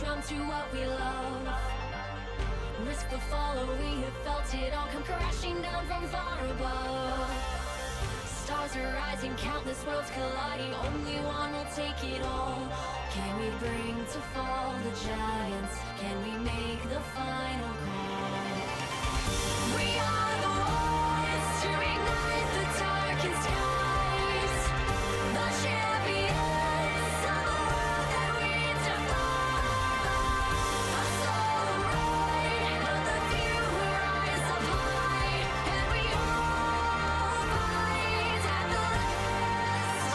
drum to what we love. Risk the follow, we have felt it all come crashing down from far above. Stars are rising, countless worlds colliding, only one will take it all. Can we bring to fall the giants? Can we make the final call? We are the ones to ignite the darkened skies, the champions of the world that we defy. A solo ride of the few who rise up high, and we all fight at the last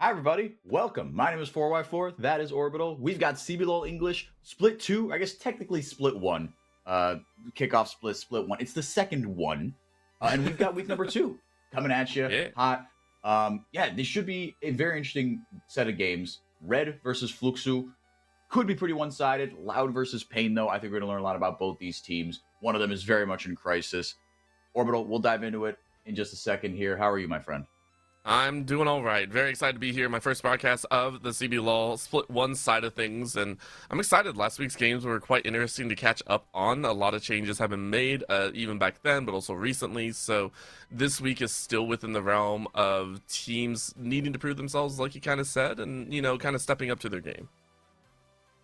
Hi, everybody. Welcome. My name is 4Y4. That is Orbital. We've got CBLOL English Split 2. I guess technically Split 1. Kickoff Split 1. It's the second one. And we've got week number 2 coming at you Yeah. hot. This should be a very interesting set of games. Red versus Fluxu. Could be pretty one-sided. Loud versus Pain, though. I think we're going to learn a lot about both these teams. One of them is very much in crisis. Orbital, we'll dive into it in just a second here. How are you, my friend? I'm doing all right. Very excited to be here. My first broadcast of the CBLOL Split 1 side of things, and I'm excited. Last week's games were quite interesting to catch up on. A lot of changes have been made, even back then, but also recently. So this week is still within the realm of teams needing to prove themselves, like you kind of said, and, kind of stepping up to their game.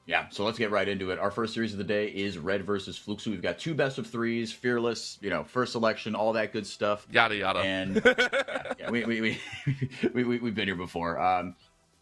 Yeah, so let's get right into it. Our first series of the day is Red versus Fluxu. We've got 2 best of 3s, Fearless, first selection, all that good stuff. Yada yada. And we've been here before. Red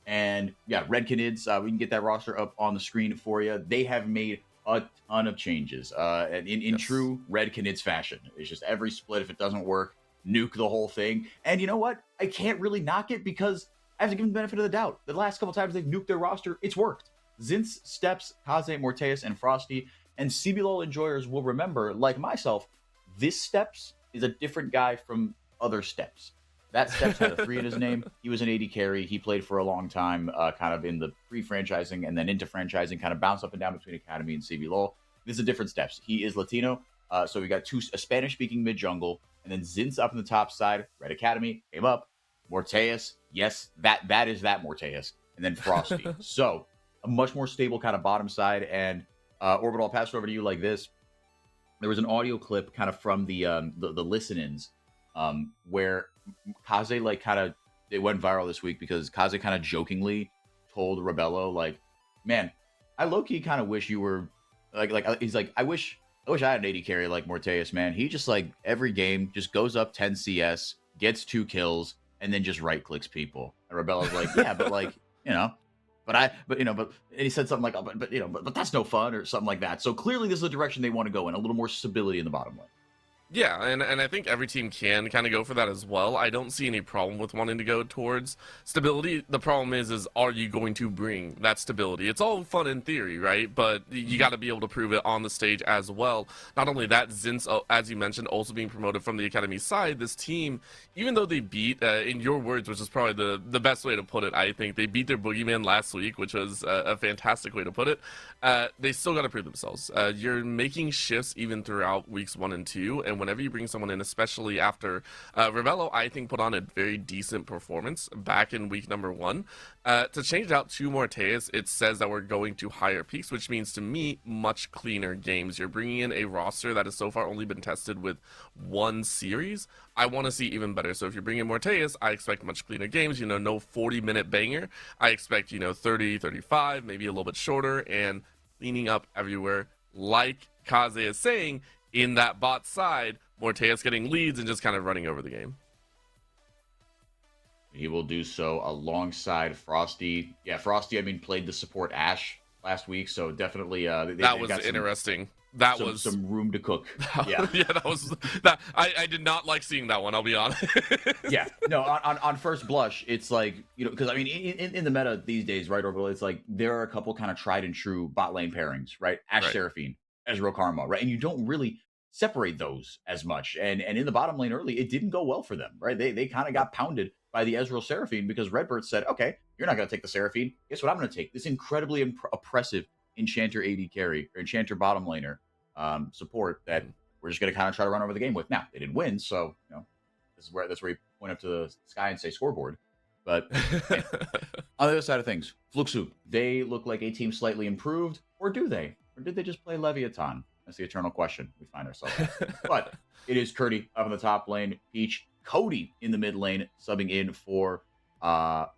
Canids, we can get that roster up on the screen for you. They have made a ton of changes. In true Red Canids fashion. It's just every split, if it doesn't work, nuke the whole thing. And you know what? I can't really knock it because I have to give them the benefit of the doubt. The last couple times they've nuked their roster, it's worked. Zinz, Steps, Kaze, Morteus, and Frosty, and CBLOL enjoyers will remember, like myself, this Steps is a different guy from other Steps. That Steps had a 3 in his name. He was an AD carry. He played for a long time, kind of in the pre-franchising and then into franchising, kind of bounced up and down between Academy and CBLOL. This is a different Steps. He is Latino, so we got a Spanish-speaking mid-jungle, and then Zinz up in the top side. Red Academy came up. Morteus, yes, that is that Morteus, and then Frosty. So a much more stable kind of bottom side. And Orbital, I'll pass it over to you like this. There was an audio clip kind of from the listen-ins where Kaze it went viral this week because Kaze kind of jokingly told Rebello, man, I low-key kind of wish you were he's like, I wish I had an AD carry like Morteus, man. He just every game just goes up 10 CS, gets 2 kills, and then just right-clicks people. And Rebello's like, yeah, but and he said something like, but that's no fun or something like that. So clearly this is the direction they want to go in, a little more stability in the bottom lane. Yeah, and I think every team can kind of go for that as well. I don't see any problem with wanting to go towards stability. The problem is are you going to bring that stability? It's all fun in theory, right? But you got to be able to prove it on the stage as well. Not only that, Zinz, as you mentioned, also being promoted from the Academy side, this team, even though they beat, in your words, which is probably the best way to put it, I think, they beat their boogeyman last week, which was a fantastic way to put it. They still got to prove themselves. You're making shifts even throughout weeks 1 and 2, and whenever you bring someone in, especially after Rebello, I think, put on a very decent performance back in week number 1. To change it out to Morteus, it says that we're going to higher peaks, which means to me, much cleaner games. You're bringing in a roster that has so far only been tested with 1 series. I want to see even better. So if you're bringing Morteus, I expect much cleaner games, no 40-minute banger. I expect, 30, 35, maybe a little bit shorter, and cleaning up everywhere, like Kaze is saying, in that bot side, Morteus getting leads and just kind of running over the game. He will do so alongside Frosty. Yeah, Frosty, played the support Ashe last week, so definitely that was interesting. Some room to cook. Yeah, that was that. I did not like seeing that one. I'll be honest. Yeah, no. On first blush, it's because in the meta these days, right, Orbital, it's there are a couple kind of tried and true bot lane pairings, right? Ashe right. Seraphine, Ezreal Karma, right, and you don't really separate those as much. And in the bottom lane early, it didn't go well for them, right? They kind of got pounded by the Ezreal Seraphine because Redbird said, okay, you're not going to take the Seraphine. Guess what I'm going to take? This incredibly oppressive Enchanter AD carry or Enchanter bottom laner support that we're just going to kind of try to run over the game with. Now, they didn't win, so that's where you point up to the sky and say scoreboard. But on the other side of things, Fluxu, they look like a team slightly improved, or do they? Or did they just play Leviathan? That's the eternal question we find ourselves asking. But it is Curdy up in the top lane, Peach, Cody in the mid lane, subbing in for hold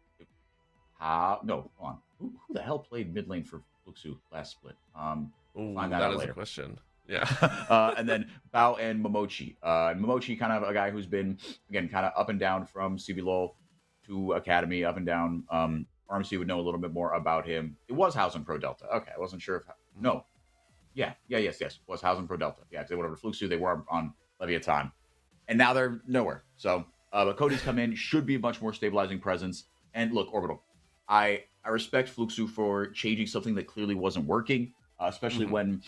on. Who the hell played mid lane for Fluxu last split? Find that out later. Is a question. Yeah. And then Bao and Momochi. Momochi, kind of a guy who's been, again, kind of up and down from CBLOL to Academy, up and down. RMC would know a little bit more about him. It was House and Pro Delta. Okay, I wasn't sure if... No. Yes. Was House and Pro Delta. Yeah, because they went over to Fluxu. They were on Leviathan. And now they're nowhere. So, but Cody's come in. Should be a much more stabilizing presence. And look, Orbital, I respect Fluxu for changing something that clearly wasn't working, especially Mhm. when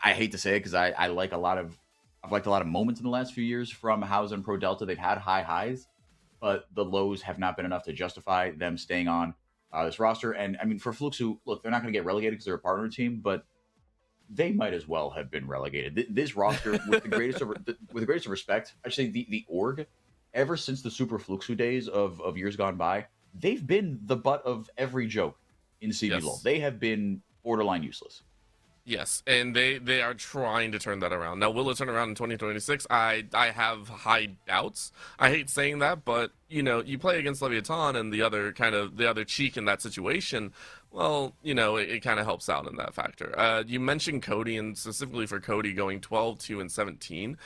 I hate to say it because I like a lot of I've liked a lot of moments in the last few years from House and Pro Delta. They've had high highs, but the lows have not been enough to justify them staying on this roster. And I mean, for Fluxu, look, they're not going to get relegated because they're a partner team, but they might as well have been relegated. This roster, with the greatest of with the greatest of respect, actually the org, ever since the Super Fluxu days of years gone by, they've been the butt of every joke in CBLOL. Yes. They have been borderline useless. Yes, and they are trying to turn that around. Now, will it turn around in 2026? I have high doubts. I hate saying that, but you know, you play against Leviathan and the other cheek in that situation. Well, you know, it kind of helps out in that factor. You mentioned Cody, and specifically for Cody going 12, 2, and 17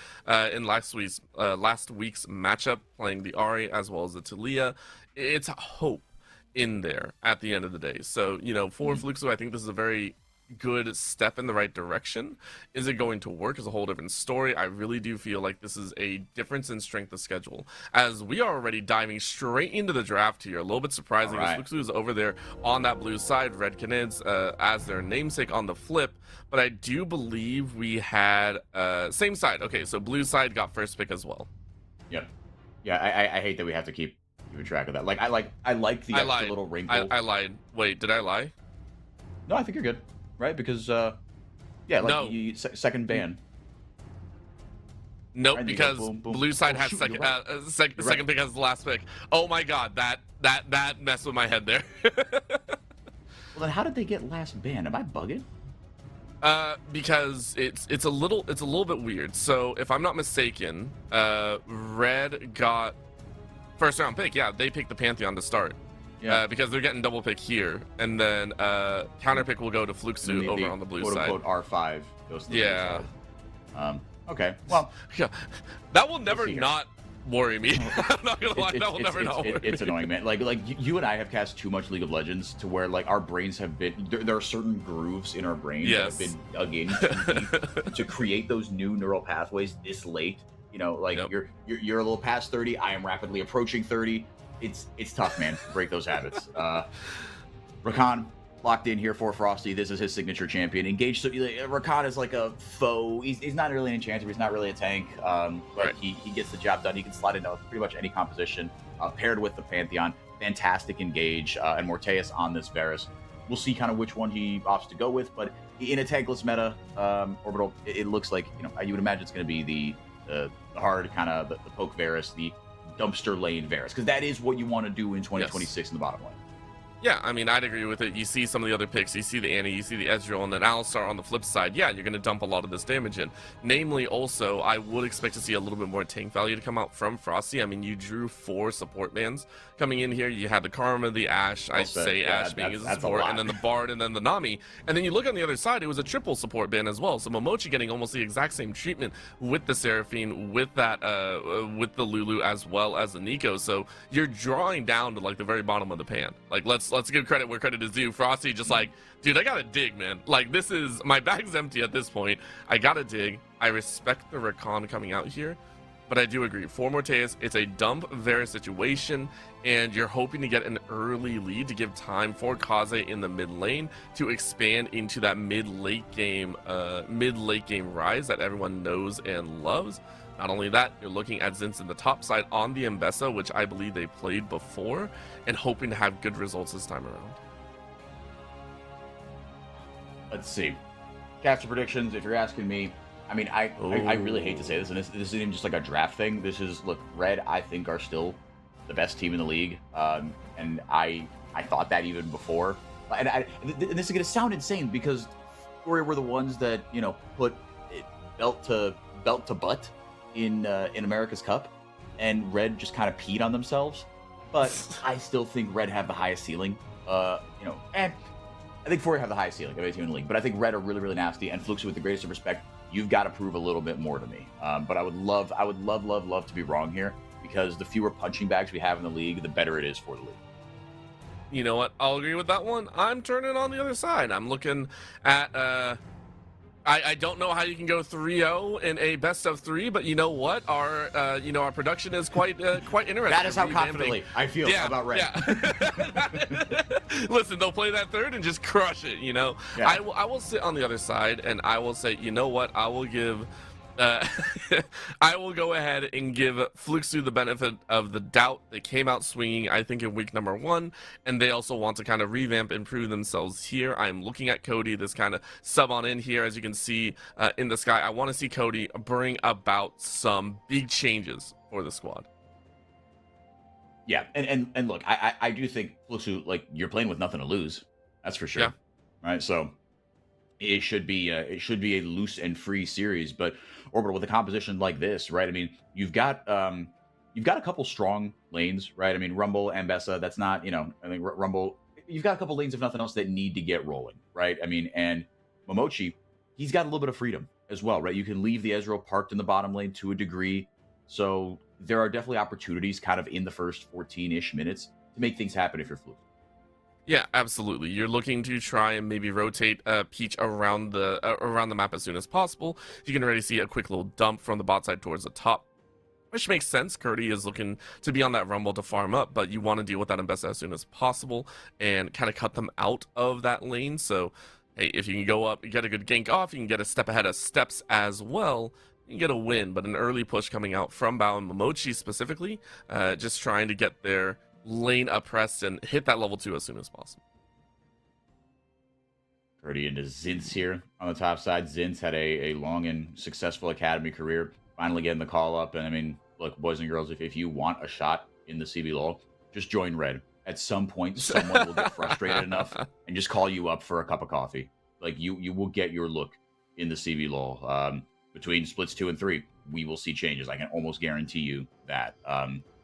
in last week's matchup, playing the Ari as well as the Talia. It's hope in there at the end of the day. So, you know, for Mhm. Fluxo, I think this is a very good step in the right direction. Is it going to work is a whole different story. I really do feel like this is a difference in strength of schedule, as we are already diving straight into the draft here. A little bit All surprising as right. Fluxo is over there on that blue side, Red Canids as their namesake on the flip, but I do believe we had same side. Okay, so blue side got first pick as well. Yep. Yeah, I hate that we have to keep keeping track of that. I like the I extra lied. little wrinkle. I lied. Wait, did I lie? No, I think you're good, right? Because yeah, like No. second ban. Nope, Right? And you go because boom, boom. blue side Oh has shoot, you're second right. You're right. second pick has the last pick. Oh my god, that messed with my head there. Well, then how did they get last ban? Am I bugging? Because it's a little bit weird. So if I'm not mistaken, red got first round pick. Yeah, they picked the Pantheon to start. Yeah. Because they're getting double pick here, and then counter pick will go to And Fluxu over on the blue quote side. unquote R5 goes to the Yeah. blue side. Okay. Well, Yeah, that will never see here. not worry me. I'm not gonna lie, that will never not worry it's me. annoying, man. Like you and I have cast too much League of Legends to where like our brains have been there are certain grooves in our brains Yes. that have been dug in too deep to create those new neural pathways this late. You know, like Yep. you're a little past 30. I am rapidly approaching 30. It's tough, man, to break those habits. Rakan locked in here for Frosty. This is his signature champion. Engaged. So Rakan is like a foe. He's not really an enchanter. He's not really a tank. But Right. he gets the job done. He can slide into pretty much any composition. Paired with the Pantheon, fantastic engage and Morteus on this Varus. We'll see kind of which one he opts to go with. But in a tankless meta, Orbital, it looks like you would imagine it's going to be the hard kind of the poke Varus, the dumpster lane Varus, because that is what you want to do in 2026 in the bottom lane. Yeah, I mean, I'd agree with it. You see some of the other picks, you see the Annie, you see the Ezreal, and then Alistar on the flip side. Yeah, you're going to dump a lot of this damage in. Namely, also, I would expect to see a little bit more tank value to come out from Frosty. I mean, you drew 4 support bans coming in here. You had the Karma, the Ashe, I'd said. say Yeah, Ashe being his that's a support, lot. and then the Bard, and then the Nami. And then you look on the other side, it was a triple support ban as well. So Momochi getting almost the exact same treatment with the Seraphine, with that, with the Lulu, as well as the Nico. So you're drawing down to like the very bottom of the pan. Like, let's give credit where credit is due. Frosty just like, dude, I gotta dig, man. Like, this is, my bag's empty at this point. I gotta dig. I respect the Rakan coming out here, but I do agree. For Morteus, it's a dump Varus situation, and you're hoping to get an early lead to give time for Kaze in the mid lane to expand into that mid-late game rise that everyone knows and loves. Not only that, you're looking at Zinz in the top side on the Mbessa, which I believe they played before, and hoping to have good results this time around. Let's see. Caster predictions, if you're asking me, I mean, I really hate to say this, and this isn't even just like a draft thing. This is, look, Red, I think, are still the best team in the league, and I thought that even before. And this is going to sound insane because we were the ones that, put it belt to butt in America's Cup, and Red just kind of peed on themselves. But I still think Red have the highest ceiling. And I think Fourier have the highest ceiling of any team in the league, but I think Red are really, really nasty. And Fluxu, with the greatest of respect, you've got to prove a little bit more to me. But I would love to be wrong here, because the fewer punching bags we have in the league, the better it is for the league. You know what? I'll agree with that one. I'm turning on the other side. I'm looking at I don't know how you can go 3-0 in a best of 3, but you know what? Our production is quite interesting. That is how confidently I feel about Red. Yeah. Listen, they'll play that third and just crush it. Yeah. I will sit on the other side and I will say, you know what? I will give. I will go ahead and give Fluxu the benefit of the doubt. They came out swinging, I think, in week number 1, and they also want to kind of revamp and prove themselves here. I'm looking at Cody, this kind of sub on in here, as you can see in the sky. I want to see Cody bring about some big changes for the squad. Yeah, and look, I do think Fluxu, like, you're playing with nothing to lose. That's for sure. Yeah. Right, so it should be a loose and free series, but Orbital, with a composition like this, right? I mean, you've got a couple strong lanes, right? I mean, Rumble and Bessa, that's not, I think Rumble, you've got a couple lanes, if nothing else, that need to get rolling, right? I mean, and Momochi, he's got a little bit of freedom as well, right? You can leave the Ezreal parked in the bottom lane to a degree, so there are definitely opportunities kind of in the first 14-ish minutes to make things happen if you're Fluke. Yeah, absolutely. You're looking to try and maybe rotate Peach around the map as soon as possible. You can already see a quick little dump from the bot side towards the top, which makes sense. Curdy is looking to be on that Rumble to farm up, but you want to deal with that Mbessa as soon as possible and kind of cut them out of that lane. So, hey, if you can go up, get a good gank off, you can get a step ahead of steps as well, you can get a win. But an early push coming out from Bao and Momochi specifically, just trying to get their lane oppressed and hit that level 2 as soon as possible. Curdy into Zinz here on the top side. Zinz had a long and successful academy career, finally getting the call up. And I mean, look, boys and girls, if you want a shot in the CBLOL, just join Red. At some point, someone will get frustrated enough and just call you up for a cup of coffee. Like, you will get your look in the CBLOL. Between splits 2 and 3, we will see changes. I can almost guarantee you that.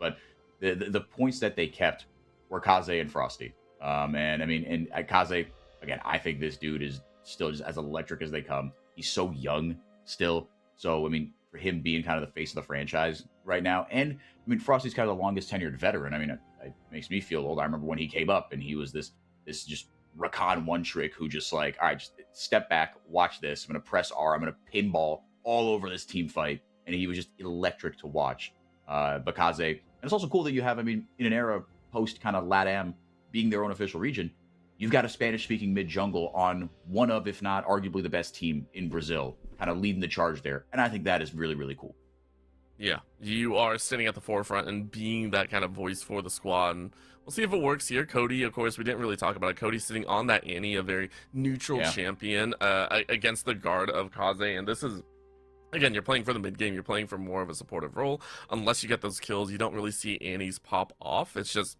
But the points that they kept were Kaze and Frosty. And I mean, and Kaze, again, I think this dude is still just as electric as they come. He's so young still. So, I mean, for him being kind of the face of the franchise right now. And, I mean, Frosty's kind of the longest tenured veteran. I mean, it makes me feel old. I remember when he came up and he was this just Rakan one trick who just like, all right, just step back, watch this. I'm going to press R. I'm going to pinball all over this team fight. And he was just electric to watch. Bakaze. And it's also cool that you have, I mean, in an era post kind of LATAM being their own official region, you've got a Spanish-speaking mid-jungle on one of, if not arguably the best team in Brazil, kind of leading the charge there. And I think that is really, really cool. Yeah, you are sitting at the forefront and being that kind of voice for the squad. And we'll see if it works here. Cody, of course, we didn't really talk about it. Cody sitting on that Annie, a very neutral champion against the guard of Kaze. And this is, again, you're playing for the mid game. You're playing for more of a supportive role. Unless you get those kills, you don't really see Annie's pop off. It's just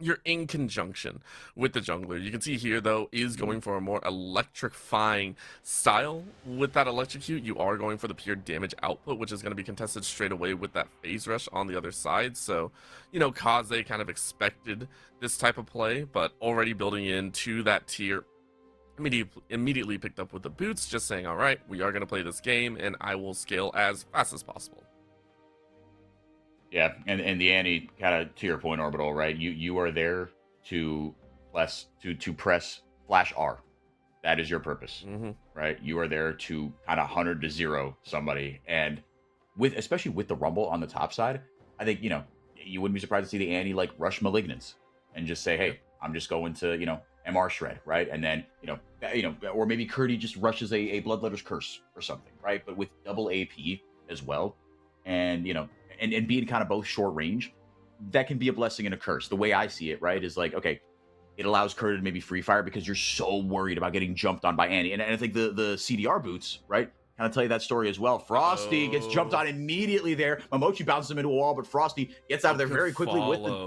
you're in conjunction with the jungler. You can see here, though, is going for a more electrifying style. With that electrocute, you are going for the pure damage output, which is going to be contested straight away with that phase rush on the other side. So, Kaze kind of expected this type of play, but already building into that tier, immediately picked up with the boots, just saying, all right, we are going to play this game, and I will scale as fast as possible. Yeah, and the Annie, kind of to your point, Orbital, right? You are there to press flash R. That is your purpose, right? You are there to kind of 100 to 0 somebody, and especially with the Rumble on the top side, I think you wouldn't be surprised to see the Annie like rush Malignance and just say, hey, I'm just going to MR shred, right? And then or maybe Curdy just rushes a Bloodletter's Curse or something, right? But with double AP as well, and and being kind of both short range, that can be a blessing and a curse. The way I see it, right, is like, okay, it allows Curdy to maybe free fire because you're so worried about getting jumped on by Annie. And I think the CDR boots, right, kind of tell you that story as well. Frosty gets jumped on immediately there. Momochi bounces him into a wall, but Frosty gets out of there very quickly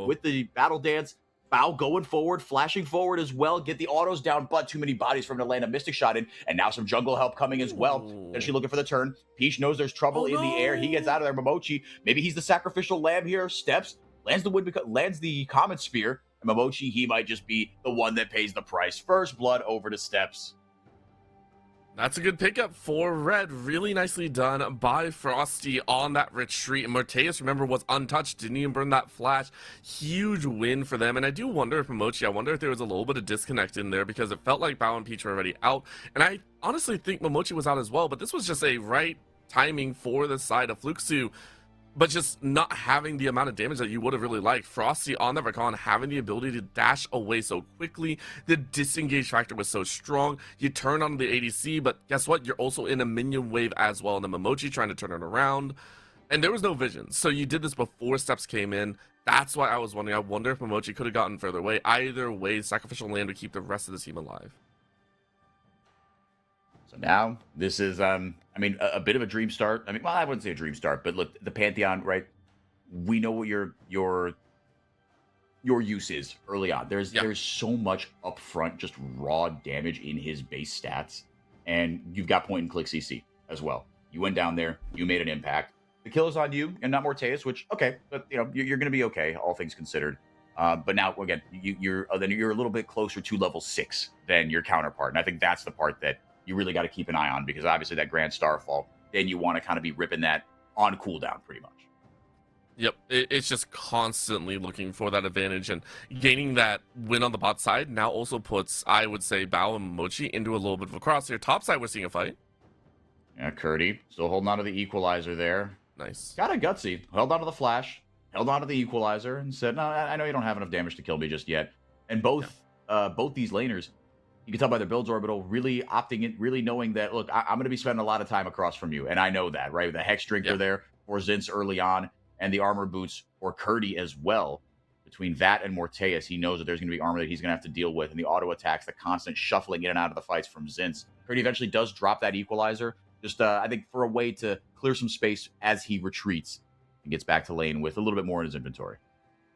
with the battle dance. Bao going forward, flashing forward as well, get the autos down, but too many bodies from him to land a Mystic Shot in, and now some jungle help coming as well. And she looking for the turn. Peach knows there's trouble in the air. He gets out of there. Momochi, maybe he's the sacrificial lamb here. Steps, lands the Comet Spear, and Momochi, he might just be the one that pays the price. First blood over to Steps. That's a good pickup for Red. Really nicely done by Frosty on that retreat. And Morteus, remember, was untouched. Didn't even burn that flash. Huge win for them. And I do wonder if Momochi, I wonder if there was a little bit of disconnect in there because it felt like Bao and Peach were already out. And I honestly think Momochi was out as well. But this was just a right timing for the side of Fluxu, but just not having the amount of damage that you would have really liked. Frosty on the Rakan having the ability to dash away so quickly. The disengage factor was so strong. You turn on the ADC, but guess what? You're also in a minion wave as well. And the Momochi trying to turn it around. And there was no vision. So you did this before steps came in. That's why I was wondering. I wonder if Momochi could have gotten further away. Either way, Sacrificial Land would keep the rest of the team alive. So now this is, I mean, a bit of a dream start. I mean, well, I wouldn't say a dream start, but look, the Pantheon, right? We know what your use is early on. There's so much upfront, just raw damage in his base stats, and you've got point and click CC as well. You went down there, you made an impact. The kill is on you and not Morteus, which okay, but you know you're going to be okay, all things considered. But now again, you're a little bit closer to level 6 than your counterpart, and I think that's the part that you really got to keep an eye on, because obviously that Grand Starfall, then you want to kind of be ripping that on cooldown pretty much. Yep, it's just constantly looking for that advantage, and gaining that win on the bot side now also puts, I would say, Bao and Mochi into a little bit of a crosshair. Top side, we're seeing a fight. Yeah, Curdy still holding on to the equalizer there. Nice. Kind of gutsy. Held on to the flash, held on to the equalizer, and said, no, I know you don't have enough damage to kill me just yet. And both these laners, you can tell by their builds, Orbital, really opting in, really knowing that, look, I'm going to be spending a lot of time across from you. And I know that, right? The Hex Drinker there for Zinz early on, and the armor boots for Curdy as well. Between that and Morteus, he knows that there's going to be armor that he's going to have to deal with. And the auto attacks, the constant shuffling in and out of the fights from Zinz. Curdy eventually does drop that equalizer, just I think for a way to clear some space as he retreats and gets back to lane with a little bit more in his inventory.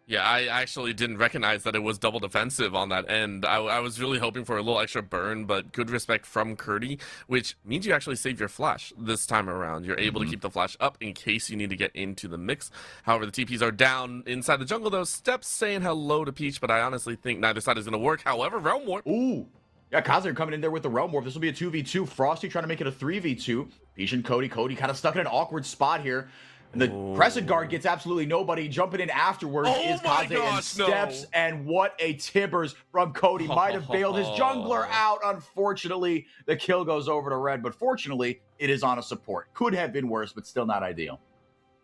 Yeah, I actually didn't recognize that it was double defensive on that end. I was really hoping for a little extra burn, but good respect from Curdy, which means you actually save your flash this time around. You're able to keep the flash up in case you need to get into the mix. However, the TPs are down inside the jungle, though. Steps saying hello to Peach, but I honestly think neither side is going to work. However, Realm Warp. Ooh. Yeah, Kazir coming in there with the Realm Warp. This will be a 2v2. Frosty trying to make it a 3v2. Peach and Cody. Cody kind of stuck in an awkward spot here. And the Crescent Guard gets absolutely nobody. Jumping in afterwards is Kaze and Steps. No. And what a Tibbers from Cody. Might have bailed his jungler out. Unfortunately, the kill goes over to Red. But fortunately, it is on a support. Could have been worse, but still not ideal.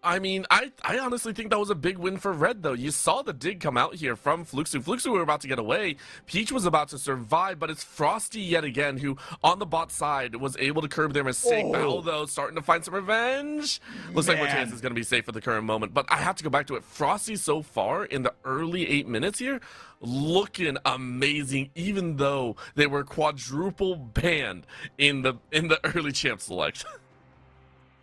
I mean, I honestly think that was a big win for Red, though. You saw the dig come out here from Fluxu. Fluxu were about to get away. Peach was about to survive, but it's Frosty yet again who, on the bot side, was able to curb their mistake. Bao, though, starting to find some revenge. Looks like Morteus is going to be safe for the current moment, but I have to go back to it. Frosty so far in the early 8 minutes here, looking amazing, even though they were quadruple banned in the early champ select.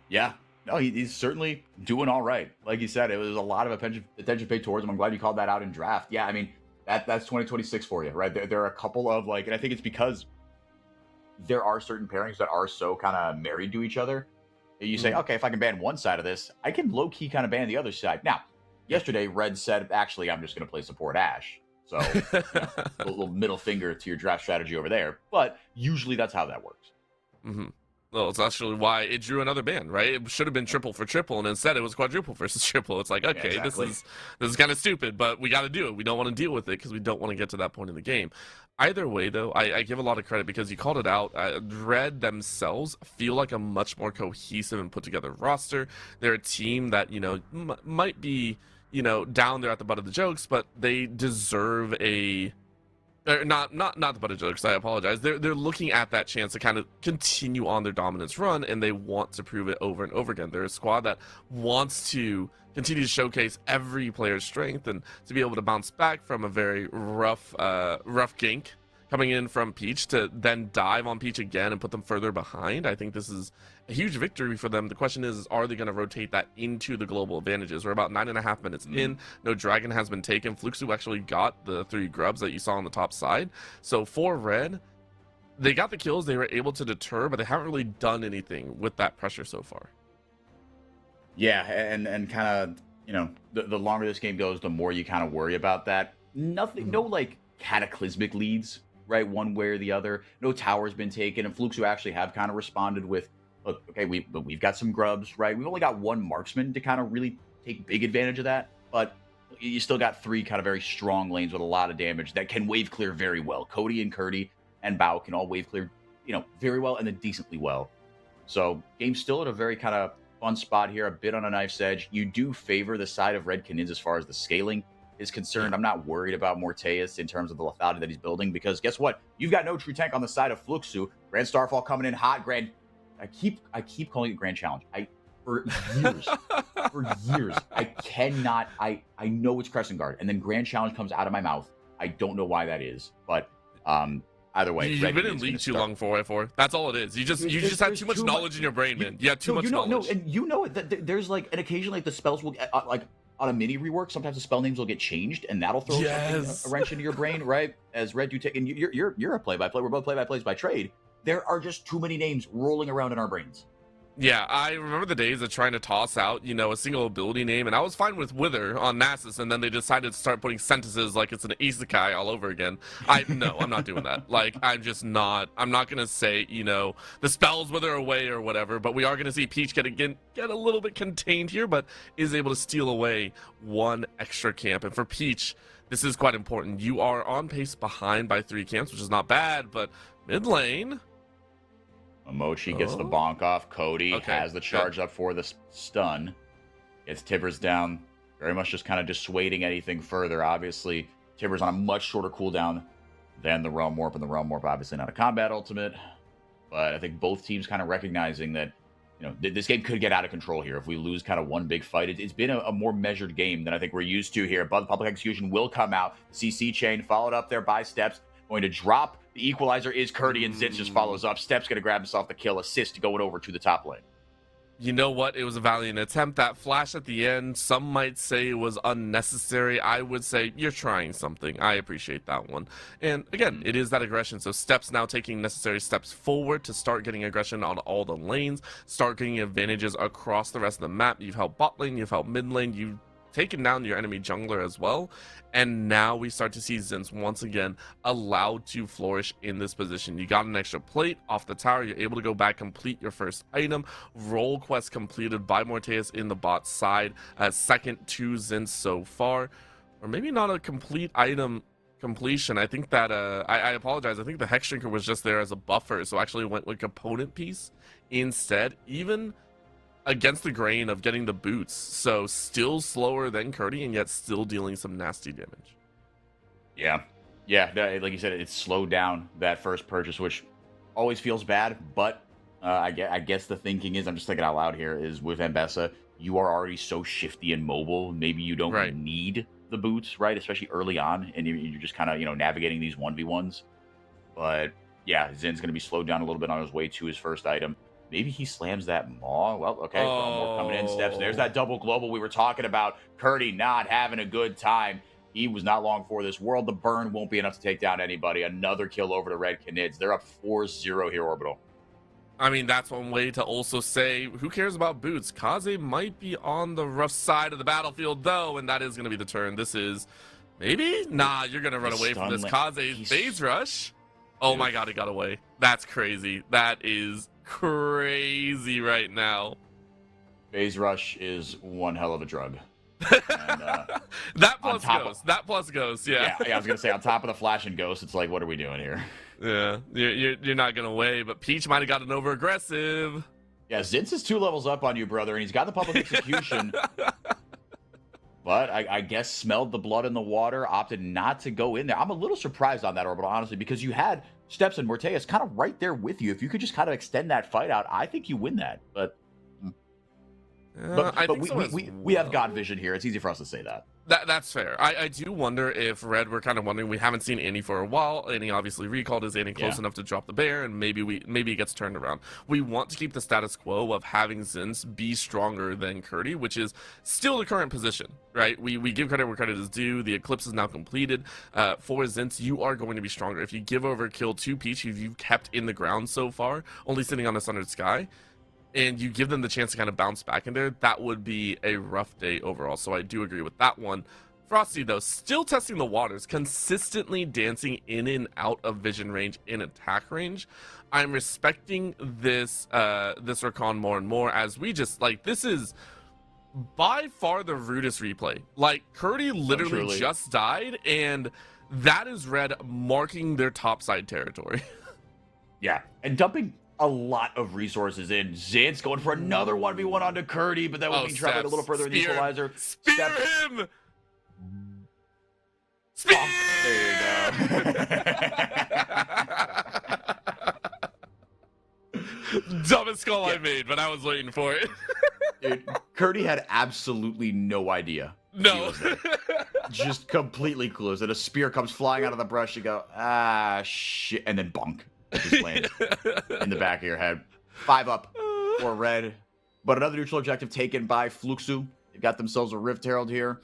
Yeah. No, he's certainly doing all right. Like you said, it was a lot of attention paid towards him. I'm glad you called that out in draft. Yeah, I mean, that's 2026 for you, right? There are a couple of, like, and I think it's because there are certain pairings that are so kind of married to each other. You say, okay, if I can ban one side of this, I can low-key kind of ban the other side. Now, yesterday, Red said, actually, I'm just going to play support Ashe. So, a little middle finger to your draft strategy over there. But usually that's how that works. Mm-hmm. Well, it's actually why it drew another ban, right? It should have been triple for triple, and instead it was quadruple versus triple. It's like, okay, yeah, exactly. this is kind of stupid, but we got to do it. We don't want to deal with it because we don't want to get to that point in the game. Either way, though, I give a lot of credit because you called it out. Red themselves feel like a much more cohesive and put together roster. They're a team that, you know, might be, you know, down there at the butt of the jokes, but they deserve a... Not the butt of jokes, I apologize. They're looking at that chance to kind of continue on their dominance run, and they want to prove it over and over again. They're a squad that wants to continue to showcase every player's strength and to be able to bounce back from a very rough gank coming in from Peach to then dive on Peach again and put them further behind. I think this is a huge victory for them. The question is are they going to rotate that into the global advantages? We're about 9.5 minutes in. No dragon has been taken. Fluxu actually got the 3 grubs that you saw on the top side. So for Red, they got the kills. They were able to deter, but they haven't really done anything with that pressure so far. Yeah, and kind of, you know, the longer this game goes, the more you kind of worry about that. Nothing, no like cataclysmic leads, right, one way or the other. No tower's been taken, and Flukes who actually have kind of responded with, look, okay, we've got some grubs, right? We've only got one marksman to kind of really take big advantage of that, but you still got three kind of very strong lanes with a lot of damage that can wave clear very well. Cody and Curdy and Bao can all wave clear, very well and then decently well. So game's still at a very kind of fun spot here, a bit on a knife's edge. You do favor the side of Red Canids as far as the scaling is concerned. I'm not worried about Morteus in terms of the lethality that he's building, because guess what? You've got no true tank on the side of Fluxu. Grand Starfall coming in hot. I keep calling it Grand Challenge. For years, I cannot. I know it's Crescent Guard, and then Grand Challenge comes out of my mouth. I don't know why that is, but either way, you've been in League too long for it. That's all it is. You just had too much knowledge in your brain, man. You had too much knowledge. No, and that there's like, and occasionally the spells will get like on a mini rework. Sometimes the spell names will get changed, and that'll throw a wrench into your brain, right? As Red, you take, and you're a play-by-play. We're both play-by-plays by trade. There are just too many names rolling around in our brains. Yeah, I remember the days of trying to toss out, a single ability name, and I was fine with Wither on Nasus, and then they decided to start putting sentences like it's an isekai all over again. I'm not doing that. Like, I'm not gonna say, the spells Wither away or whatever, but we are gonna see Peach get a little bit contained here, but is able to steal away one extra camp. And for Peach, this is quite important. You are on pace behind by 3 camps, which is not bad, but mid lane, Mochi gets the bonk off. Cody has the charge up for the stun. Gets Tibbers down. Very much just kind of dissuading anything further. Obviously, Tibbers on a much shorter cooldown than the Realm Warp, and the Realm Warp obviously not a combat ultimate. But I think both teams kind of recognizing that, this game could get out of control here if we lose kind of one big fight. It's been a more measured game than I think we're used to here. But the Public Execution will come out. CC chain followed up there by Steps. Going to drop. The equalizer is Curdy, and Zitz just follows up. Steps going to grab himself the kill assist going over to the top lane. You know what? It was a valiant attempt. That flash at the end, some might say it was unnecessary. I would say you're trying something. I appreciate that one. And again, it is that aggression. So Steps now taking necessary steps forward to start getting aggression on all the lanes, start getting advantages across the rest of the map. You've held bot lane, you've held mid lane, you've taken down your enemy jungler as well, and now we start to see Zinz once again allowed to flourish in this position. You got an extra plate off the tower, you're able to go back, complete your first item, role quest completed by Morteus in the bot side, second to Zinz so far, or maybe not a complete item completion. I think that I apologize, I think the Hex Drinker was just there as a buffer, so actually went with component piece instead, even against the grain of getting the boots. So still slower than Curdy, and yet still dealing some nasty damage. Yeah, like you said, it slowed down that first purchase, which always feels bad. But I guess the thinking is, I'm just thinking out loud here, is with Ambessa, you are already so shifty and mobile. Maybe you don't need the boots, right? Especially early on, and you're just kind of navigating these 1v1s. But yeah, Zin's going to be slowed down a little bit on his way to his first item. Maybe he slams that maw. Well, okay. More coming in Steps. There's that double global we were talking about. Curdy not having a good time. He was not long for this world. The burn won't be enough to take down anybody. Another kill over to Red Canids. They're up 4-0 here, Orbital. I mean, that's one way to also say, who cares about boots? Kaze might be on the rough side of the battlefield, though, and that is going to be the turn. This is maybe? Nah, you're going to run away from this. Kaze's phase rush. Oh my god, he got away. That's crazy. That is crazy right now. Phase rush is one hell of a drug. And, that plus ghost. Yeah, I was gonna say, on top of the flash and ghost, it's like, what are we doing here? Yeah, you're not gonna weigh, but Peach might have gotten over aggressive. Yeah, Zinz is 2 levels up on you, brother, and he's got the public execution. But I guess smelled the blood in the water, opted not to go in there. I'm a little surprised on that, Orbital, honestly, because you had Steps and Morteus kind of right there with you. If you could just kind of extend that fight out, I think you win that. But we have God vision here. It's easy for us to say that. That's fair. I do wonder if Red, we're kind of wondering, we haven't seen Annie for a while. Annie obviously recalled. Is Annie close enough to drop the bear? And maybe it gets turned around. We want to keep the status quo of having Zinz be stronger than Curdy, which is still the current position, right? We give credit where credit is due. The Eclipse is now completed. For Zinz, you are going to be stronger. If you give over kill to Peach, who you've kept in the ground so far, only sitting on the Sundered Sky, and you give them the chance to kind of bounce back in there, that would be a rough day overall. So I do agree with that one. Frosty, though, still testing the waters, consistently dancing in and out of vision range in attack range. I'm respecting this this Rakan more and more, as we just, like, this is by far the rudest replay. Like, Curdy literally just died, and that is Red marking their topside territory. Yeah, and dumping a lot of resources in. Zint's going for another 1v1 onto Curdy, but that was being traveled a little further in the equalizer. Spear him! Spear! Oh, there you go. Dumbest call I made, but I was waiting for it. Dude, Curdy had absolutely no idea. No. Just completely clueless. And a spear comes flying out of the brush. You go, ah, shit. And then bonk. Just lands in the back of your head. 5 up for Red. But another neutral objective taken by Fluxu. They've got themselves a Rift Herald here.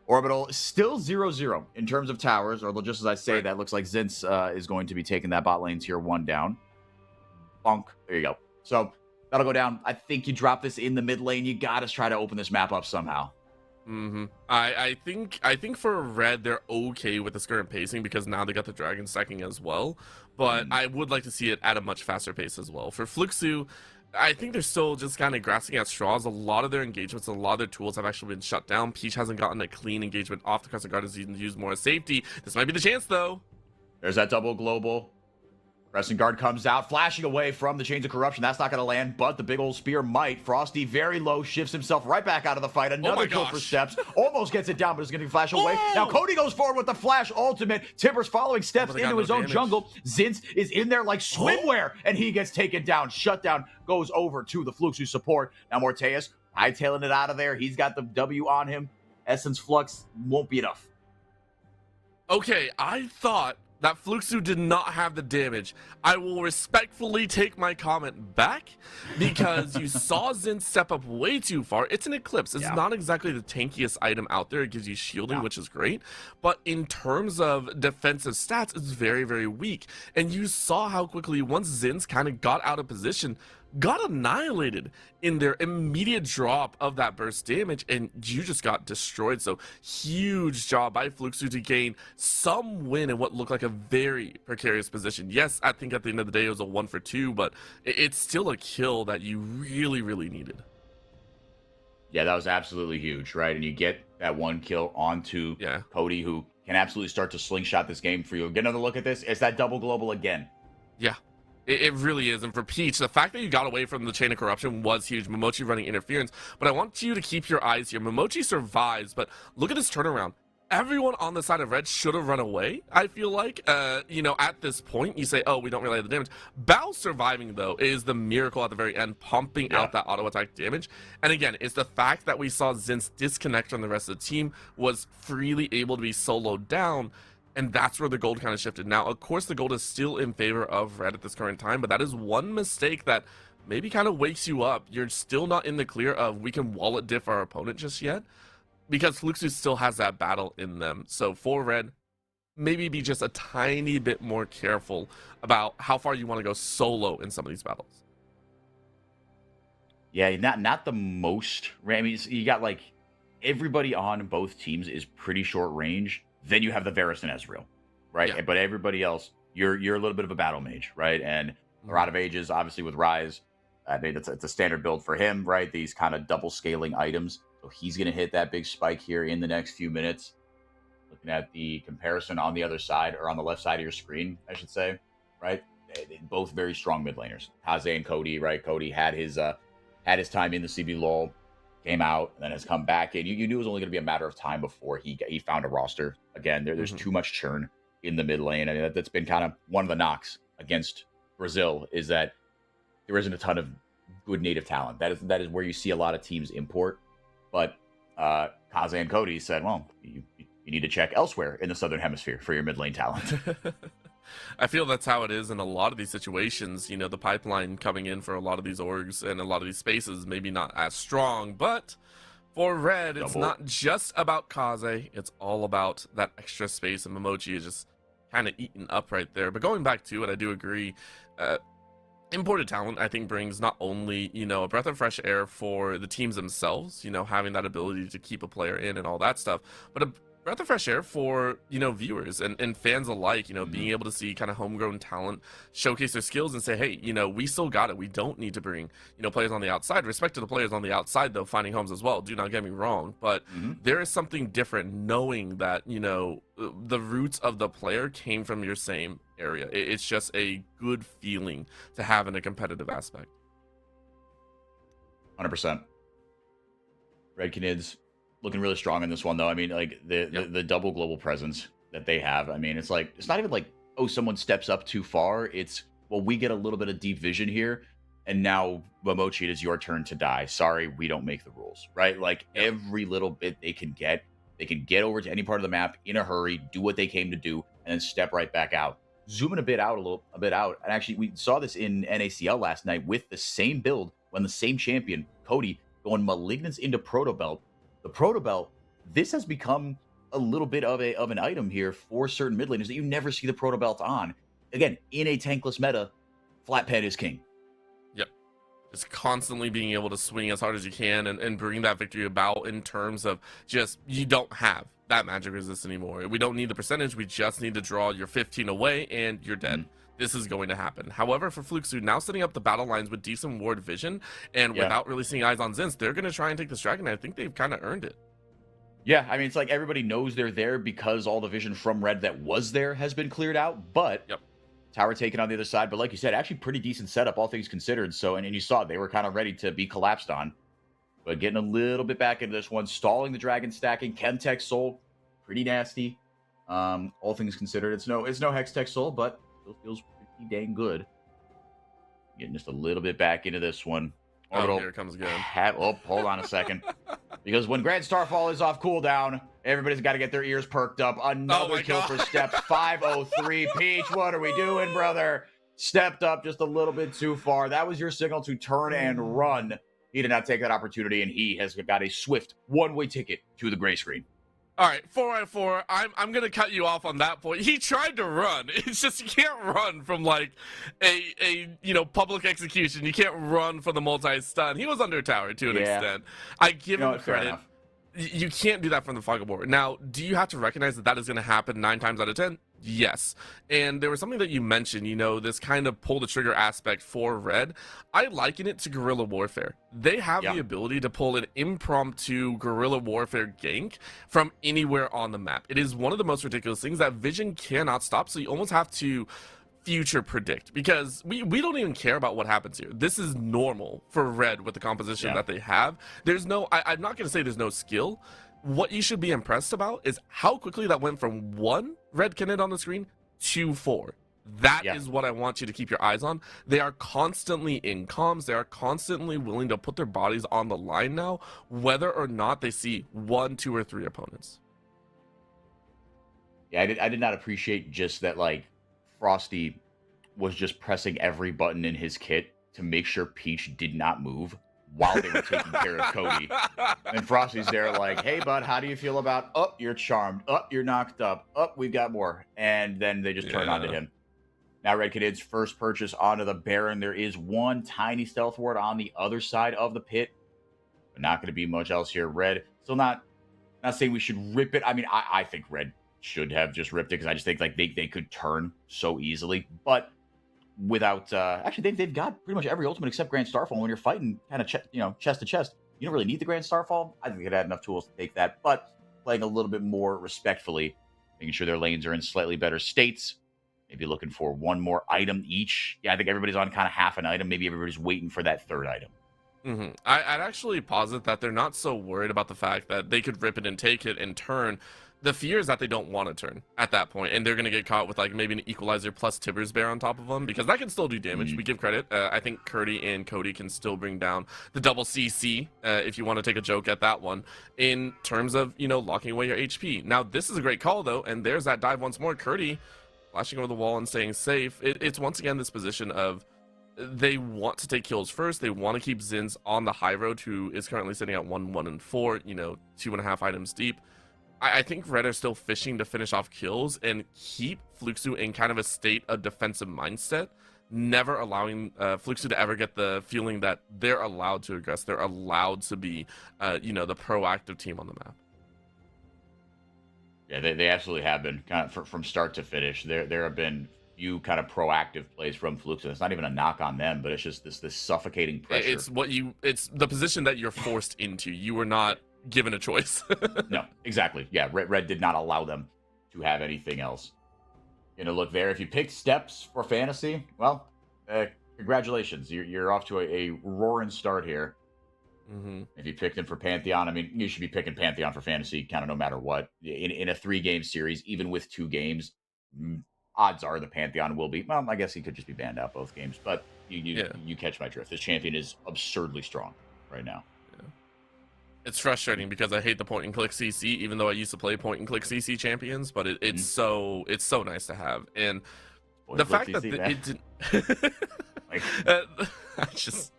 Orbital still 0-0 in terms of towers. Or just as I say, that looks like Zintz is going to be taking that bot lane tier 1 down. Bonk. There you go. So that'll go down. I think you drop this in the mid lane. You got to try to open this map up somehow. I think for Red, they're okay with this current pacing because now they got the dragon stacking as well. But I would like to see it at a much faster pace as well. For Fluxu, I think they're still just kind of grasping at straws. A lot of their engagements, a lot of their tools have actually been shut down. Peach hasn't gotten a clean engagement off the Crescent Guard as he's used more as safety. This might be the chance, though. There's that double global. Crescent Guard comes out, flashing away from the Chains of Corruption. That's not going to land, but the big old spear might. Frosty, very low, shifts himself right back out of the fight. Another kill for Steps. Almost gets it down, but it's going to flash away. Now Cody goes forward with the flash ultimate. Timbers following Steps into his own jungle. Zintz is in there like swimwear, and he gets taken down. Shutdown goes over to the Fluxu support. Now Morteus hightailing it out of there. He's got the W on him. Essence Flux won't be enough. Okay, I thought that Fluxu did not have the damage. I will respectfully take my comment back because you saw Zin step up way too far. It's an Eclipse. It's not exactly the tankiest item out there. It gives you shielding, which is great. But in terms of defensive stats, it's very, very weak. And you saw how quickly once Zin's kind of got out of position, got annihilated in their immediate drop of that burst damage, and you just got destroyed. So huge job by Fluxu to gain some win in what looked like a very precarious position. Yes, I think at the end of the day it was a 1 for 2, but it's still a kill that you really, really needed. Yeah, that was absolutely huge, right? And you get that 1 kill onto Cody, who can absolutely start to slingshot this game for you. Get another look at this. It's that double global again. Yeah. It really is. And for Peach, the fact that you got away from the Chain of Corruption was huge. Momochi running interference. But I want you to keep your eyes here. Momochi survives, but look at this turnaround. Everyone on the side of Red should have run away, I feel like. You know, at this point, you say, oh, we don't really have the damage. Bao surviving, though, is the miracle at the very end, pumping out that auto attack damage. And again, it's the fact that we saw Zin's disconnect from the rest of the team was freely able to be soloed down. And that's where the gold kind of shifted. Now, of course, the gold is still in favor of Red at this current time, but that is one mistake that maybe kind of wakes you up. You're still not in the clear of we can wallet diff our opponent just yet, because Fluxu still has that battle in them. So for Red, maybe be just a tiny bit more careful about how far you want to go solo in some of these battles. Yeah, not the most. I mean, you got like everybody on both teams is pretty short range. Then you have the Varus and Ezreal, right? Yeah. But everybody else, you're a little bit of a battle mage, right? And a lot of ages, obviously with Ryze, I mean, it's a standard build for him, right? These kind of double scaling items. So he's going to hit that big spike here in the next few minutes. Looking at the comparison on the other side, or on the left side of your screen, I should say, right? Both very strong mid laners. Kaze and Cody, right? Cody had his time in the CBLOL, came out, and then has come back in. You knew it was only going to be a matter of time before he found a roster. Again, there's too much churn in the mid lane. I mean, that's been kind of one of the knocks against Brazil, is that there isn't a ton of good native talent. That is where you see a lot of teams import. But Kaze and Cody said, well, you need to check elsewhere in the Southern Hemisphere for your mid lane talent. I feel that's how it is in a lot of these situations. You know, the pipeline coming in for a lot of these orgs and a lot of these spaces, maybe not as strong, but for Red, it's not just about Kaze. It's all about that extra space, and Momochi is just kind of eaten up right there. But going back to it, I do agree. Imported talent, I think, brings not only, you know, a breath of fresh air for the teams themselves, you know, having that ability to keep a player in and all that stuff, but breath of fresh air for, viewers and fans alike, being able to see kind of homegrown talent showcase their skills and say, hey, we still got it. We don't need to bring, players on the outside. Respect to the players on the outside, though, finding homes as well. Do not get me wrong. But there is something different knowing that, the roots of the player came from your same area. It's just a good feeling to have in a competitive aspect. 100%. Red Canids looking really strong in this one, though. I mean, like the double global presence that they have. I mean, it's not even like, oh, someone steps up too far. It's, well, we get a little bit of deep vision here, and now Momochi, it is your turn to die. Sorry, we don't make the rules, right? Like every little bit they can get over to any part of the map in a hurry, do what they came to do, and then step right back out. Zooming a bit out, and actually we saw this in NACL last night with the same build when the same champion Cody going Malignance into Proto Belt. The Proto Belt, this has become a little bit of an item here for certain mid laners that you never see the Proto Belt on. Again, in a tankless meta, flat pad is king. Yep. Just constantly being able to swing as hard as you can and bring that victory about in terms of just, you don't have that magic resist anymore. We don't need the percentage. We just need to draw your 15 away and you're dead. This is going to happen. However, for Fluxu, now setting up the battle lines with decent ward vision and without really seeing eyes on Zinz, they're going to try and take this dragon. I think they've kind of earned it. Yeah, I mean, it's like everybody knows they're there because all the vision from Red that was there has been cleared out, but tower taken on the other side. But like you said, actually pretty decent setup, all things considered. So, and you saw they were kind of ready to be collapsed on. But getting a little bit back into this one, stalling the dragon stacking, Chemtech Soul, pretty nasty. All things considered, it's no Hextech Soul, but still feels pretty dang good. Getting just a little bit back into this one. Orbital, here it comes again. Hold on a second. Because when Grand Starfall is off cooldown, everybody's got to get their ears perked up. Another kill for Steps. 503. Peach, what are we doing, brother? Stepped up just a little bit too far. That was your signal to turn and run. He did not take that opportunity, and he has got a swift one-way ticket to the gray screen. All right, 4x4, I'm going to cut you off on that point. He tried to run. It's just you can't run from, like, a public execution. You can't run from the multi-stun. He was under tower to an extent. I give him credit. You can't do that from the fog of war. Now, do you have to recognize that is going to happen 9 times out of 10? Yes. And there was something that you mentioned, this kind of pull the trigger aspect for Red. I liken it to guerrilla warfare. They have the ability to pull an impromptu guerrilla warfare gank from anywhere on the map. It is one of the most ridiculous things that vision cannot stop. So you almost have to future predict, because we don't even care about what happens here. This is normal for Red with the composition that they have. There's no, I'm not going to say there's no skill. What you should be impressed about is how quickly that went from 1 red cannon on the screen to 4. That is what I want you to keep your eyes on. They are constantly in comms. They are constantly willing to put their bodies on the line now, whether or not they see 1, 2, or 3 opponents. Yeah, I did not appreciate just that, like, Frosty was just pressing every button in his kit to make sure Peach did not move while they were taking care of Cody. And Frosty's there like, hey, bud, how do you feel about, you're charmed, you're knocked up, we've got more. And then they just turn onto him. Now Red Kid's first purchase onto the Baron. There is one tiny stealth ward on the other side of the pit, but not going to be much else here. Red, still not saying we should rip it. I mean, I think Red should have just ripped it, because I just think like they could turn so easily. But without actually they've got pretty much every ultimate except Grand Starfall. When you're fighting kind of chest to chest, you don't really need the Grand Starfall. I think it had enough tools to take that, but playing a little bit more respectfully, making sure their lanes are in slightly better states, maybe looking for one more item each. I think everybody's on kind of half an item. Maybe everybody's waiting for that third item. I'd actually posit that they're not so worried about the fact that they could rip it and take it and turn. The fear is that they don't want to turn at that point, and they're going to get caught with like maybe an Equalizer plus Tibbers Bear on top of them, because that can still do damage. We give credit. I think Curdy and Cody can still bring down the double CC, if you want to take a joke at that one, in terms of, locking away your HP. Now, this is a great call, though, and there's that dive once more. Curdy flashing over the wall and staying safe. It's once again this position of they want to take kills first. They want to keep Zinz on the high road, who is currently sitting at 1, 1, and 4, 2.5 items deep. I think Red are still fishing to finish off kills and keep Fluxu in kind of a state of defensive mindset, never allowing Fluxu to ever get the feeling that they're allowed to aggress. They're allowed to be, the proactive team on the map. Yeah, they absolutely have been kind of from start to finish. There have been few kind of proactive plays from Fluke. So it's not even a knock on them, but it's just this suffocating pressure. It's the position that you're forced into. You were not given a choice. No, exactly. Yeah, Red did not allow them to have anything else. Look there. If you picked steps for fantasy, well, congratulations. You're off to a roaring start here. Mm-hmm. If you picked him for Pantheon, I mean, you should be picking Pantheon for fantasy kind of no matter what. In a 3-game series, even with 2 games, odds are the Pantheon will be. Well, I guess he could just be banned out both games, but you catch my drift. This champion is absurdly strong right now. Yeah. It's frustrating because I hate the point and click CC, even though I used to play point and click CC champions. But it's so nice to have, and the fact that it didn't. I just.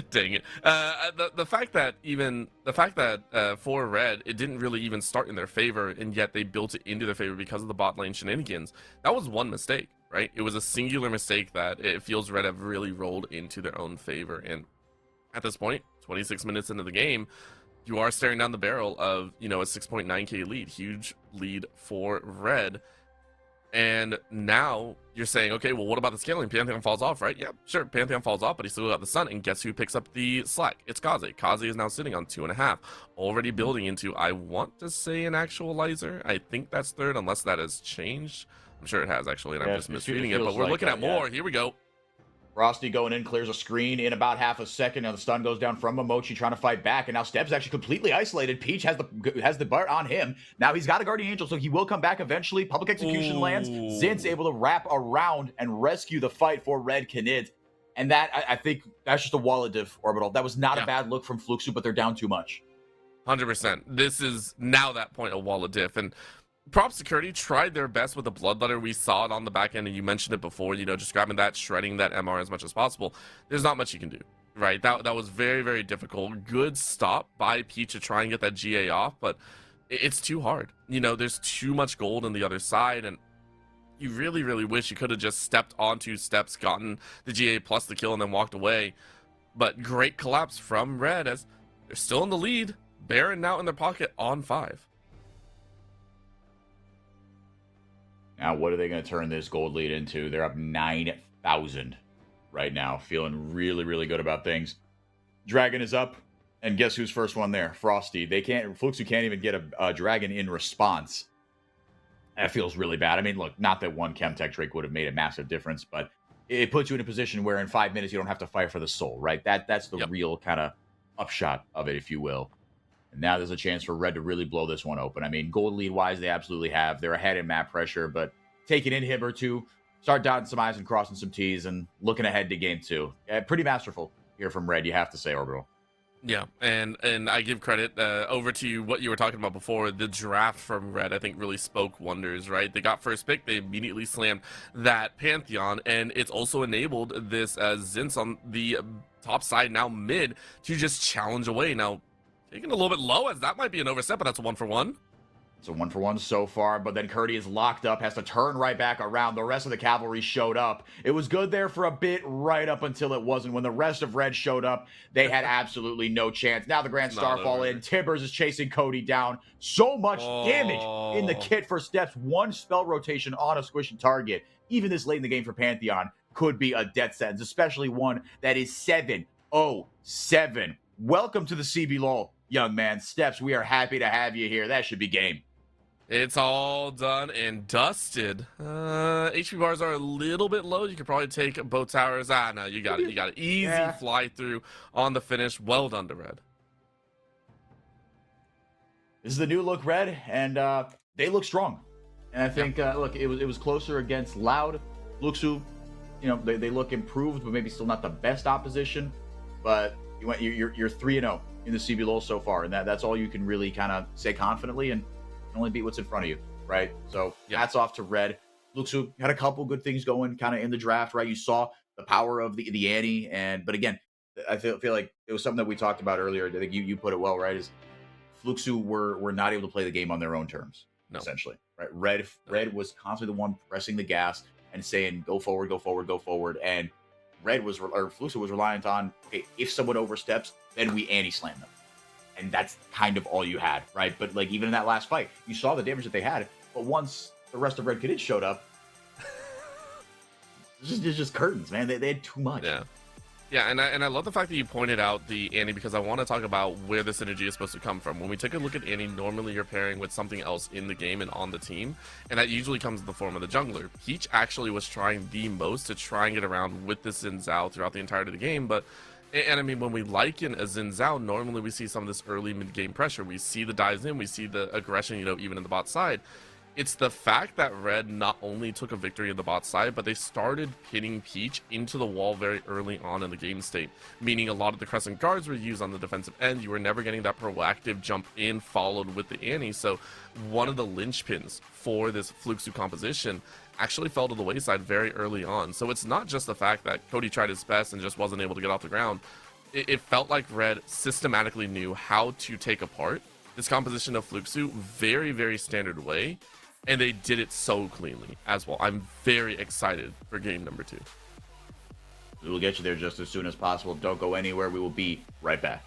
Dang it. The fact that for Red, it didn't really even start in their favor, and yet they built it into their favor because of the bot lane shenanigans. That was one mistake, right? It was a singular mistake that it feels Red have really rolled into their own favor. And at this point, 26 minutes into the game, you are staring down the barrel of, a 6.9k lead. Huge lead for Red. And now you're saying, okay, well, what about the scaling? Pantheon falls off, right? Yeah, sure, Pantheon falls off, but he still got the Sun. And guess who picks up the slack? It's Kaze. Kaze is now sitting on 2.5, already building into, I want to say, an actualizer. I think that's third, unless that has changed. I'm sure it has, actually, and I'm just misreading it. But we're looking at more. Here we go. Frosty going in, clears a screen in about half a second. Now the stun goes down from Momochi trying to fight back, and now Steps actually completely isolated. Peach has the bar on him. Now he's got a Guardian Angel, so he will come back eventually. Public Execution lands. Zin's able to wrap around and rescue the fight for Red Canids. And that, I think, that's just a wallet diff, Orbital. That was not a bad look from Fluxu, but they're down too much. 100%. This is now that point of wallet diff, and Prop Security tried their best with the Bloodletter. We saw it on the back end, and you mentioned it before, just grabbing that, shredding that MR as much as possible. There's not much you can do, right? That was very, very difficult. Good stop by Peach to try and get that GA off, but it's too hard. There's too much gold on the other side, and you really, really wish you could have just stepped onto Steps, gotten the GA plus the kill, and then walked away. But great collapse from Red as they're still in the lead. Baron now in their pocket on 5. Now, what are they going to turn this gold lead into? They're up 9,000 right now. Feeling really, really good about things. Dragon is up. And guess who's first one there? Frosty. Fluxu can't even get a Dragon in response. That feels really bad. I mean, look, not that one Chemtech Drake would have made a massive difference, but it puts you in a position where in 5 minutes you don't have to fight for the soul, right? That's the real kind of upshot of it, if you will. And now there's a chance for Red to really blow this one open. I mean, gold lead-wise, they absolutely have. They're ahead in map pressure, but take an inhib or two, start dotting some I's and crossing some T's, and looking ahead to game 2. Pretty masterful here from Red, you have to say, Orbital. Yeah, and I give credit over to what you were talking about before. The draft from Red, I think, really spoke wonders, right? They got first pick, they immediately slammed that Pantheon, and it's also enabled this Zinz on the top side, now mid, to just challenge away. Now, taking a little bit low, as that might be an overstep, but that's a 1-for-1. It's a 1-for-1 so far, but then Curdy is locked up, has to turn right back around. The rest of the cavalry showed up. It was good there for a bit, right up until it wasn't. When the rest of Red showed up, they had absolutely no chance. Now the Grand Starfall in. Tibbers is chasing Cody down. So much damage in the kit for Steps. One spell rotation on a squishy target, even this late in the game for Pantheon, could be a death sentence, especially one that is 7-0-7. Welcome to the CBLOL, young man. Steps, we are happy to have you here. That should be game. It's all done and dusted. HP bars are a little bit low. You could probably take both towers. No, you got it. Easy fly through on the finish. Well done to Red. This is the new look Red, and they look strong. And I think, look, it was closer against Loud. Luxu, they look improved, but maybe still not the best opposition. But you're 3-0 in the CBLOL so far, and that's all you can really kind of say confidently, and only beat what's in front of you, right? So hats off to Red. Luxu had a couple good things going kind of in the draft, right? You saw the power of the Annie, but again, I feel like it was something that we talked about earlier. I think you put it well, right? Is Fluxu were not able to play the game on their own terms, essentially, right? Red was constantly the one pressing the gas and saying, go forward, go forward, go forward. And Fluxu was reliant on, okay, if someone oversteps, then we anti-slam them. And that's kind of all you had, right? But like even in that last fight, you saw the damage that they had. But once the rest of Red Kid showed up, it's just curtains, man. They had too much. Yeah, and I love the fact that you pointed out the Annie, because I want to talk about where the synergy is supposed to come from. When we take a look at Annie, normally you're pairing with something else in the game and on the team, and that usually comes in the form of the jungler. Peach actually was trying the most to try and get around with the Xin Zhao throughout the entirety of the game, but and I mean, when we liken a Xin Zhao, normally we see some of this early mid-game pressure. We see the dives in, we see the aggression, even in the bot side. It's the fact that Red not only took a victory in the bot side, but they started pinning Peach into the wall very early on in the game state, meaning a lot of the crescent guards were used on the defensive end. You were never getting that proactive jump in followed with the Annie. So one of the linchpins for this Fluxu composition actually fell to the wayside very early on. So it's not just the fact that Cody tried his best and just wasn't able to get off the ground. It felt like Red systematically knew how to take apart this composition of Fluxu very, very standard way. And they did it so cleanly as well. I'm very excited for game number 2. We will get you there just as soon as possible. Don't go anywhere. We will be right back.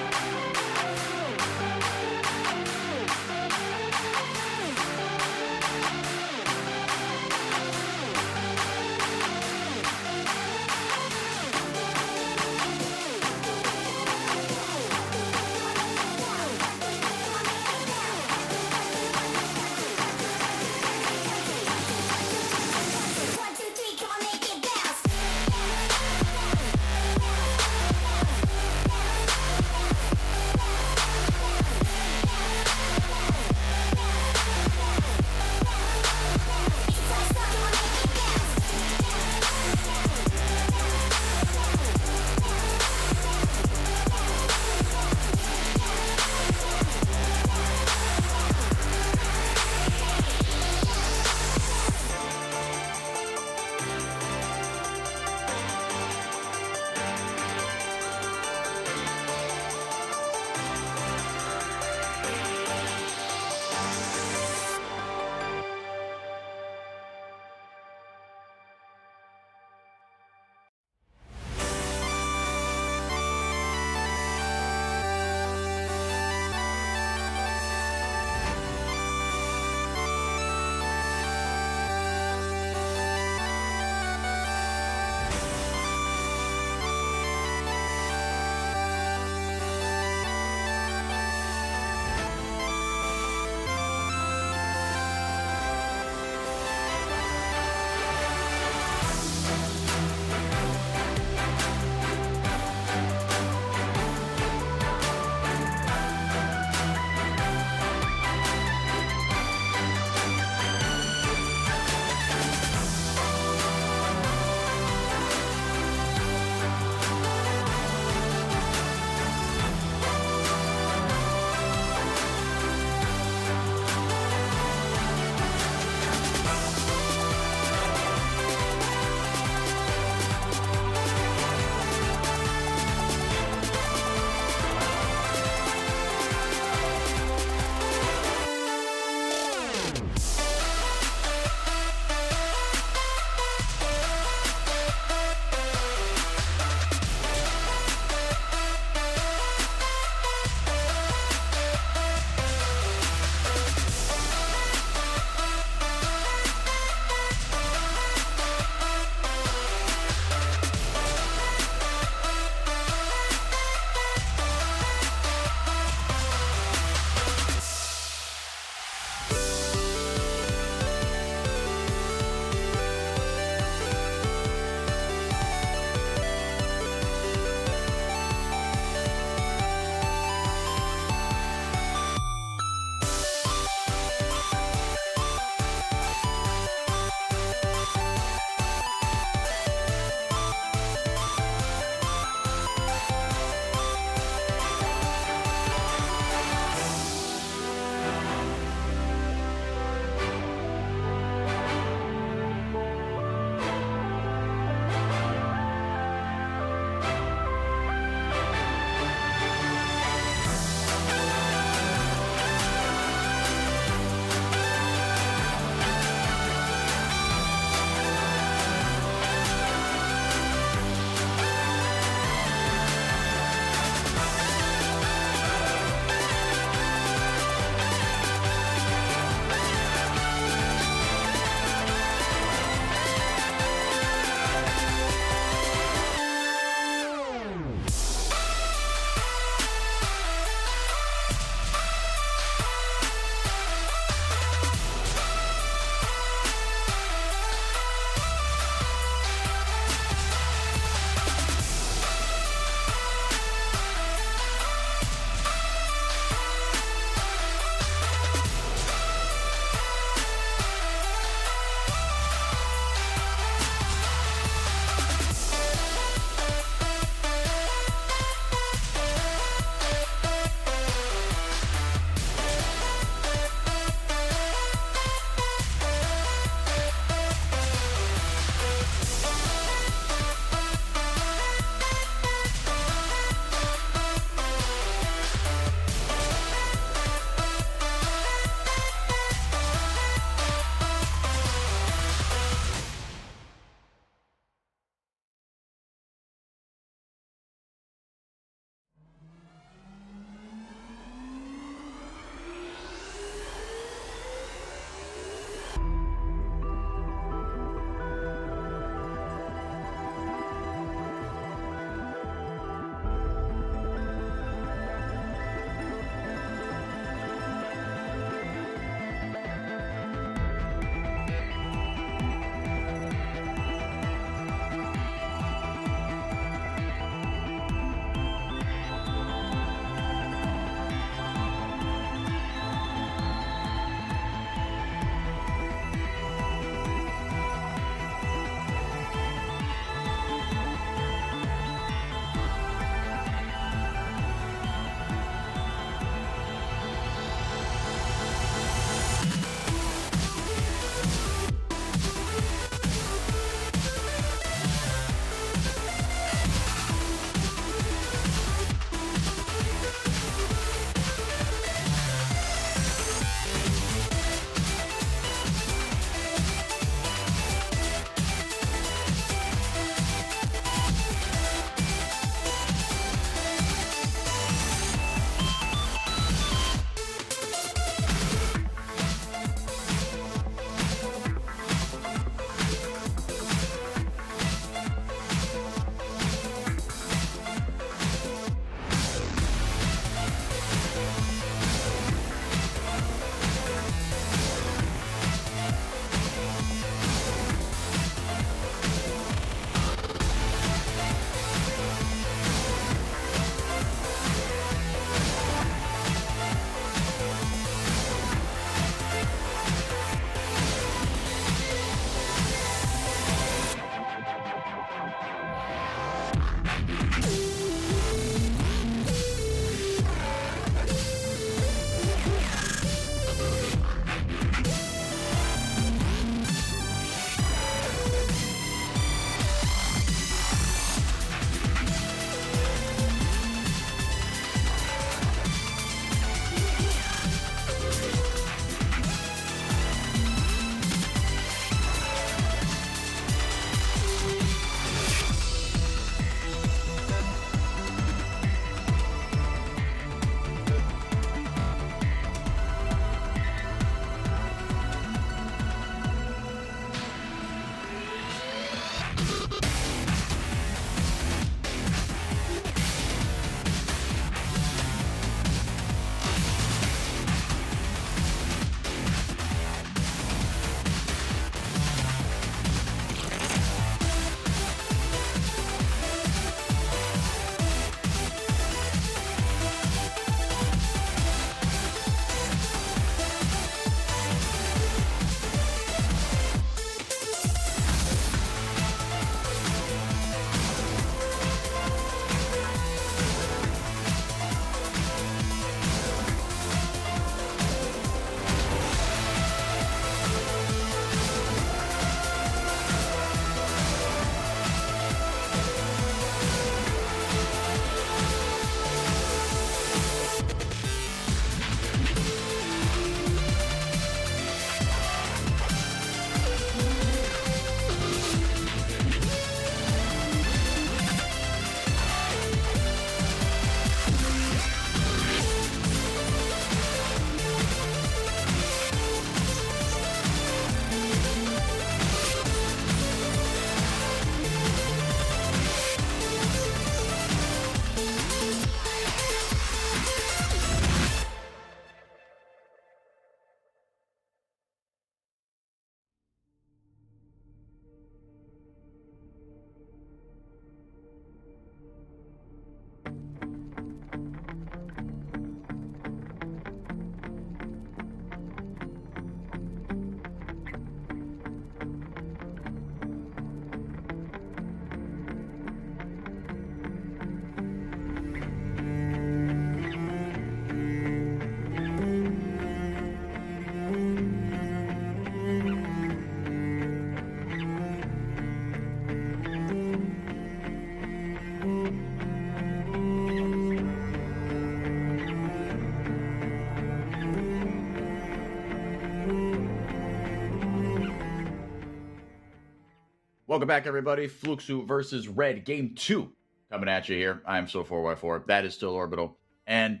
Welcome back, everybody. Fluxu versus Red, game 2 coming at you here. I am so 4x4. That is still Orbital, and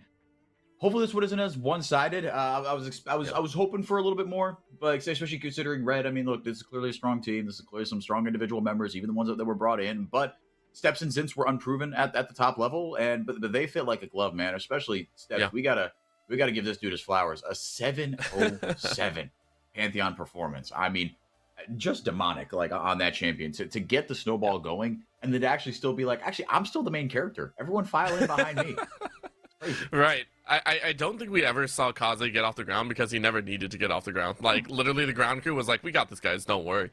hopefully this one isn't as one-sided. I was hoping for a little bit more, but especially considering Red. I mean, look, this is clearly a strong team. This is clearly some strong individual members, even the ones that were brought in. But Steps and Zints were unproven at the top level, but they fit like a glove, man. Especially Steps. Yeah. We gotta give this dude his flowers. A 707 Pantheon performance. I mean, just demonic, like on that champion to get the snowball going, and then to actually still be like, actually, I'm still the main character. Everyone file in behind me. Crazy. Right. I don't think we ever saw Kaze get off the ground because he never needed to get off the ground. Like, literally, the ground crew was like, we got this, guys, don't worry.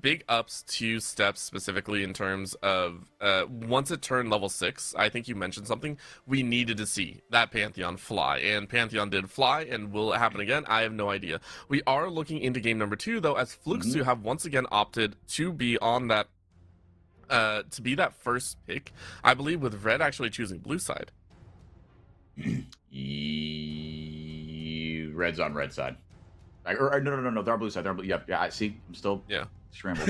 Big ups to Steps specifically in terms of once it turned level 6, I think you mentioned something, we needed to see that Pantheon fly. And Pantheon did fly, and will it happen again? I have no idea. We are looking into game number 2, though, as Fluxu have once again opted to be on that, to be that first pick, I believe, with Red actually choosing blue side. Red's on red side. No, they're on blue side. Yeah, I see. I'm still scrambled.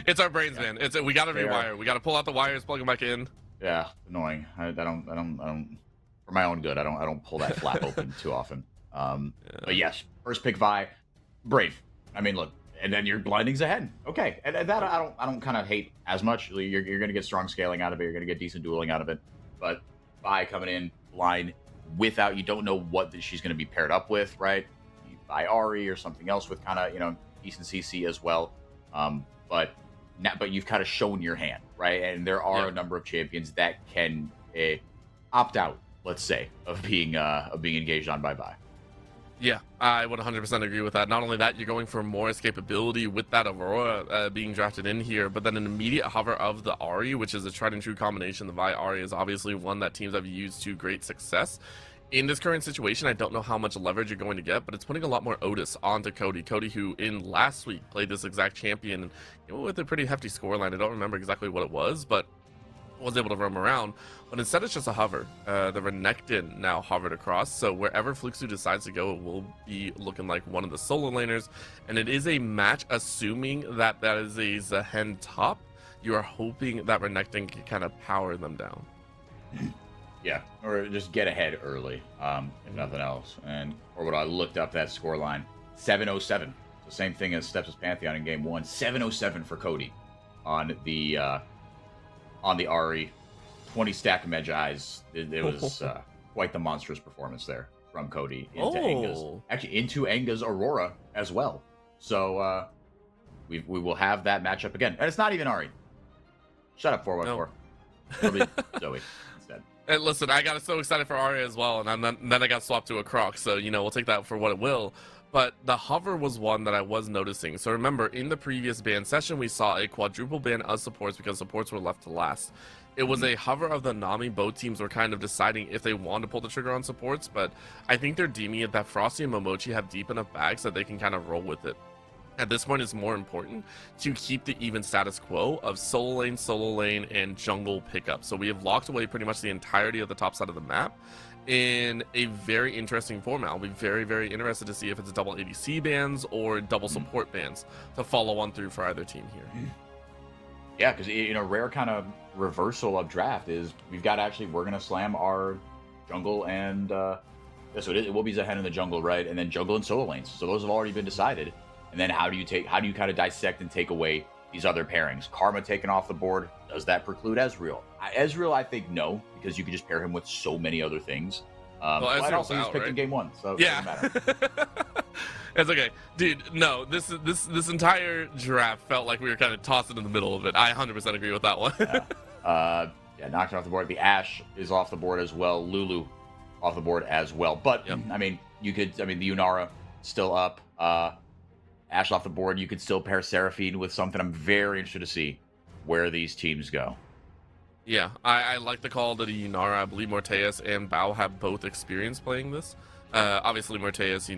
It's our brains, man. We gotta rewire. We gotta pull out the wires, plug them back in. Yeah, annoying. I don't. For my own good, I don't pull that flap open too often. But yes, first pick Vi, brave. I mean, look, and then your blinding's ahead. Okay, and that I don't kind of hate as much. You're gonna get strong scaling out of it. You're gonna get decent dueling out of it. But Vi coming in blind without, you don't know what she's going to be paired up with, right? You buy Ari or something else with kind of, decent CC as well. But you've kind of shown your hand, right? And there are a number of champions that can opt out, let's say, of being engaged on by Vi. Yeah, I would 100% agree with that. Not only that, you're going for more escapability with that Aurora being drafted in here, but then an immediate hover of the Ari, which is a tried and true combination. The Vi Ari is obviously one that teams have used to great success. In this current situation, I don't know how much leverage you're going to get, but it's putting a lot more Otis onto Cody. Cody, who in last week played this exact champion with a pretty hefty scoreline. I don't remember exactly what it was, but was able to roam around, but instead it's just a hover. The Renekton now hovered across, so wherever Fluxu decides to go, it will be looking like one of the solo laners, and it is a match assuming that is a Zehen top. You are hoping that Renekton can kind of power them down. Yeah, or just get ahead early, if nothing else. And Orbital, I looked up that score line, 707. The same thing as Steps' Pantheon in game 1, 707 for Cody on the Ari, 20 stack of Medjai's. It was quite the monstrous performance there from Cody into Enga's. Actually, into Enga's Aurora as well. So we will have that matchup again. And it's not even Ari. Shut up, 4x4. No. It'll be Zoe instead. And listen, I got so excited for Ari as well, and then I got swapped to a Croc, so, we'll take that for what it will. But the hover was one that I was noticing. So remember, in the previous ban session, we saw a quadruple ban of supports because supports were left to last. It was a hover of the Nami. Both teams were kind of deciding if they want to pull the trigger on supports, but I think they're deeming it that Frosty and Momochi have deep enough bags that they can kind of roll with it. At this point, it's more important to keep the even status quo of solo lane, and jungle pickup. So we have locked away pretty much the entirety of the top side of the map in a very interesting format. I'll be very, very interested to see if it's double ADC bans or double support bans to follow on through for either team here. Yeah, because rare kind of reversal of draft is we're going to slam our jungle and so it will be Zehen in the jungle, right? And then jungle and solo lanes. So those have already been decided. And then how do you kind of dissect and take away these other pairings? Karma taken off the board. Does that preclude Ezreal? Ezreal, I think no, because you could just pair him with so many other things. Well, Ezreal's also out, picked right? in game 1, so yeah. it doesn't matter. It's okay, dude. No, this entire draft felt like we were kind of tossing in the middle of it. I 100% agree with that one. Knocked off the board. The Ashe is off the board as well. Lulu off the board as well. But the Yunara still up. Ashe off the board. You could still pair Seraphine with something. I'm very interested to see where these teams go. Yeah, I like the call to the Yunara. I believe Morteus and Bao have both experience playing this. Obviously, Morteus,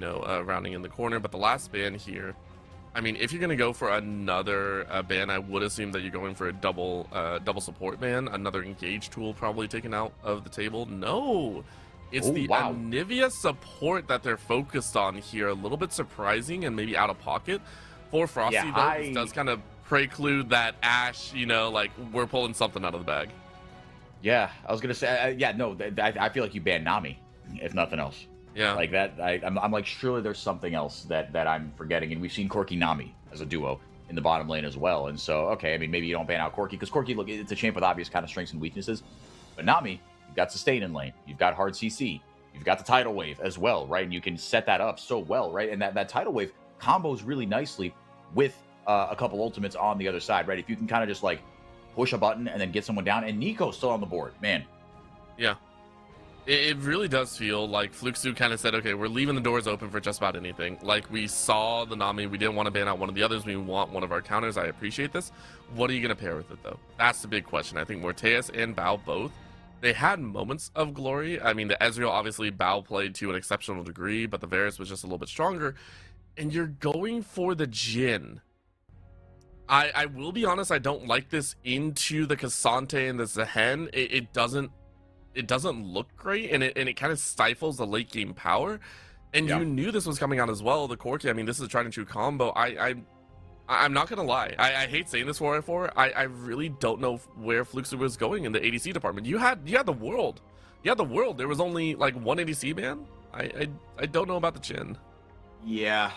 rounding in the corner. But the last ban here, I mean, if you're going to go for another ban, I would assume that you're going for a double support ban. Another engage tool probably taken out of the table. No, it's Anivia support that they're focused on here. A little bit surprising and maybe out of pocket. For Frosty, though, this does kind of preclude that Ashe, like we're pulling something out of the bag. Yeah, I was gonna say, no, I feel like you banned Nami, if nothing else. Yeah. Like that, I'm like, surely there's something else that I'm forgetting, and we've seen Corki Nami as a duo in the bottom lane as well, and so, okay, I mean, maybe you don't ban out Corki, because Corki, look, it's a champ with obvious kind of strengths and weaknesses, but Nami, you've got sustain in lane, you've got hard CC, you've got the tidal wave as well, right, and you can set that up so well, right, and that tidal wave combos really nicely with a couple ultimates on the other side, right, if you can kind of just, like, push a button and then get someone down, and Nico's still on the board, man. Yeah. It really does feel like Fluxu kind of said, okay, we're leaving the doors open for just about anything. Like, we saw the Nami, we didn't want to ban out one of the others, we want one of our counters. I appreciate this. What are you going to pair with it, though? That's the big question. I think Morteus and Bao both, they had moments of glory. I mean, the Ezreal, obviously, Bao played to an exceptional degree, but the Varus was just a little bit stronger. And you're going for the Jhin. I will be honest, I don't like this into the Cassante and the Zehen. It doesn't look great, and it kind of stifles the late game power. And you knew this was coming out as well. The Corki, I mean, this is a tried and true combo. I'm not gonna lie. I hate saying this 4-4. I really don't know where Fluxu was going in the ADC department. You had the world. You had the world. There was only like one ADC man. I don't know about the Jhin. Yeah.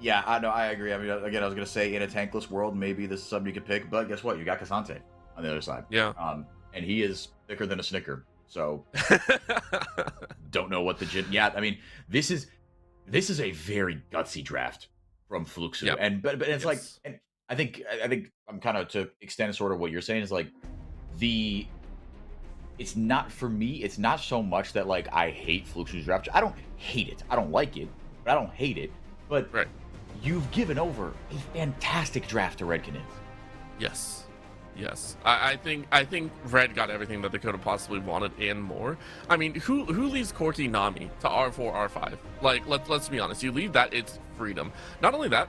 Yeah, I know. I agree. I mean, again, I was gonna say in a tankless world, maybe this is something you could pick, but guess what? You got Cassante on the other side. Yeah. And he is thicker than a Snicker. So don't know what the Jhin. Yeah, I mean, this is a very gutsy draft from Fluxu. Yep. And but it's like, and I think I'm kind of to extend sort of what you're saying is like it's not for me. It's not so much that like I hate Fluxu's draft. I don't hate it. I don't like it, but I don't hate it. But right. You've given over a fantastic draft to Red Canids. Yes. I think Red got everything that they could have possibly wanted and more. I mean, who leaves Corki Nami to R4 R5? Like, let's be honest. You leave that, it's freedom. Not only that,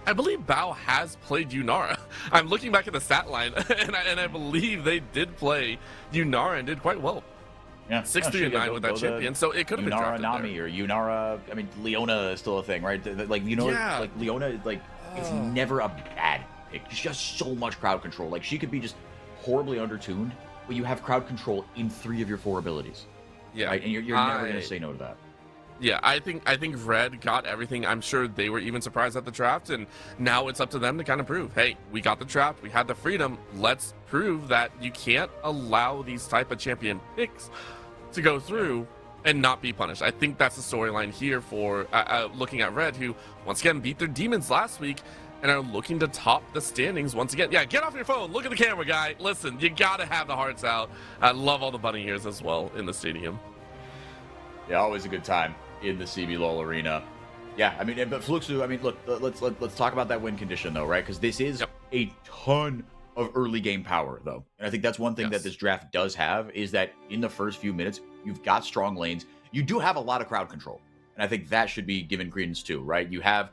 I believe Bao has played Yunara. I'm looking back at the stat line, and I believe they did play Yunara and did quite well. Yeah, 6-3-9 with that champion, so it could have been drafted Nami there. Or Yunara. I mean, Leona is still a thing, right? Like, like Leona, like it's never a bad pick. She's just so much crowd control. Like, she could be just horribly undertuned, but you have crowd control in 3 of your 4 abilities. Yeah, right? And you're never gonna say no to that. Yeah, I think Red got everything. I'm sure they were even surprised at the draft, and now it's up to them to kind of prove, hey, we got the draft, we had the freedom. Let's prove that you can't allow these type of champion picks to go through and not be punished. I think that's the storyline here for looking at Red, who once again beat their demons last week and are looking to top the standings once again. Yeah, get off your phone, look at the camera, guy. Listen, you gotta have the hearts out. I love all the bunny ears as well in the stadium. Yeah, always a good time in the CBLOL arena. Yeah, I mean, but Fluxu, I mean, look, let's talk about that win condition though, right? Because this is a ton of early game power though, and I think that's one thing that this draft does have, is that in the first few minutes you've got strong lanes, you do have a lot of crowd control, and I think that should be given credence too, right? You have,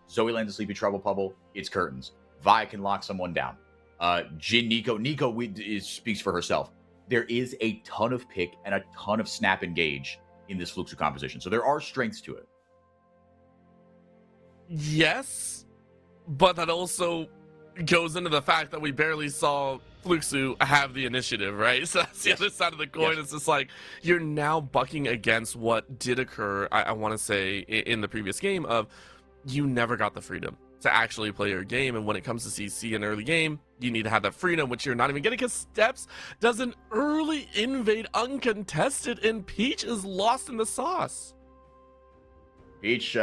Zoe lands a Sleepy Trouble Bubble, it's curtains. Vi can lock someone down. Jhin, Nico speaks for herself. There is a ton of pick and a ton of snap engage in this Fluxu composition, so there are strengths to it. Yes, but that also goes into the fact that we barely saw Fluxu have the initiative, right? So that's the other side of the coin. It's just like, you're now bucking against what did occur, I want to say, in the previous game of you never got the freedom to actually play your game. And when it comes to CC in early game, you need to have that freedom, which you're not even getting, because Steps does an early invade uncontested, and Peach is lost in the sauce. Peach,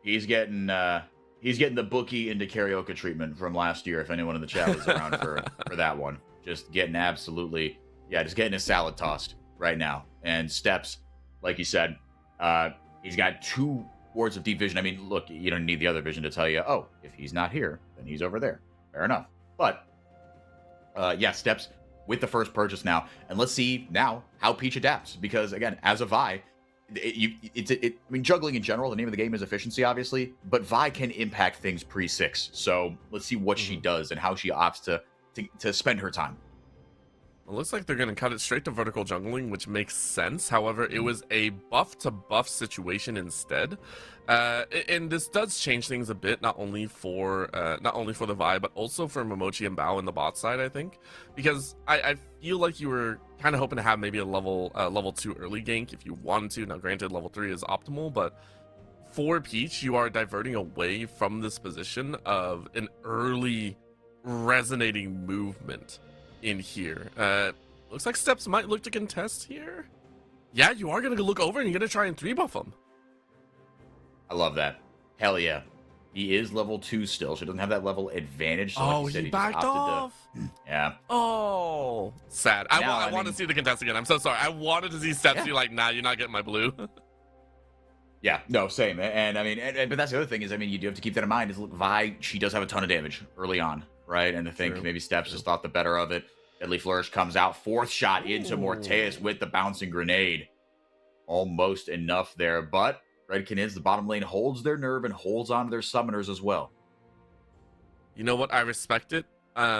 he's getting the bookie into karaoke treatment from last year, if anyone in the chat was around for that one. Just getting just getting his salad tossed right now. And Steps, like you said, he's got 2 wards of deep vision. I mean, look, you don't need the other vision to tell you, oh, if he's not here, then he's over there. Fair enough. But, Steps with the first purchase now. And let's see now how Peach adapts. Because, again, as a Vi, I mean, juggling in general, the name of the game is efficiency, obviously, but Vi can impact things pre-6. So let's see what she does and how she opts to spend her time. It looks like they're going to cut it straight to vertical jungling, which makes sense. However, it was a buff to buff situation instead. And this does change things a bit, not only for the Vi, but also for Momochi and Bao in the bot side, I think. Because I feel like you were kind of hoping to have maybe a level 2 early gank if you wanted to. Now, granted, level 3 is optimal, but for Peach, you are diverting away from this position of an early resonating movement in here. Looks like Steps might look to contest here. Yeah, you are going to look over and you're going to try and 3-buff him. I love that. Hell yeah. He is level 2 still, so he doesn't have that level advantage. So Oh, like you said, he just backed opted off. Yeah. Oh, sad. I want to see the contest again. I'm so sorry. I wanted to see Steps be like, nah, you're not getting my blue. Yeah, no, same. And I mean, but that's the other thing is, I mean, you do have to keep that in mind. Is look, Vi, she does have a ton of damage early on, right? And I think maybe Steps just thought the better of it. Deadly Flourish comes out, 4th shot into Morteus with the bouncing grenade. Almost enough there, but Red Canids, the bottom lane, holds their nerve and holds on to their summoners as well. You know what? I respect it.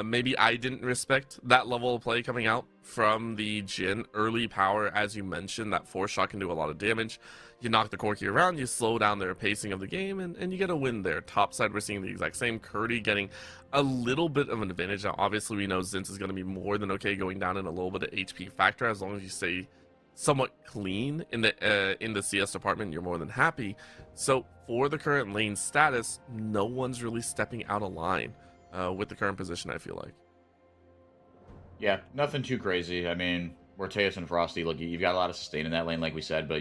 Maybe I didn't respect that level of play coming out from the Jhin. Early power, as you mentioned, that 4th shot can do a lot of damage. You knock the Corki around, you slow down their pacing of the game, and you get a win there. Top side, we're seeing the exact same. Curdy getting a little bit of an advantage. Now, obviously, we know Zinz is going to be more than okay going down in a little bit of HP factor. As long as you stay somewhat clean in the CS department, you're more than happy. So, for the current lane status, no one's really stepping out of line with the current position, I feel like. Yeah, nothing too crazy. I mean, Morteus and Frosty, look, you've got a lot of sustain in that lane, like we said, but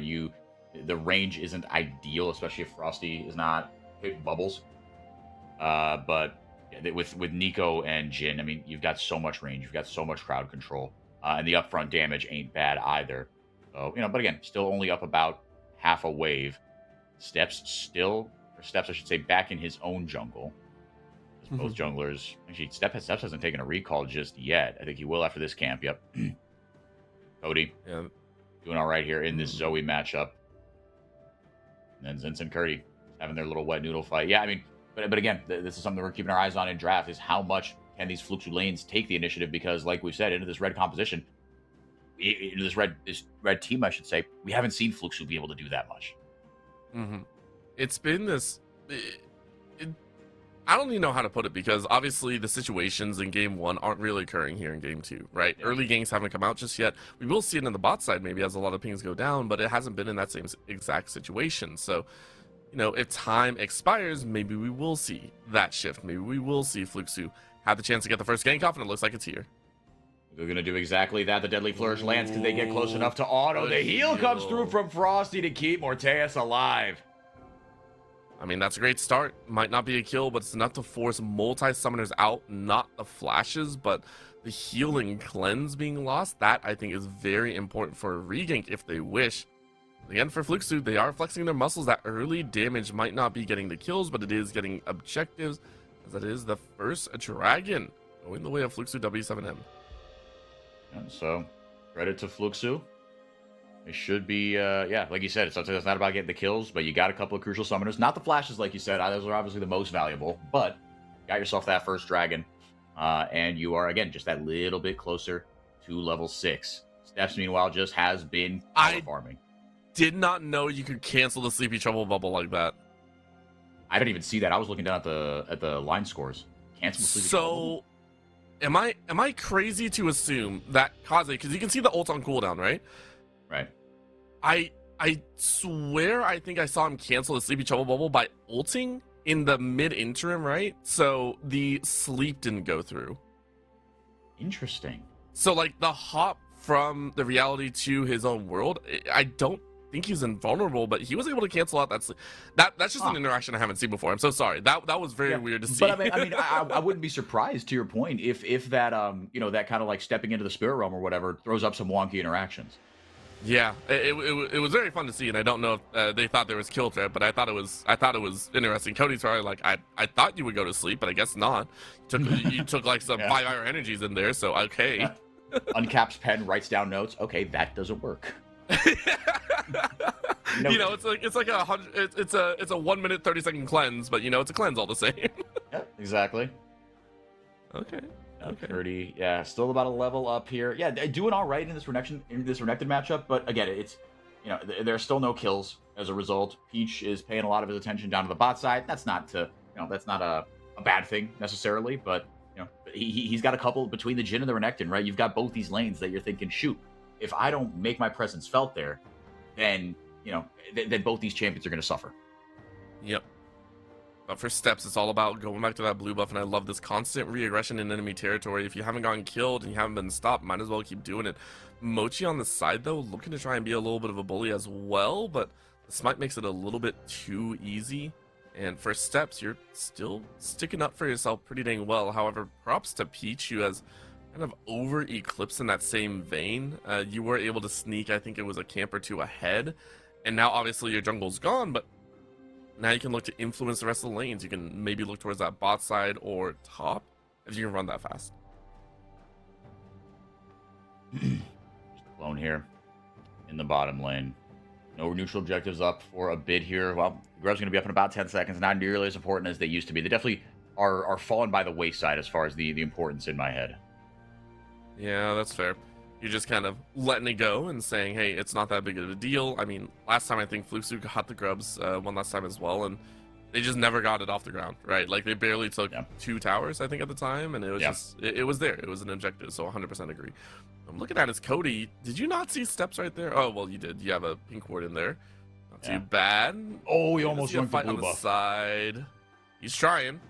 the range isn't ideal, especially if Frosty is not hitting bubbles. But yeah, with Nico and Jhin, I mean, you've got so much range, you've got so much crowd control, and the upfront damage ain't bad either. So, but again, still only up about half a wave. Steps, I should say, back in his own jungle. Both junglers, actually, Steps hasn't taken a recall just yet. I think he will after this camp. Yep. Cody, doing all right here in this Zoe matchup. And then Zinz and Curdy having their little wet noodle fight. Yeah, I mean, but again, this is something we're keeping our eyes on in draft, is how much can these Fluxu lanes take the initiative? Because, like we've said, into this red composition, into this red team, I should say, we haven't seen Fluxu be able to do that much. It's been this. I don't even know how to put it, because obviously the situations in game 1 aren't really occurring here in game 2, right? Yeah. Early ganks haven't come out just yet. We will see it in the bot side maybe as a lot of pings go down, but it hasn't been in that same exact situation. So, if time expires, maybe we will see that shift. Maybe we will see Fluxu have the chance to get the first gank off, and it looks like it's here. They're going to do exactly that. The Deadly Flourish lands because they get close enough to auto. The heal comes through from Frosty to keep Morteus alive. I mean, that's a great start. Might not be a kill, but it's enough to force multi-summoners out. Not the flashes, but the healing cleanse being lost. That, I think, is very important for a regank if they wish. Again, for Fluxu, they are flexing their muscles. That early damage might not be getting the kills, but it is getting objectives, as that is the first dragon going the way of Fluxu W7M. And so, credit to Fluxu. It should be, like you said, it's not about getting the kills, but you got a couple of crucial summoners. Not the flashes, like you said. Those are obviously the most valuable, but got yourself that first dragon, and you are, again, just that little bit closer to level 6. Steps, meanwhile, just has been farming. Did not know you could cancel the Sleepy Trouble bubble like that. I didn't even see that. I was looking down at the line scores. Cancel the Sleepy Trouble. So, am I crazy to assume that Kaze, because you can see the ult on cooldown, right? Right. I swear I think I saw him cancel the Sleepy Trouble bubble by ulting in the mid-interim, right? So the sleep didn't go through. Interesting. So, like, the hop from the reality to his own world, I don't think he's invulnerable, but he was able to cancel out that sleep. That's just an interaction I haven't seen before. I'm so sorry. That was very weird to see. But I wouldn't be surprised, to your point, if that that kind of like stepping into the spirit realm or whatever throws up some wonky interactions. Yeah, it was very fun to see, and I don't know if they thought there was kill threat, but I thought it was interesting. Cody's probably like, I thought you would go to sleep, but I guess not. You took like some 5-hour energies in there, so okay. Yeah. Uncaps pen writes down notes. Okay, that doesn't work. It's like it's a 1 minute 30-second cleanse, but it's a cleanse all the same. Yeah, exactly. Okay. Okay. 30. Yeah, still about a level up here. Yeah, doing all right in this Renekton matchup, but again, it's there are still no kills as a result. Peach is paying a lot of his attention down to the bot side. That's not a bad thing necessarily, but he's got a couple between the Jhin and the Renekton, right? You've got both these lanes that you're thinking, shoot, if I don't make my presence felt there, then then both these champions are going to suffer. Yep. But for Steps, it's all about going back to that blue buff, and I love this constant re-aggression in enemy territory. If you haven't gotten killed and you haven't been stopped, might as well keep doing it. Mochi on the side, though, looking to try and be a little bit of a bully as well, but the smite makes it a little bit too easy. And for Steps, you're still sticking up for yourself pretty dang well. However, props to Peach, who has kind of over-eclipsed in that same vein. You were able to sneak, I think it was a camp or two ahead, and now obviously your jungle's gone, but now you can look to influence the rest of the lanes. You can maybe look towards that bot side or top if you can run that fast. Just alone here in the bottom lane. No neutral objectives up for a bit here. Well, Grub's going to be up in about 10 seconds. Not nearly as important as they used to be. They definitely are falling by the wayside as far as the importance in my head. Yeah, that's fair. You're just kind of letting it go and saying, hey, it's not that big of a deal. I mean, last time I think Fluxu got the grubs one last time as well, and they just never got it off the ground, right? Like, they barely took 2 towers, I think, at the time, and it was just, it was there. It was an objective, so 100% agree. I'm looking at his Cody. Did you not see Steps right there? Oh, well, you did. You have a pink ward in there. Not too bad. Oh, he almost went for fight blue on buff. the side. He's trying.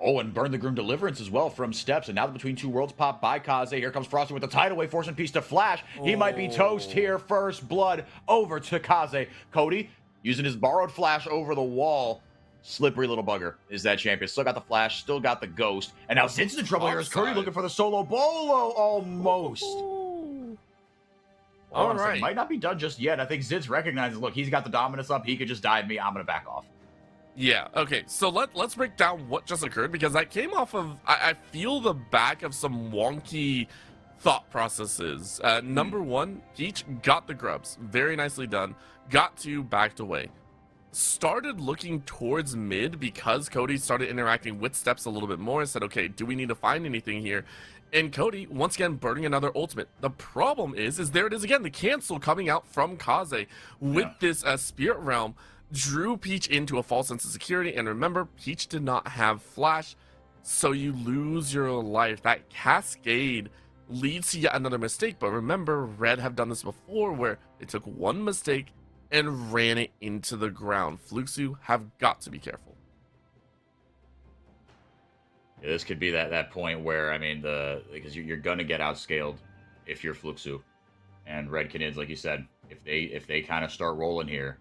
Oh, and Burn the Groom Deliverance as well from Steps. And now the Between Two Worlds pop by Kaze. Here comes Frosty with the tidal wave, forcing Peace to flash. He might be toast here. First blood over to Kaze. Cody using his borrowed flash over the wall. Slippery little bugger is that champion. Still got the flash, still got the ghost. And now Zin's in trouble here as Cody looking for the solo bolo almost. All right. Might not be done just yet. I think Zin's recognizes, look, he's got the dominance up. He could just dive me. I'm going to back off. Yeah, okay, so let's break down what just occurred, because that came off of, I feel the back of some wonky thought processes. Number one, Peach got the grubs. Very nicely done. Got 2, backed away. Started looking towards mid because Cody started interacting with Steps a little bit more and said, okay, do we need to find anything here? And Cody, once again, burning another ultimate. The problem is there it is again, the cancel coming out from Kaze with this Spirit Realm. Drew Peach into a false sense of security, and remember, Peach did not have flash, so you lose your life. That cascade leads to yet another mistake, but remember, Red have done this before, where they took one mistake and ran it into the ground. Fluxu have got to be careful. Yeah, this could be that point where, I mean, because you're gonna get outscaled if you're Fluxu, and Red Canids, like you said, if they kind of start rolling here,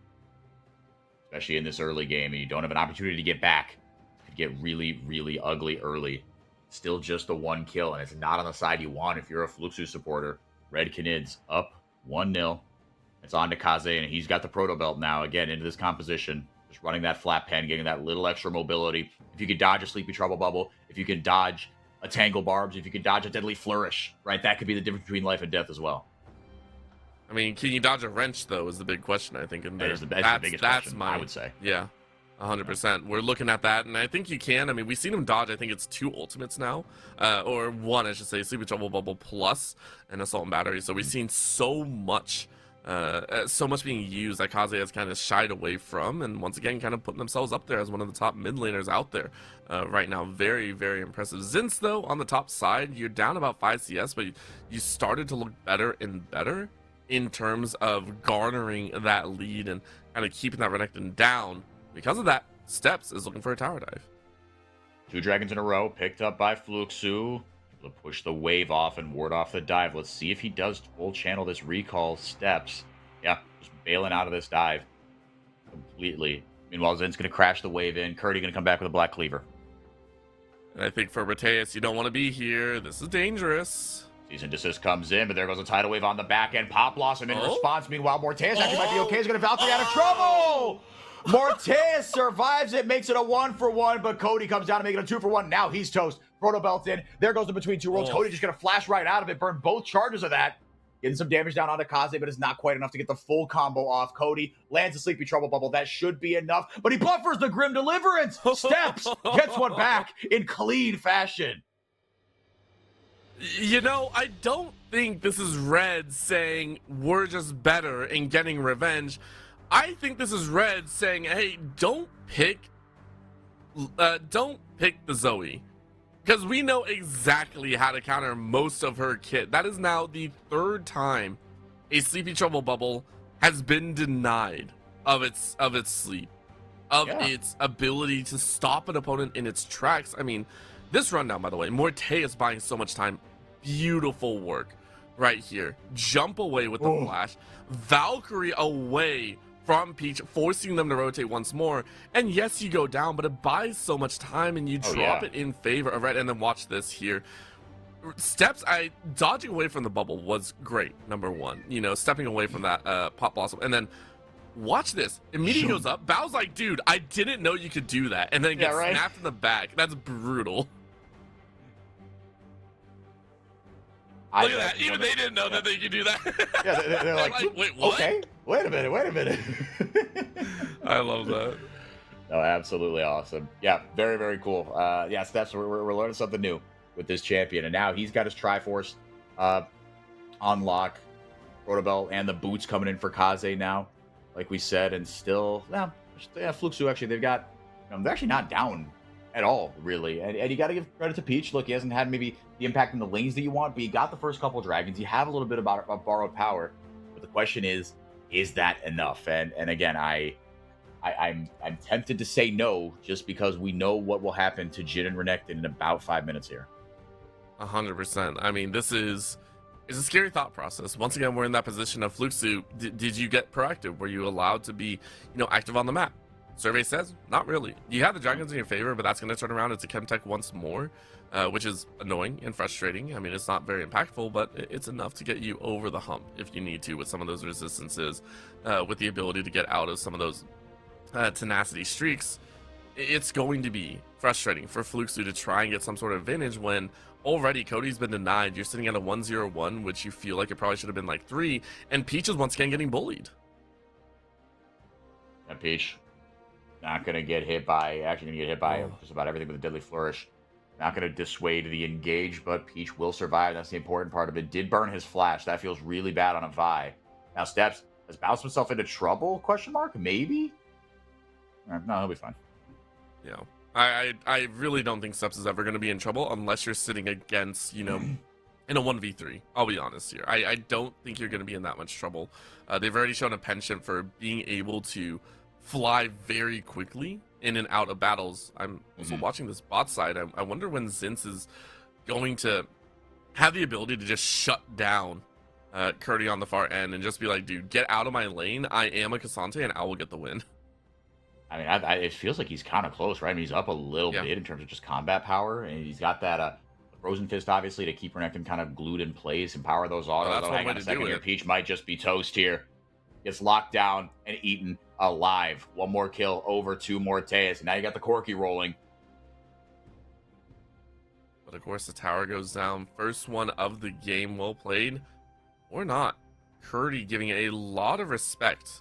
especially in this early game, and you don't have an opportunity to get back, it could get really, really ugly early. Still just a 1 kill, and it's not on the side you want if you're a Fluxu supporter. Red Canids up 1-0. It's on to Kaze, and he's got the Proto Belt now, again, into this composition. Just running that flat pen, getting that little extra mobility. If you could dodge a Sleepy Trouble Bubble, if you can dodge a Tangle Barbs, if you can dodge a Deadly Flourish, right? That could be the difference between life and death as well. I mean, can you dodge a wrench, though, is the big question, I think. That's the biggest question, I would say. Yeah, 100%. We're looking at that, and I think you can. I mean, we've seen him dodge, I think it's 2 ultimates now. Or 1, I should say, Sleepy Trouble Bubble plus an Assault and Battery. So we've seen so much being used that Kaze has kind of shied away from, and once again, kind of putting themselves up there as one of the top mid laners out there right now. Very, very impressive. Zinz, though, on the top side, you're down about 5 CS, but you started to look better and better in terms of garnering that lead and kind of keeping that Renekton down. Because of that, Steps is looking for a tower dive. 2 dragons in a row, picked up by Fluxu. Able to push the wave off and ward off the dive. Let's see if he does full channel this recall. Steps. Yeah, just bailing out of this dive completely. Meanwhile, Zin's going to crash the wave in. Curdy going to come back with a Black Cleaver. And I think for Mateus, you don't want to be here. This is dangerous. Cease and desist comes in, but there goes a tidal wave on the back end. Pop Blossom in response. Meanwhile, Morteus actually might be okay. He's going to Valkyrie out of trouble. Morteus survives it, makes it a 1-for-1, but Cody comes down to make it a 2-for-1. Now he's toast. Proto Belt's in. There goes the Between Two Worlds. Cody just going to flash right out of it, burn both charges of that. getting some damage down onto Kaze, but it's not quite enough to get the full combo off. Cody lands a Sleepy Trouble Bubble. That should be enough, but he buffers the Grim Deliverance. Steps gets one back in clean fashion. You know, I don't think this is Red saying we're just better in getting revenge. I think this is Red saying, hey, don't pick the Zoe, because we know exactly how to counter most of her kit. That is now the 3rd time a Sleepy Trouble Bubble has been denied of its sleep, its ability to stop an opponent in its tracks. I mean, this rundown, by the way, Morte is buying so much time. Beautiful work right here. Jump away with the flash. Valkyrie away from Peach, forcing them to rotate once more. And yes, you go down, but it buys so much time and you drop it in favor of Red. And then watch this here. Steps, dodging away from the bubble was great, number 1. You know, stepping away from that Pop Blossom. And then watch this. Immediately goes up. Bao's like, dude, I didn't know you could do that. And then gets snapped in the back. That's brutal. Look at that. Even they didn't know that they could do that. Yeah, they're like, wait, what? Okay, wait a minute. I love that. No, absolutely awesome. Yeah, very, very cool. Yeah, Steps, we're learning something new with this champion. And now he's got his Triforce on lock. Orbital and the boots coming in for Kaze now, like we said. And still, Fluxu, actually, they've got, they're actually not down at all, really. And you got to give credit to Peach. Look, he hasn't had maybe the impact in the lanes that you want, but you got the first couple dragons. You have a little bit of borrowed power. But the question is that enough? And again, I'm tempted to say no, just because we know what will happen to Jin and Renekton in about 5 minutes here. 100%. I mean, it's a scary thought process. Once again, we're in that position of Fluxu. Did you get proactive? Were you allowed to be, active on the map? Survey says not really. You have the dragons in your favor, but that's going to turn around into Chemtech once more, which is annoying and frustrating. I mean, it's not very impactful, but it's enough to get you over the hump if you need to with some of those resistances, with the ability to get out of some of those tenacity streaks. It's going to be frustrating for Fluxu to try and get some sort of advantage when already Cody's been denied. You're sitting at a 1-0-1, which you feel like it probably should have been like 3, and Peach is once again getting bullied. And Peach not going to get hit by, just about everything with a Deadly Flourish. Not going to dissuade the engage, but Peach will survive. That's the important part of it. Did burn his flash. That feels really bad on a Vi. Now Steps has bounced himself into trouble, question mark? Maybe? No, he'll be fine. Yeah. I really don't think Steps is ever going to be in trouble unless you're sitting against, in a 1v3. I'll be honest here. I don't think you're going to be in that much trouble. They've already shown a penchant for being able to fly very quickly in and out of battles. I'm also watching this bot side. I wonder when Zinz is going to have the ability to just shut down Curdy on the far end and just be like, dude, get out of my lane. I am a Cassante and I will get the win. I mean, it feels like he's kind of close, right? I mean, he's up a little bit in terms of just combat power, and he's got that Frozen Fist, obviously, to keep Renekton kind of glued in place and power those autos. That's one way to do here. it. Peach might just be toast here. Gets locked down and eaten alive. 1 more kill over to Morteus, and now you got the Corki rolling. But of course, the tower goes down. First one of the game, well played. Or not. Curdy giving a lot of respect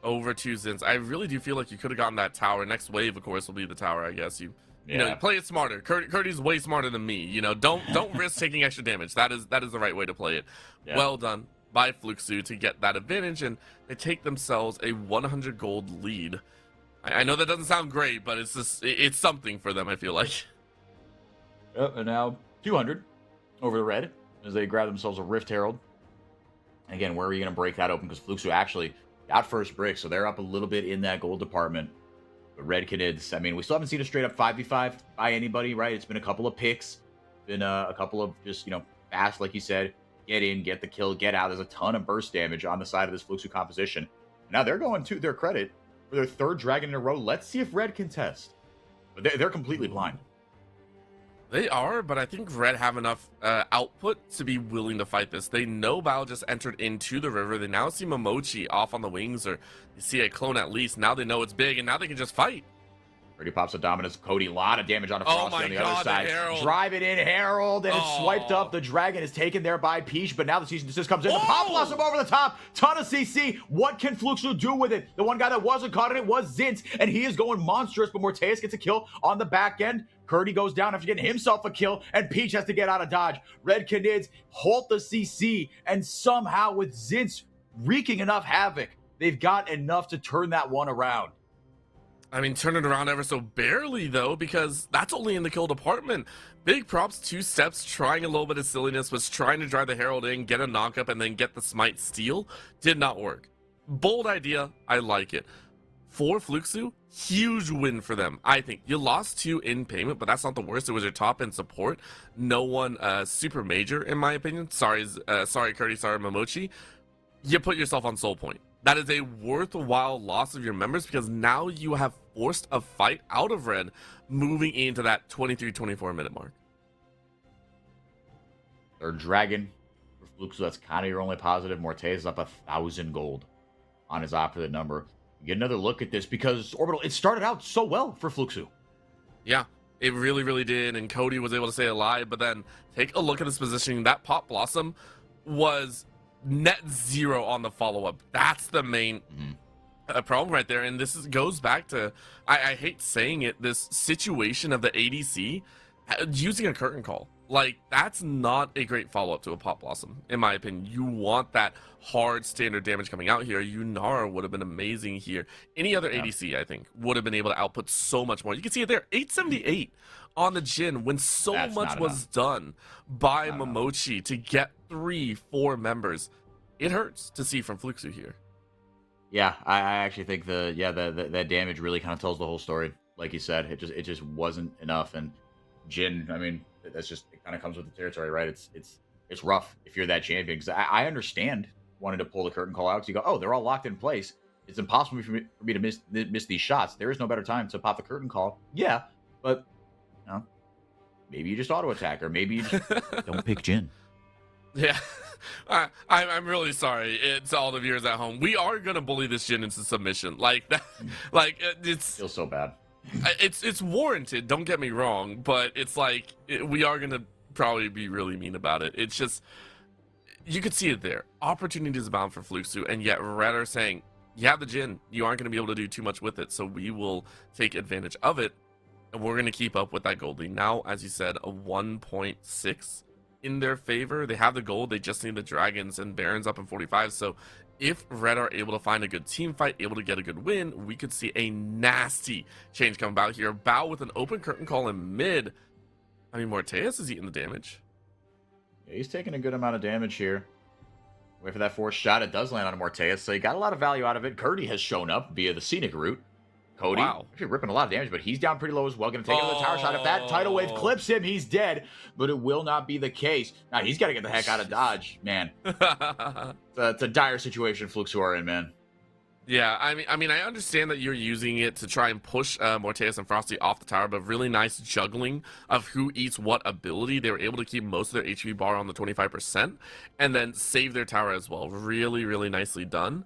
over to Zinz. I really do feel like you could have gotten that tower. Next wave, of course, will be the tower, I guess. You play it smarter. Curdy's way smarter than me. Don't risk taking extra damage. That is the right way to play it. Yeah. Well done by Fluxu to get that advantage, and they take themselves a 100 gold lead. I know that doesn't sound great, but it's something for them, I feel like. Yep, and now 200 over the red as they grab themselves a Rift Herald. And again, where are you going to break that open? Because Fluxu actually got first brick, so they're up a little bit in that gold department. But Red Canids, I mean, we still haven't seen a straight up 5v5 by anybody, right? It's been a couple of picks, been a couple of just, fast, like you said, get in, get the kill, get out. There's a ton of burst damage on the side of this Fluxu composition. Now they're going to their credit for their 3rd dragon in a row. Let's see if Red can test. But they're completely blind. They are, but I think Red have enough output to be willing to fight this. They know Bao just entered into the river. They now see Momochi off on the wings, or they see a clone at least. Now they know it's big, and now they can just fight. Pretty pops of dominance. Cody, a lot of damage on a Oh Frosty my on the God, other the side. Herald. Drive it in, Herald, and it's Oh. swiped up. The dragon is taken there by Peach, but now the season desist comes in. The Pop Oh. Blossom over the top. Ton of CC. What can Fluxo do with it? The one guy that wasn't caught in it was Zint, and he is going monstrous, but Morteus gets a kill on the back end. Curdy goes down after getting himself a kill, and Peach has to get out of dodge. Red Canids halt the CC, and somehow with Zint wreaking enough havoc, they've got enough to turn that one around. I mean, turn it around ever so barely, though, because that's only in the kill department. Big props, 2 steps, trying a little bit of silliness, was trying to drive the Herald in, get a knockup, and then get the Smite steal. Did not work. Bold idea. I like it. For Fluxo, huge win for them. I think you lost 2 in payment, but that's not the worst. It was your top end support. No one super major, in my opinion. Sorry, Curdy, sorry, Momochi. You put yourself on soul point. That is a worthwhile loss of your members because now you have forced a fight out of Red moving into that 23-24 minute mark. Third dragon for Fluxo, that's kind of your only positive. Morteus is up 1,000 gold on his opposite number. You get another look at this because Orbital, it started out so well for Fluxo. Yeah, it really, really did. And Cody was able to stay alive, but then take a look at this positioning. That Pop Blossom was net 0 on the follow-up. That's the main problem right there. And this goes back to, I hate saying it, this situation of the ADC using a curtain call. Like, that's not a great follow-up to a Pop Blossom, in my opinion. You want that hard standard damage coming out here. Yunara would have been amazing here. Any other ADC, I think, would have been able to output so much more. You can see it there, 878 on the Jhin when so That's much was done by Momochi to get 3-4 members. It hurts to see from Fluxo here. Yeah, I actually think that damage really kind of tells the whole story. Like you said, it just wasn't enough. And Jhin, I mean, that's just, it kind of comes with the territory, right? It's rough if you're that champion, because I understand wanting to pull the curtain call out, because you go, oh, they're all locked in place. It's impossible for me to miss these shots. There is no better time to pop the curtain call. Yeah, but you know, maybe you just auto attack, or maybe you just don't pick Jhin. Yeah, I'm really sorry. It's all the viewers at home. We are gonna bully this Jhin into submission, like that. Like it's Feels so bad. It's warranted. Don't get me wrong, but it's like we are gonna probably be really mean about it. It's just you could see it there. Opportunities abound for Fluxo, and yet Red are saying, "You have the Jhin. You aren't gonna be able to do too much with it, so we will take advantage of it, and we're gonna keep up with that gold lead." Now, as you said, a 1.6 in their favor. They have the gold. They just need the dragons, and Baron's up in 45. So if Red are able to find a good team fight, able to get a good win, we could see a nasty change come about here. Bao with an open curtain call in mid. I mean, Morteus is eating the damage. Yeah, he's taking a good amount of damage here. Wait for that forced shot. It does land on Morteus, so he got a lot of value out of it. Curdy has shown up via the scenic route. Cody, actually ripping a lot of damage, but he's down pretty low as well. Going to take another tower shot. If that tidal wave clips him, he's dead. But it will not be the case. Now he's got to get the heck out of dodge, man. It's a dire situation Fluxo are in, man. Yeah, I mean, I understand that you're using it to try and push Morteus and Frosty off the tower, but really nice juggling of who eats what ability. They were able to keep most of their HP bar on the 25% and then save their tower as well. Really, really nicely done.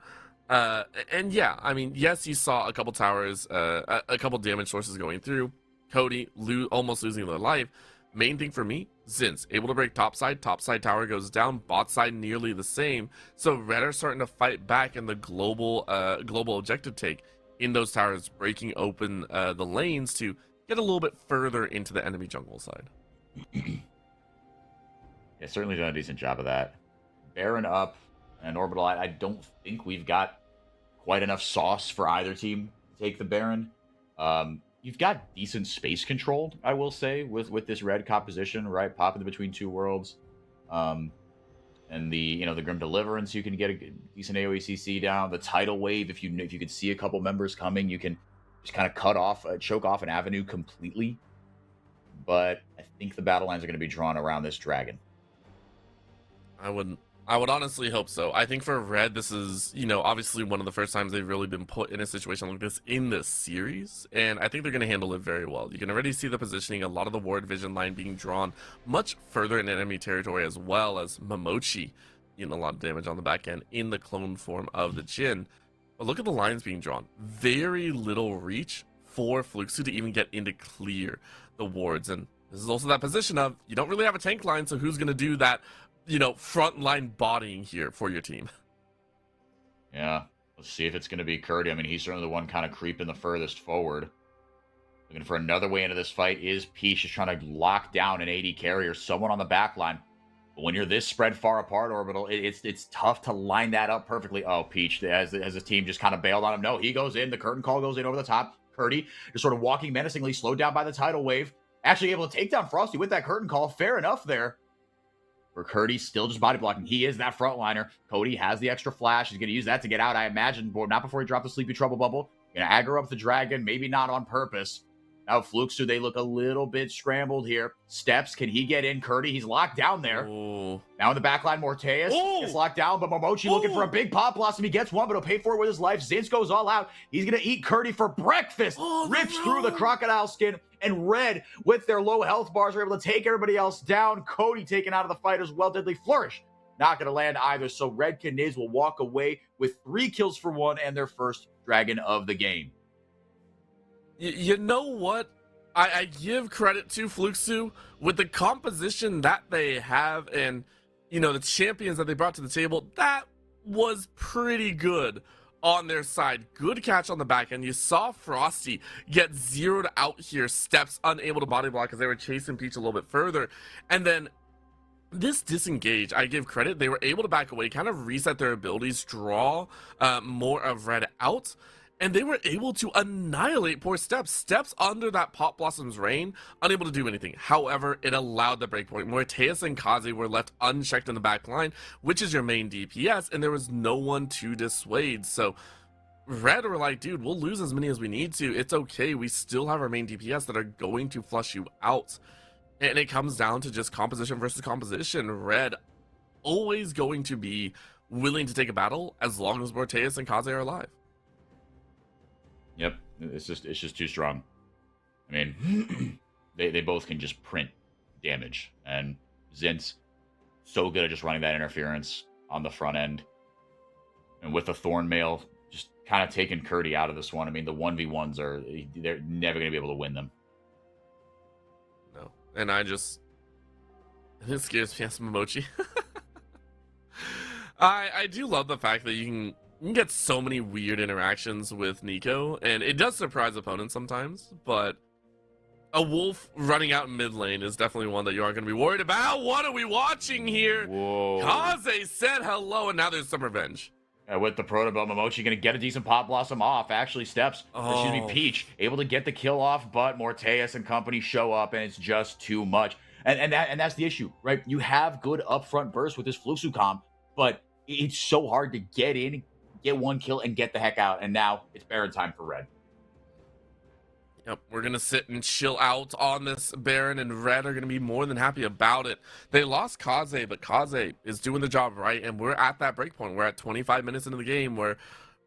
And yeah, I mean, yes, you saw a couple towers, a couple damage sources going through. Cody almost losing their life. Main thing for me, Zin's able to break topside tower goes down, bot side nearly the same. So Red are starting to fight back in the global objective take in those towers, breaking open the lanes to get a little bit further into the enemy jungle side. Yeah, certainly done a decent job of that. Baron up and Orbital. I don't think we've got quite enough sauce for either team to take the Baron. You've got decent space control, I will say, with this red composition, right? Popping between two worlds. And the Grim Deliverance, you can get a decent AoE CC down. The tidal wave, if you could see a couple members coming, you can just kind of choke off an avenue completely. But I think the battle lines are going to be drawn around this dragon. I would honestly hope so. I think for Red, this is, obviously one of the first times they've really been put in a situation like this in this series, and I think they're going to handle it very well. You can already see the positioning, a lot of the ward vision line being drawn much further in enemy territory, as well as Momochi getting a lot of damage on the back end in the clone form of the Jhin. But look at the lines being drawn. Very little reach for Fluxu to even get in to clear the wards. And this is also that position of, you don't really have a tank line, so who's going to do that, front line bodying here for your team? Yeah, let's see if it's going to be Curdy. I mean, he's certainly the one kind of creeping the furthest forward. Looking for another way into this fight is Peach, just trying to lock down an AD carrier, someone on the back line. But when you're this spread far apart, Orbital, it's tough to line that up perfectly. Oh, Peach, as the team just kind of bailed on him. No, he goes in. The curtain call goes in over the top. Curdy just sort of walking menacingly, slowed down by the tidal wave. Actually able to take down Frosty with that curtain call. Fair enough there. For Curdy, still just body blocking. He is that frontliner. Cody has the extra flash. He's going to use that to get out, I imagine. But not before he dropped the Sleepy Trouble Bubble. Going to aggro up the Dragon. Maybe not on purpose. Now, Fluxu, they look a little bit scrambled here. Steps, can he get in? Curdy, he's locked down there. Ooh. Now in the backline, Morteus gets locked down, but Momochi looking for a big Pop Blossom. He gets one, but he'll pay for it with his life. Zinz goes all out. He's going to eat Curdy for breakfast. Rips through the crocodile skin, and Red, with their low health bars, are able to take everybody else down. Cody taken out of the fight as well. Deadly Flourish not going to land either, so Red Canids will walk away with 3 kills for 1 and their first Dragon of the game. You know what? I give credit to Fluxu with the composition that they have and, the champions that they brought to the table. That was pretty good on their side. Good catch on the back end. You saw Frosty get zeroed out here. Steps unable to body block because they were chasing Peach a little bit further. And then this disengage, I give credit. They were able to back away, kind of reset their abilities, draw more of Red out. And they were able to annihilate poor Steps. Steps under that Pop Blossom's reign, unable to do anything. However, it allowed the breakpoint. Morteus and Kaze were left unchecked in the back line, which is your main DPS, and there was no one to dissuade. So Red were like, dude, we'll lose as many as we need to. It's okay. We still have our main DPS that are going to flush you out. And it comes down to just composition versus composition. Red always going to be willing to take a battle as long as Morteus and Kaze are alive. Yep, it's just too strong. I mean, they both can just print damage, and Zinz so good at just running that interference on the front end, and with the Thorn Mail just kind of taking Curdy out of this one. I mean, the 1v1s they're never going to be able to win them. No, and it scares me as Momochi. I do love the fact that you can get so many weird interactions with Nico, and it does surprise opponents sometimes, but a wolf running out in mid lane is definitely one that you aren't going to be worried about. What are we watching here? Whoa. Kaze said hello, and now there's some revenge. With the Protobelt, Momochi going to get a decent Pop Blossom off. Actually, Peach able to get the kill off, but Morteus and company show up, and it's just too much. And that's the issue, right? You have good upfront bursts with this Fluxu comp, but it's so hard to get in, get one kill, and get the heck out. And now it's Baron time for Red. Yep, we're going to sit and chill out on this Baron, and Red are going to be more than happy about it. They lost Kaze, but Kaze is doing the job right, and we're at that break point. We're at 25 minutes into the game where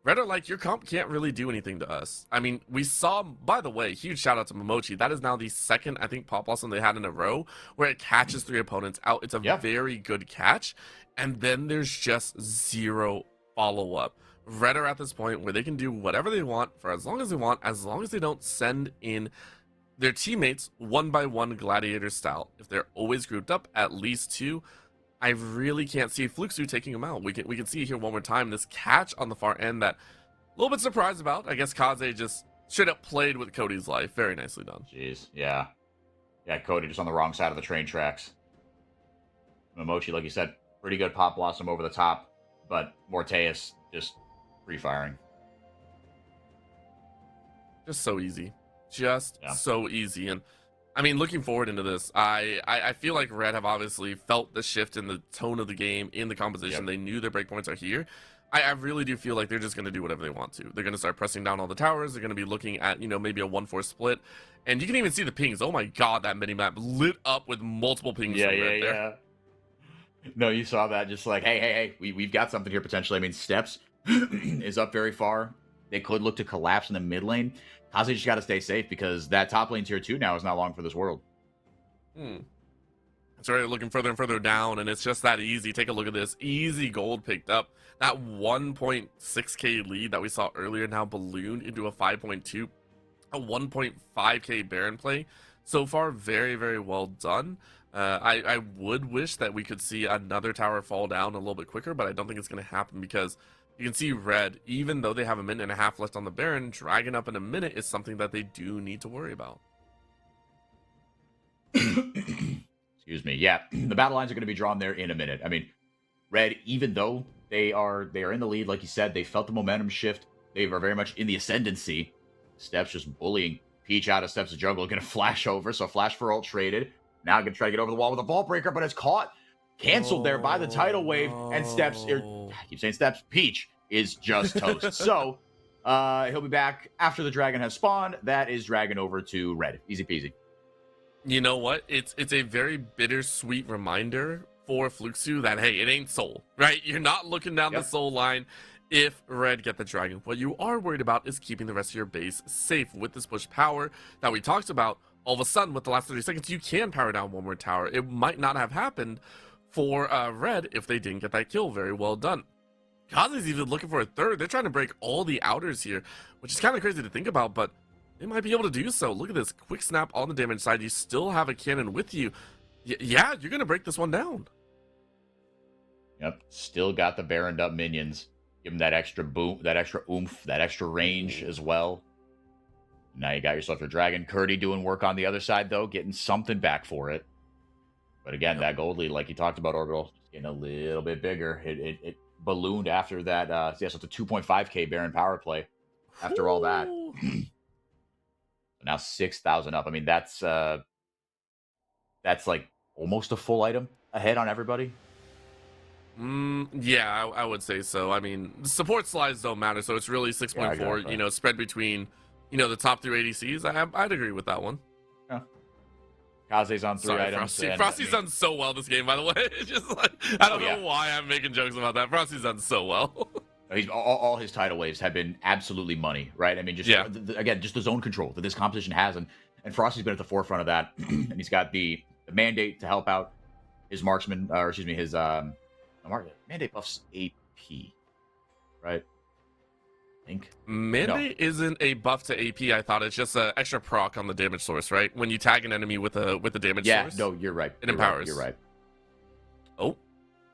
Red are like, your comp can't really do anything to us. I mean, we saw, by the way, huge shout out to Momochi. That is now the second, I think, Pop Blossom they had in a row where it catches 3 opponents out. It's a very good catch, and then there's just zero follow-up. Red are at this point where they can do whatever they want for as long as they want, as long as they don't send in their teammates one by one gladiator style. If they're always grouped up, at least 2, I really can't see Fluxu taking them out. We can see here one more time this catch on the far end that a little bit surprised about. I guess Kaze just straight up played with Cody's life. Very nicely done. Jeez, yeah. Yeah, Cody just on the wrong side of the train tracks. Momochi, like you said, pretty good Pop Blossom over the top, but Morteus just free firing. Just so easy. So easy. And I mean, looking forward into this, I feel like Red have obviously felt the shift in the tone of the game, in the composition. They knew their breakpoints are here. I really do feel like they're just going to do whatever they want to. They're going to start pressing down all the towers. They're going to be looking at, maybe a 1-4 split. And you can even see the pings. Oh my god, that mini-map lit up with multiple pings. Yeah. No, you saw that. Just like, hey, we've got something here potentially. I mean, Steps is up very far. They could look to collapse in the mid lane. Kaze just got to stay safe because that top lane tier 2 now is not long for this world. It's already looking further and further down, and it's just that easy. Take a look at this. Easy gold picked up. That 1.6k lead that we saw earlier now ballooned into a 5.2. a 1.5k Baron play. So far, very, very well done. I would wish that we could see another tower fall down a little bit quicker, but I don't think it's going to happen because you can see Red, even though they have a minute and a half left on the Baron, dragging up in a minute is something that they do need to worry about. Excuse me. Yeah, the battle lines are going to be drawn there in a minute. I mean, Red, even though they are in the lead, like you said, they felt the momentum shift. They are very much in the ascendancy. Steps just bullying Peach out of Steps' jungle, going to flash over. So Flash for ult traded. Now going to try to get over the wall with a Vault Breaker, but it's caught. Canceled there by the tidal wave. And Steps, I keep saying Steps, Peach is just toast. So he'll be back after the dragon has spawned. That is dragon over to Red. Easy peasy. You know what? It's a very bittersweet reminder for Fluxu that, hey, it ain't Soul, right? You're not looking down the Soul line if Red get the dragon. What you are worried about is keeping the rest of your base safe with this push power that we talked about. All of a sudden, with the last 30 seconds, you can power down one more tower. It might not have happened for Red if they didn't get that kill. Very well done. Kaze's even looking for a third. They're trying to break all the outers here, which is kind of crazy to think about, but they might be able to do so. Look at this. Quick snap on the damage side. You still have a cannon with you. Yeah, you're going to break this one down. Yep. Still got the Baroned up minions. Give them that extra boom, that extra oomph, that extra range as well. Now you got yourself your dragon. Curdy doing work on the other side, though, getting something back for it. But again, that gold lead, like you talked about, Orbital, getting a little bit bigger. It ballooned after that. So it's a 2.5k Baron power play after all that. Now 6,000 up. I mean, that's like almost a full item ahead on everybody. Yeah, I would say so. I mean, support slides don't matter, so it's really 6.4, exactly. you know, spread between, you know, the top 3 ADCs. I'd agree with that one. Yeah. Kaze's on 3 items. Frosty's done so well this game, by the way. It's just like, I don't know why I'm making jokes about that. Frosty's done so well. He's all his tidal waves have been absolutely money, right? I mean, just again, just the zone control that this composition has, and Frosty's been at the forefront of that, and he's got the mandate to help out his marksman, or excuse me, his mandate buffs AP, right? I think mandate isn't a buff to AP. I thought it's just an extra proc on the damage source, right? When you tag an enemy with a damage source. Yeah, no, you're right. It empowers. You're right. Oh.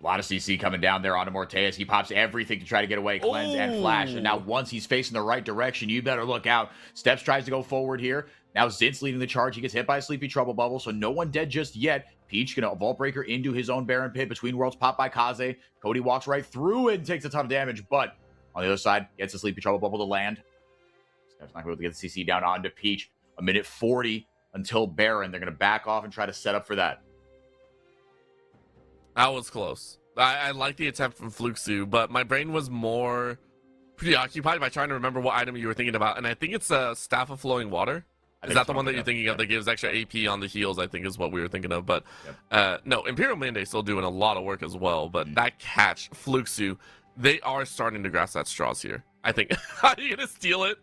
A lot of CC coming down there onto Morteus. He pops everything to try to get away, cleanse and flash. And now once he's facing the right direction, you better look out. Steps tries to go forward here. Now Zint's leading the charge. He gets hit by a Sleepy Trouble Bubble, so no one dead just yet. Peach gonna Vault Breaker into his own Baron Pit. Between Worlds popped by Kaze. Cody walks right through it and takes a ton of damage, but on the other side, gets a Sleepy Trouble Bubble to land. Steps not going to be able to get the CC down onto Peach. A minute 40 until Baron. They're going to back off and try to set up for that. That was close. I like the attempt from Fluxu, but my brain was more preoccupied by trying to remember what item you were thinking about, and I think it's a Staff of Flowing Water. Is that the one that you're thinking of that gives extra AP on the heals, I think is what we were thinking of. But no, Imperial Mandate still doing a lot of work as well, but that catch, Fluxu, they are starting to grasp that straws here. I think. Are you going to steal it?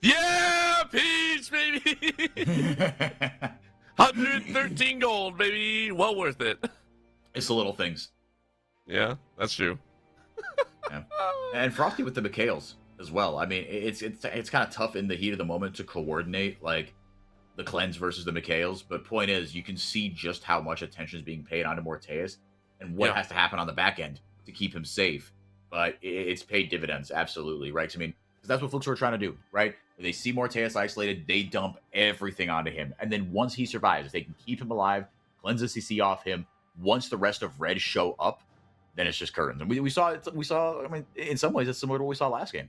Yeah, Peach, baby! 113 gold, baby! Well worth it. It's the little things. Yeah, that's true. Yeah. And Frosty with the Mikhails as well. I mean, it's kind of tough in the heat of the moment to coordinate, like, the cleanse versus the Mikhails. But point is, you can see just how much attention is being paid onto Morteus and what has to happen on the back end to keep him safe. But it's paid dividends, absolutely, right? I mean, because that's what Flux are trying to do, right? If they see Morteus isolated, they dump everything onto him. And then once he survives, if they can keep him alive, cleanse the CC off him, once the rest of Red show up, then it's just curtains. And we saw, I mean, in some ways, it's similar to what we saw last game.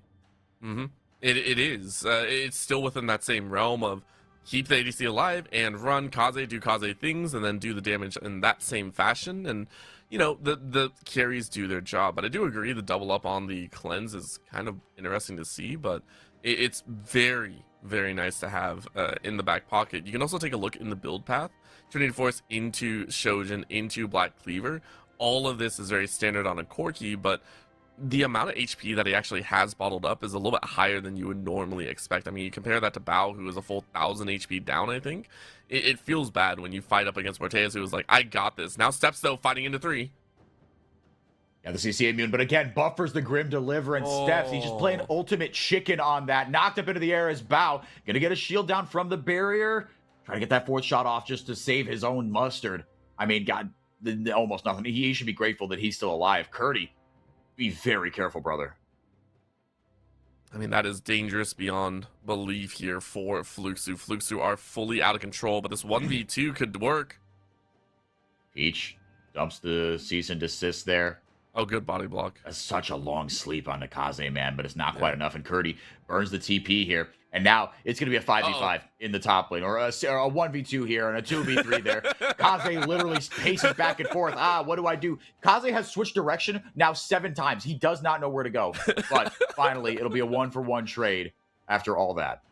Mm-hmm. It is. It's still within that same realm of keep the ADC alive and run Kaze, do Kaze things, and then do the damage in that same fashion. And, you know, the carries do their job. But I do agree the double up on the cleanse is kind of interesting to see, but it's very, very nice to have in the back pocket. You can also take a look in the build path. Trinity Force into Shojin, into Black Cleaver. All of this is very standard on a Corki, but the amount of HP that he actually has bottled up is a little bit higher than you would normally expect. I mean, you compare that to Bao, who is a full 1,000 HP down, I think. It feels bad when you fight up against Morteus, who was like, I got this. Now Steps, though, fighting into 3. And the CC immune, but again, buffers the Grim Deliverance steps. He's just playing ultimate chicken on that. Knocked up into the air as Bao. Gonna get a shield down from the barrier. Try to get that fourth shot off just to save his own mustard. I mean, God, almost nothing. He should be grateful that he's still alive. Curdy, be very careful, brother. I mean, that is dangerous beyond belief here for Fluxu. Fluxu are fully out of control, but this 1v2 could work. Peach dumps the cease and desist there. Oh, good body block. That's such a long sleep on Nakaze, man, but it's not quite enough. And Curdy burns the TP here. And now it's going to be a 5v5 in the top lane, or a 1v2 here and a 2v3 there. Kaze literally paces back and forth. What do I do? Kaze has switched direction now 7 times. He does not know where to go. But finally, it'll be a 1-for-1 trade after all that.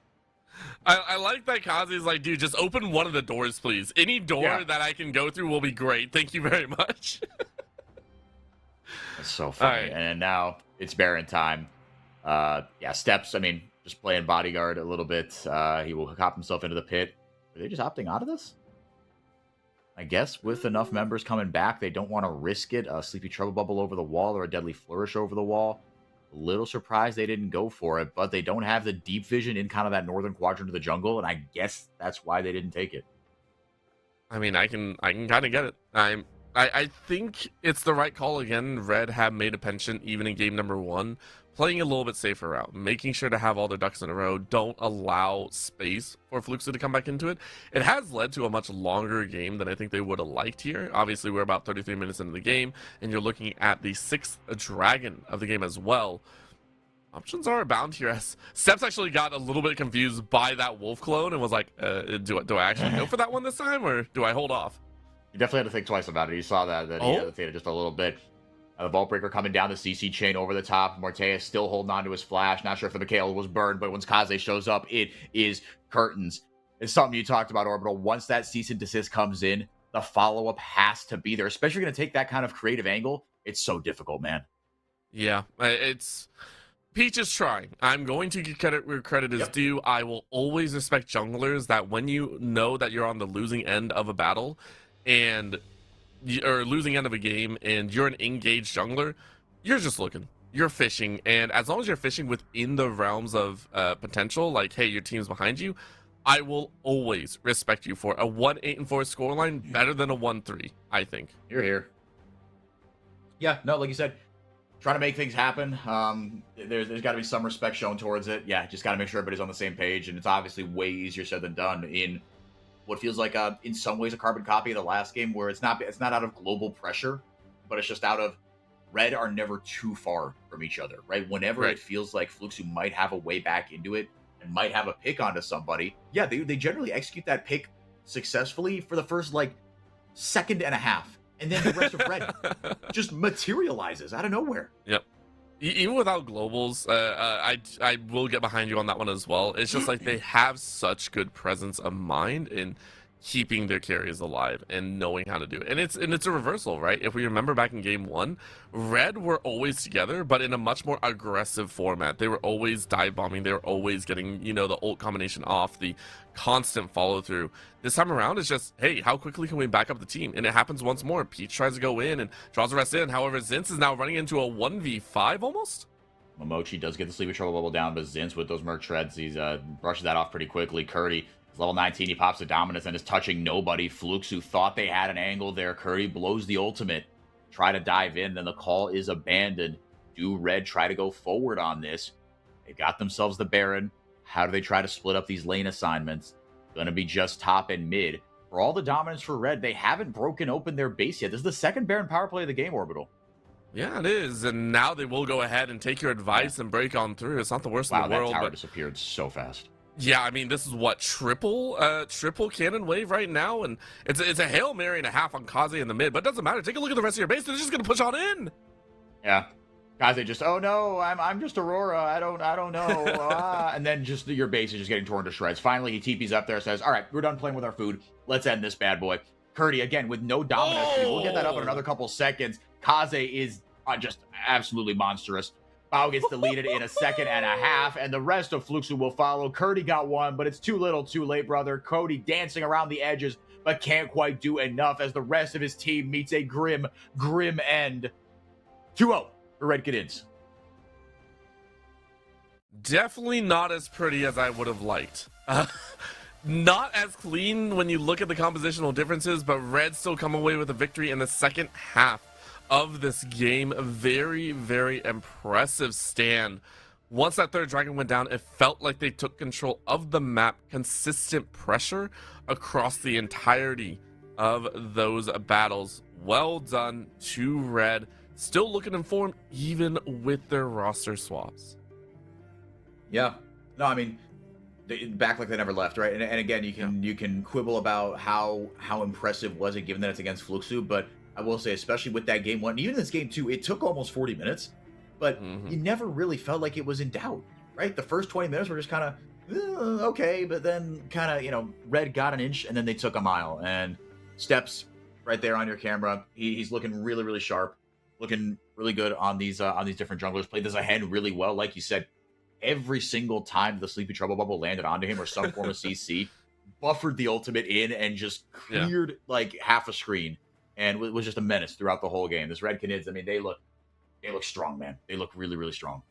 I like that Kaze's like, dude, just open one of the doors, please. Any door that I can go through will be great. Thank you very much. That's so funny. Right. And now it's Baron time. Steps, I mean, just playing bodyguard a little bit. He will hop himself into the pit. Are they just opting out of this? I guess with enough members coming back, they don't want to risk it. A Sleepy Trouble Bubble over the wall or a Deadly Flourish over the wall. A little surprised they didn't go for it, but they don't have the deep vision in kind of that northern quadrant of the jungle, and I guess that's why they didn't take it. I mean, I can kind of get it. I think it's the right call. Again, Red have made a penchant, even in game number 1, playing a little bit safer route, making sure to have all their ducks in a row, don't allow space for Fluxu to come back into it. It has led to a much longer game than I think they would have liked here. Obviously, we're about 33 minutes into the game, and you're looking at the 6th dragon of the game as well. Options are abound here, as Steps actually got a little bit confused by that wolf clone and was like, do I actually go for that one this time, or do I hold off? You definitely had to think twice about it. You saw that he hesitated just a little bit. The Vault Breaker coming down the CC chain over the top. Mortea still holding on to his flash. Not sure if the Mikhail was burned, but once Kaze shows up, it is curtains. It's something you talked about, Orbital. Once that cease and desist comes in, the follow-up has to be there, especially going to take that kind of creative angle. It's so difficult, man. Yeah, it's... Peach is trying. I'm going to give credit where credit is due. I will always respect junglers that when you know that you're on the losing end of a battle, or losing end of a game, and you're an engaged jungler, you're just looking, you're fishing, and as long as you're fishing within the realms of potential, like, hey, your team's behind you, I will always respect you for a 1-8-4 scoreline better than a 1-3. I think you're here. Yeah, no, like you said, trying to make things happen. There's got to be some respect shown towards it. Yeah, just got to make sure everybody's on the same page, and it's obviously way easier said than done in what feels like in some ways a carbon copy of the last game, where it's not out of global pressure, but it's just out of Red are never too far from each other, right? Whenever it feels like Fluxu might have a way back into it and might have a pick onto somebody, they generally execute that pick successfully for the first second and a half, and then the rest of Red just materializes out of nowhere. Yep. Even without globals, I will get behind you on that one as well. It's just like they have such good presence of mind in keeping their carries alive and knowing how to do it. And it's a reversal, right? If we remember back in game 1, Red were always together, but in a much more aggressive format. They were always dive bombing. They were always getting, the ult combination off, the constant follow through. This time around, it's just, hey, how quickly can we back up the team? And it happens once more. Peach tries to go in and draws the rest in. However, Zinz is now running into a 1v5 almost. Momochi does get the Sleepy Trouble Bubble down, but Zinz with those Merc Treads, he's brushes that off pretty quickly. Curdy, level 19, he pops the Dominance and is touching nobody. Fluxu thought they had an angle there. Curdy blows the ultimate. Try to dive in, then the call is abandoned. Do Red try to go forward on this? They got themselves the Baron. How do they try to split up these lane assignments? Gonna be just top and mid. For all the dominance for Red, they haven't broken open their base yet. This is the second Baron power play of the game, Orbital. Yeah, it is. And now they will go ahead and take your advice and break on through. It's not the worst in the world. That tower disappeared so fast. Yeah, I mean, this is what, triple cannon wave right now, and it's a Hail Mary and a half on Kaze in the mid, but it doesn't matter. Take a look at the rest of your base. They're just gonna push on in. Yeah. Kaze just, oh no, I'm just Aurora. I don't know. And then just your base is just getting torn to shreds. Finally, he TP's up there, says, all right, we're done playing with our food. Let's end this bad boy. Curdy, again, with no dominance. We'll get that up in another couple seconds. Kaze is just absolutely monstrous. Bao gets deleted in a second and a half, and the rest of Fluxu will follow. Curdy got one, but it's too little too late, brother. Cody dancing around the edges, but can't quite do enough as the rest of his team meets a grim end. 2-0 for Red Canids. Definitely not as pretty as I would have liked. Not as clean when you look at the compositional differences, but Red still come away with a victory in the second half of this game. A very, very impressive stand. Once that third dragon went down, it felt like they took control of the map. Consistent pressure across the entirety of those battles. Well done to Red. Still looking informed even with their roster swaps. Yeah. No, I mean, back like they never left, right? And again, you can quibble about how impressive was it given that it's against Fluxu, but I will say, especially with that game 1, even this game 2, it took almost 40 minutes, but you never really felt like it was in doubt, right? The first 20 minutes were just kind of okay, but then kind of, Red got an inch and then they took a mile. And Steps right there on your camera, he's looking really, really sharp, looking really good on these different junglers. Played this ahead really well, like you said. Every single time the Sleepy Trouble Bubble landed onto him or some form of CC, buffered the ultimate in and just cleared like half a screen, and was just a menace throughout the whole game. This Red Canids, I mean, they look strong, man. They look really, really strong.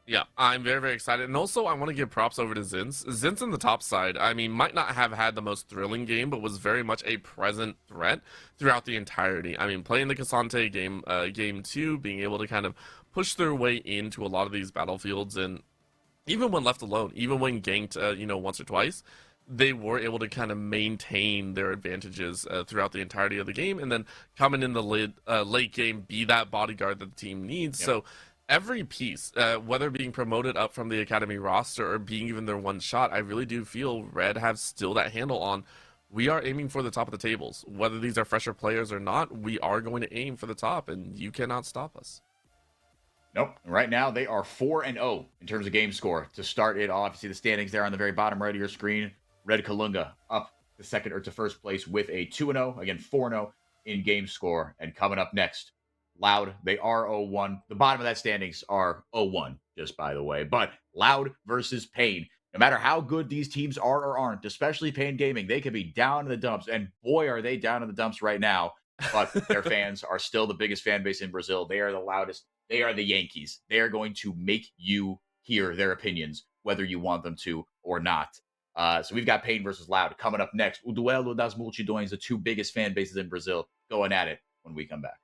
Yeah, I'm very, very excited. And also, I want to give props over to Zinz. Zinz on the top side, I mean, might not have had the most thrilling game, but was very much a present threat throughout the entirety. I mean, playing the Cassante game 2, being able to kind of push their way into a lot of these battlefields, and even when left alone, even when ganked, once or twice, they were able to kind of maintain their advantages throughout the entirety of the game, and then coming in the late game, be that bodyguard that the team needs. Yep. So every piece, whether being promoted up from the academy roster or being even their one shot, I really do feel Red have still that handle on. We are aiming for the top of the tables. Whether these are fresher players or not, we are going to aim for the top, and you cannot stop us. Nope. Right now, they are 4-0 in terms of game score. To start it off, you see the standings there on the very bottom right of your screen. Red Kalunga up to second or to first place with a 2-0. Again, 4-0 in game score. And coming up next, Loud, they are 0-1. The bottom of that standings are 0-1, just by the way. But Loud versus Pain. No matter how good these teams are or aren't, especially Pain Gaming, they could be down in the dumps. And boy, are they down in the dumps right now. But their fans are still the biggest fan base in Brazil. They are the loudest. They are the Yankees. They are going to make you hear their opinions, whether you want them to or not. So we've got Pain versus Loud coming up next. O Duelo das Multidões, the two biggest fan bases in Brazil, going at it when we come back.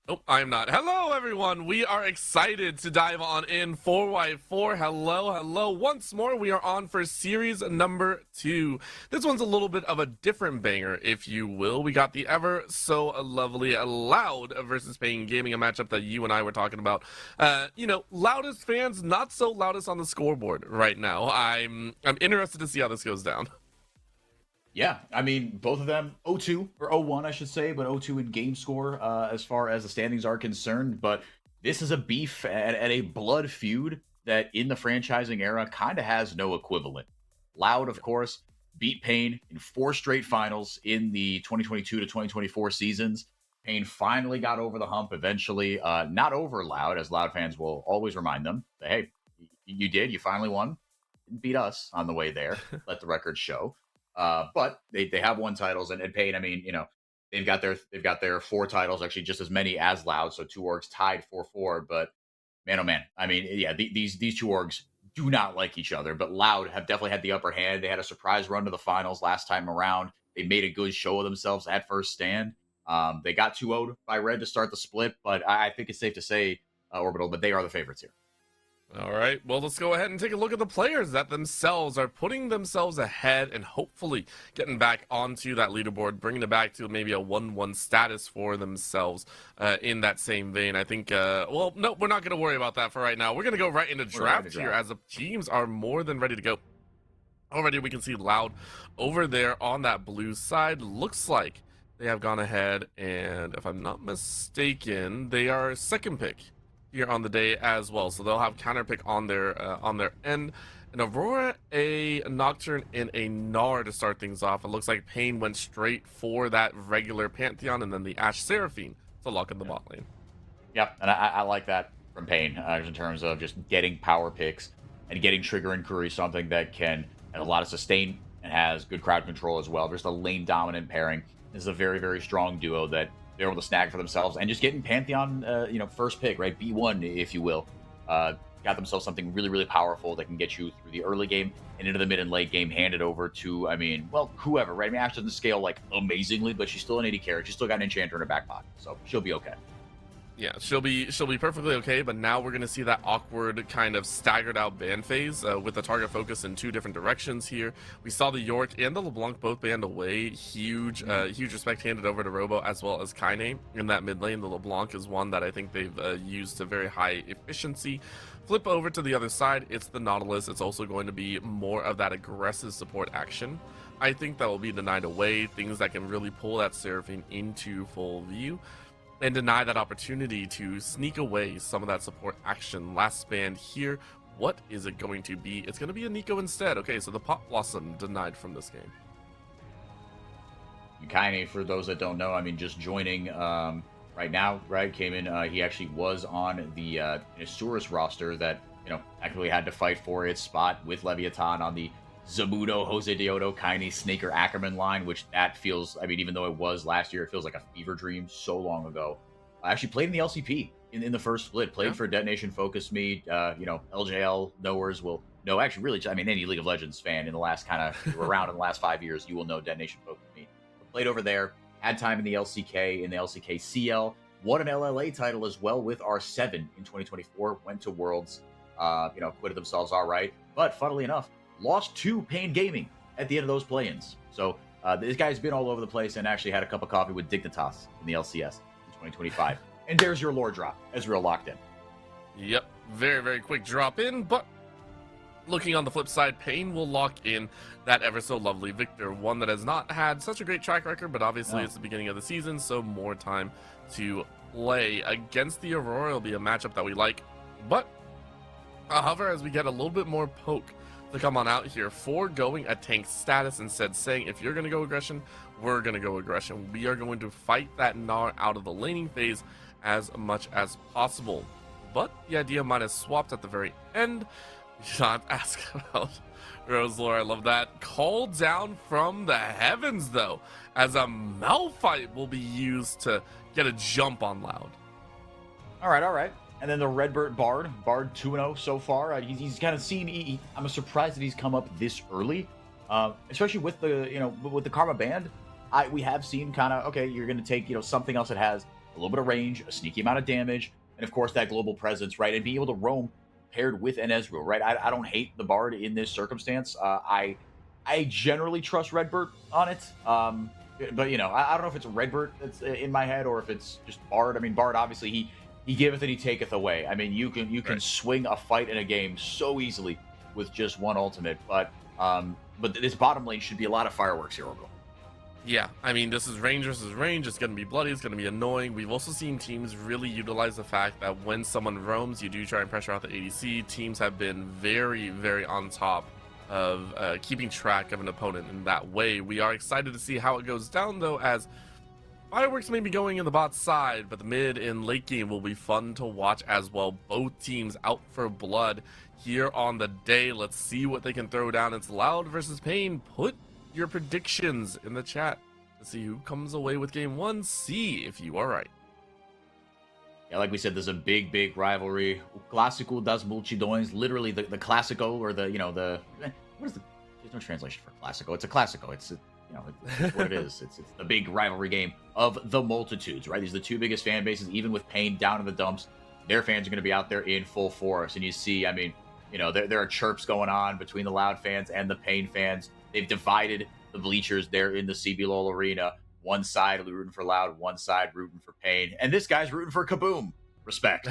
Nope, I'm not. Hello, everyone. We are excited to dive on in 4x4. Hello. Once more, we are on for series number 2. This one's a little bit of a different banger, if you will. We got the ever so lovely Loud versus Pain Gaming, a matchup that you and I were talking about. Loudest fans, not so loudest on the scoreboard right now. I'm interested to see how this goes down. Yeah, I mean, both of them 0-2 or 0-1, I should say, but 0-2 in game score as far as the standings are concerned. But this is a beef and a blood feud that in the franchising era kind of has no equivalent. Loud, of course, beat Pain in 4 straight finals in the 2022 to 2024 seasons. Pain finally got over the hump eventually, not over Loud, as Loud fans will always remind them. That, hey, you did, you finally won. Didn't beat us on the way there, let the record show. But they have won titles, and Pain, I mean, they've got their 4 titles, actually just as many as Loud, so 2 orgs tied 4-4. But man, oh man, I mean, yeah, these 2 orgs do not like each other, but Loud have definitely had the upper hand. They had a surprise run to the finals last time around. They made a good show of themselves at first stand. They got 2-0'd by Red to start the split, but I think it's safe to say, Orbital, but they are the favorites here. All right, well, let's go ahead and take a look at the players that themselves are putting themselves ahead and hopefully getting back onto that leaderboard, bringing it back to maybe a 1-1 status for themselves in that same vein. I think, well, no, we're not going to worry about that for right now. We're going to go right into draft here as the teams are more than ready to go. Already we can see Loud over there on that blue side. Looks like they have gone ahead and, if I'm not mistaken, they are second pick here on the day as well, so they'll have counter pick on their end. An Aurora, a Nocturne, and a Gnar to start things off. It looks like Pain went straight for that regular Pantheon, and then the Ashe Seraphine to lock in the bot lane. Yeah, and I like that from Pain in terms of just getting power picks and getting Trigger and Curry, something that can have a lot of sustain and has good crowd control as well. Just a lane dominant pairing. This is a very, very strong duo that they're able to snag for themselves, and just getting Pantheon, first pick, right? B1, if you will. Got themselves something really, really powerful that can get you through the early game and into the mid and late game, handed over to, whoever, right? I mean, Ashe doesn't scale, like, amazingly, but she's still an 80 carry. She's still got an Enchanter in her back pocket, so she'll be okay. Yeah, she'll be perfectly okay, but now we're going to see that awkward kind of staggered out ban phase with the target focus in 2 different directions here. We saw the York and the LeBlanc both banned away. Huge respect handed over to Robo as well as Kaine in that mid lane. The LeBlanc is one that I think they've used to very high efficiency. Flip over to the other side, it's the Nautilus. It's also going to be more of that aggressive support action. I think that will be denied away, things that can really pull that Seraphine into full view and deny that opportunity to sneak away some of that support action. Last band here, what is it going to be? It's going to be a Nico instead. Okay, so the Pop Blossom denied from this game. Kaine, for those that don't know, I mean, just joining right now, right, came in, he actually was on the Asuras roster that, actually had to fight for its spot with Leviathan on the Zamudo, Jose Deodo, Kaine, Snaker, Ackerman line, which that feels, I mean, even though it was last year, it feels like a fever dream so long ago. I actually played in the LCP in the first split, played for Detonation Focus Me, LJL knowers will know, actually really, I mean, any League of Legends fan in the last around in the last 5 years, you will know Detonation Focus Me. Played over there, had time in the LCK CL, won an LLA title as well with R7 in 2024, went to Worlds, acquitted themselves all right, but funnily enough, lost to Pain Gaming at the end of those play-ins. So this guy's been all over the place and actually had a cup of coffee with Dignitas in the LCS in 2025. And there's your lore drop, Ezreal locked in. Yep, very, very quick drop in, but looking on the flip side, Pain will lock in that ever so lovely Victor, one that has not had such a great track record, but obviously it's the beginning of the season, so more time to play. Against the Aurora will be a matchup that we like, but however, as we get a little bit more poke to come on out here, foregoing a tank status, instead saying, if you're going to go aggression, we're going to go aggression. We are going to fight that Gnar out of the laning phase as much as possible. But the idea might have swapped at the very end. Not ask about Rose lore. I love that. Call down from the heavens, though, as a Malphite will be used to get a jump on Loud. All right, all right. And then the Redbird Bard 2-0 so far. He's kind of seen. I'm surprised that he's come up this early, especially with the Karma Band. We have seen kind of, okay, you're going to take something else that has a little bit of range, a sneaky amount of damage, and of course that global presence, right? And being able to roam paired with an Ezreal, right? I don't hate the Bard in this circumstance. I generally trust Redbird on it. But I don't know if it's Redbird that's in my head or if it's just Bard. I mean, Bard obviously he giveth and he taketh away. I mean, you can Right. swing a fight in a game so easily with just one ultimate. But this bottom lane should be a lot of fireworks here, Orbital. Yeah, I mean, this is range versus range. It's going to be bloody. It's going to be annoying. We've also seen teams really utilize the fact that when someone roams, you do try and pressure out the ADC. Teams have been very, very on top of keeping track of an opponent in that way. We are excited to see how it goes down, though, as fireworks may be going in the bot side, but the mid and late game will be fun to watch as well. Both teams out for blood here on the day. Let's see what they can throw down. It's Loud versus Pain. Put your predictions in the chat to see who comes away with game one. See if you are right. Yeah, like we said, there's a big rivalry. O Clássico das Multidões, literally the Clásico, or what is the? There's no translation for Clásico. It's a Clásico. It's what it is. It's the big rivalry game of the multitudes, right? These are the two biggest fan bases. Even with Pain down in the dumps, their fans are going to be out there in full force. And you see, I mean, there are chirps going on between the Loud fans and the Pain fans. They've divided the bleachers there in the CBLOL arena. One side rooting for Loud, one side rooting for Pain, and this guy's rooting for Kaboom. Respect.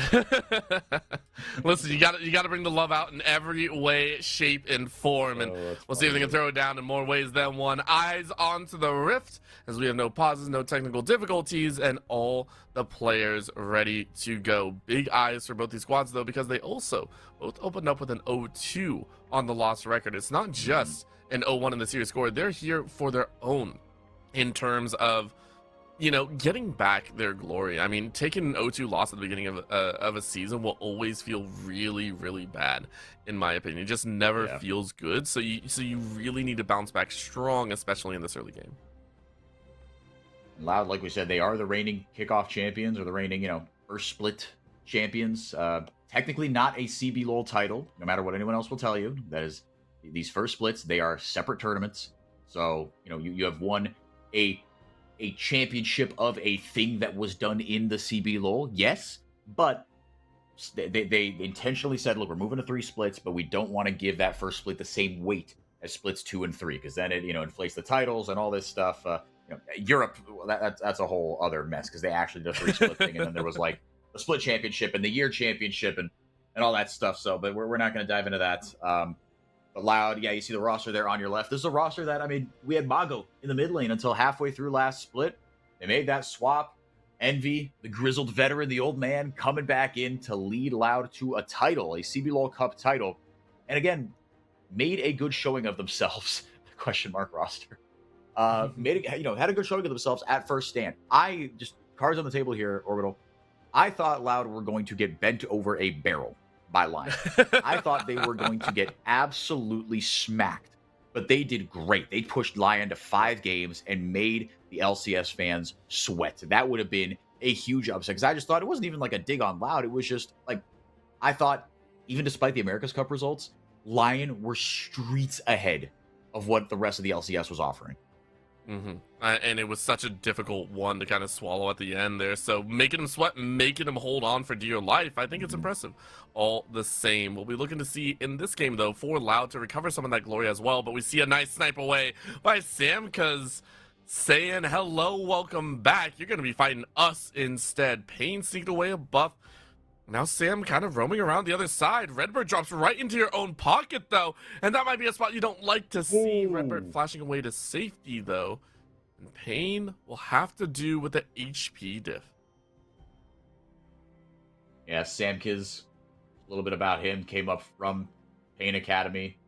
Listen, you got to bring the love out in every way, shape, and form, and we'll see if they can throw it down in more ways than one. Eyes onto the Rift, as we have no pauses, no technical difficulties, and all the players ready to go. Big eyes for both these squads, though, because they also both opened up with an 0-2 on the loss record. It's not just an 0-1 in the series score. They're here for their own in terms of getting back their glory. I mean, taking an 0-2 loss at the beginning of a season will always feel really, really bad, in my opinion. It just never feels good. So you really need to bounce back strong, especially in this early game. Loud, like we said, they are the reigning kickoff champions, or the reigning, first split champions. Technically not a CBLOL title, no matter what anyone else will tell you. That is, these first splits, they are separate tournaments. So, you have won a championship of a thing that was done in the CBLOL, yes, but they intentionally said, look, we're moving to 3 splits, but we don't want to give that first split the same weight as splits 2 and 3, because then it inflates the titles and all this stuff. Europe, that's a whole other mess, because they actually did a 3 split thing, and then there was like a split championship and the year championship and all that stuff. So, but we're not going to dive into that. But Loud, yeah, you see the roster there on your left. This is a roster that, I mean, we had Mago in the mid lane until halfway through last split. They made that swap. Envy, the grizzled veteran, the old man, coming back in to lead Loud to a title, a CBLOL Cup title. And again, made a good showing of themselves. Question mark roster. Had a good showing of themselves at first stand. Cards on the table here, Orbital. I thought Loud were going to get bent over a barrel by Lion. I thought they were going to get absolutely smacked, but they did great. They pushed Lion to 5 games and made the LCS fans sweat. That would have been a huge upset, because I just thought it wasn't even like a dig on Loud. It was just like, I thought, even despite the America's Cup results, Lion were streets ahead of what the rest of the LCS was offering. And it was such a difficult one to kind of swallow at the end there. So making him sweat, making him hold on for dear life, I think it's impressive all the same. We'll be looking to see in this game, though, for Loud to recover some of that glory as well. But we see a nice snipe away by Sam, because saying hello, welcome back. You're going to be fighting us instead. Pain sneaked away a buff. Now Sam kind of roaming around the other side. Redbird drops right into your own pocket, though. And that might be a spot you don't like to see. Redbird flashing away to safety, though. And Pain will have to do with the HP diff. Yeah, Sam Kiz, a little bit about him. Came up from Pain Academy.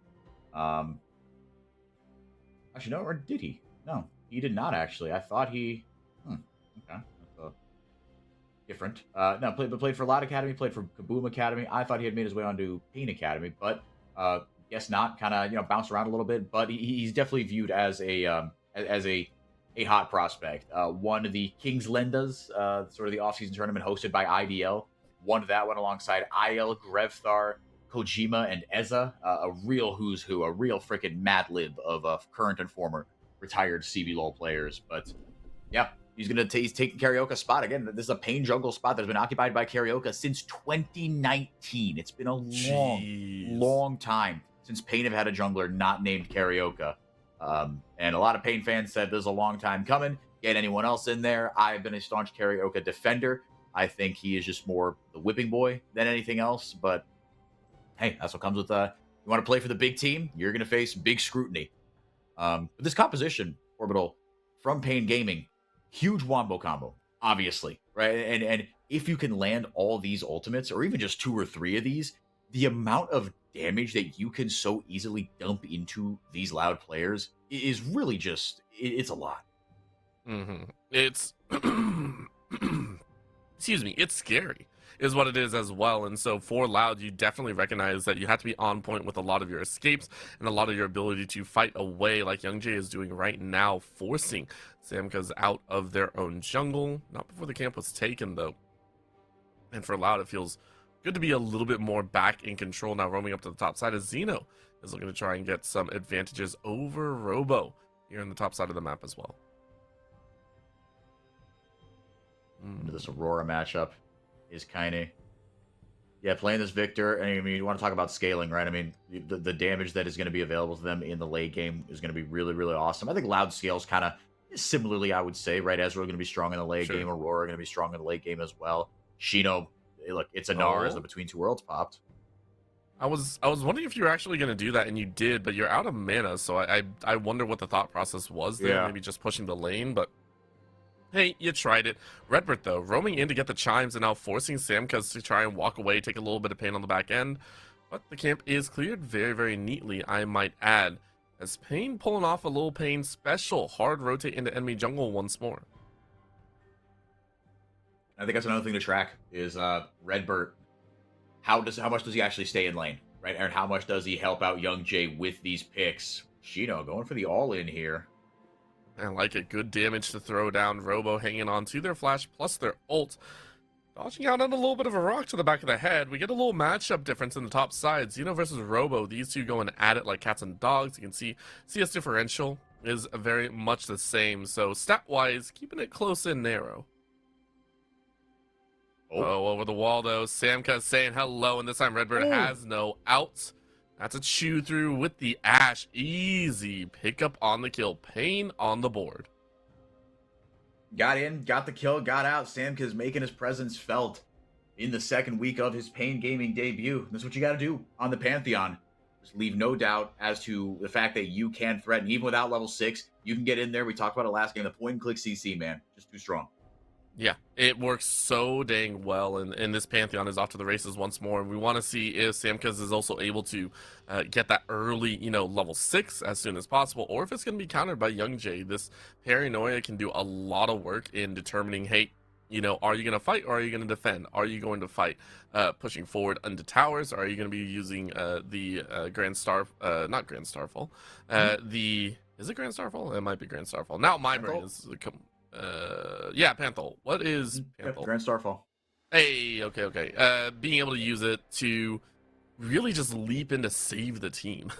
Actually, no, or did he? No, he did not, actually. I thought he... Okay. Different. No, played for Loud Academy, played for Kaboom Academy. I thought he had made his way onto Pain Academy, but Guess not. Kind of bounce around a little bit, but he's definitely viewed as as a hot prospect. Won the Kings Lendas, sort of the offseason tournament hosted by IDL. Won that one alongside IL, Grevthar, Kojima, and Eza. A real who's who, a real freaking Mad Lib of current and former retired CBLOL players. But yeah, he's taking Karioka's spot again. This is a Pain jungle spot that's been occupied by Karioka since 2019. It's been a long time since Pain have had a jungler not named Karioka. And a lot of Pain fans said there's a long time coming. Get anyone else in there. I've been a staunch Karioka defender. I think he is just more the whipping boy than anything else. But hey, that's what comes with you want to play for the big team, you're going to face big scrutiny. But this composition, Orbital, from Pain Gaming, huge wombo combo, obviously, right? And if you can land all these ultimates, or even just 2 or 3 of these, the amount of damage that you can so easily dump into these loud players is really just, it's a lot. It's excuse me, it's scary is what it is as well. And so for Loud, you definitely recognize that you have to be on point with a lot of your escapes and a lot of your ability to fight away, like YoungJ is doing right now, forcing Samkas out of their own jungle. Not before the camp was taken, though. And for Loud, it feels good to be a little bit more back in control now, roaming up to the top side as Xeno is looking to try and get some advantages over Robo here in the top side of the map as well. Into this Aurora matchup is kind of, playing this Victor. And I mean, you want to talk about scaling, right? I mean, the damage that is going to be available to them in the late game is going to be really, really awesome. I think Loud scales kind of similarly, I would say, right? Ezreal going to be strong in the late game. Aurora going to be strong in the late game as well. Shino, look, it's a Gnar as the Between Two Worlds popped. I was wondering if you were actually going to do that, and you did, but you're out of mana, so I wonder what the thought process was there. Maybe just pushing the lane, but hey, you tried it. Redbird, though, roaming in to get the chimes and now forcing Samkas to try and walk away, take a little bit of pain on the back end. But the camp is cleared very, very neatly, I might add. As Pain pulling off a little Pain special. Hard rotate into enemy jungle once more. I think that's another thing to track is Redbird. How much does he actually stay in lane, right? And how much does he help out YoungJ with these picks? Shino going for the all-in here. I like it. Good damage to throw down. Robo hanging on to their flash plus their ult. Dodging out on a little bit of a rock to the back of the head. We get a little matchup difference in the top side. Xeno versus Robo. These two going at it like cats and dogs. You can see CS differential is very much the same. So stat-wise, keeping it close and narrow. Oh, over the wall, though. Samka saying hello, and this time Redbird has no outs. That's a chew through with the Ash. Easy pickup on the kill. Pain on the board. Got in, got the kill, got out. Samka's making his presence felt in the second week of his Pain Gaming debut. That's what you got to do on the Pantheon. Just leave no doubt as to the fact that you can threaten. Even without level 6, you can get in there. We talked about it last game. The point-and-click CC, man. Just too strong. Yeah, it works so dang well, and this Pantheon is off to the races once more. And we want to see if Samkas is also able to get that early, level 6 as soon as possible, or if it's going to be countered by YoungJ. This Paranoia can do a lot of work in determining, hey, are you going to fight or are you going to defend? Are you going to fight pushing forward into towers? Or are you going to be using the Grand Star, not Grand Starfall, is it Grand Starfall? It might be Grand Starfall. Now my brain is... Panthol. What is Panthol? Grand Starfall. Hey, okay. Being able to use it to really just leap in to save the team.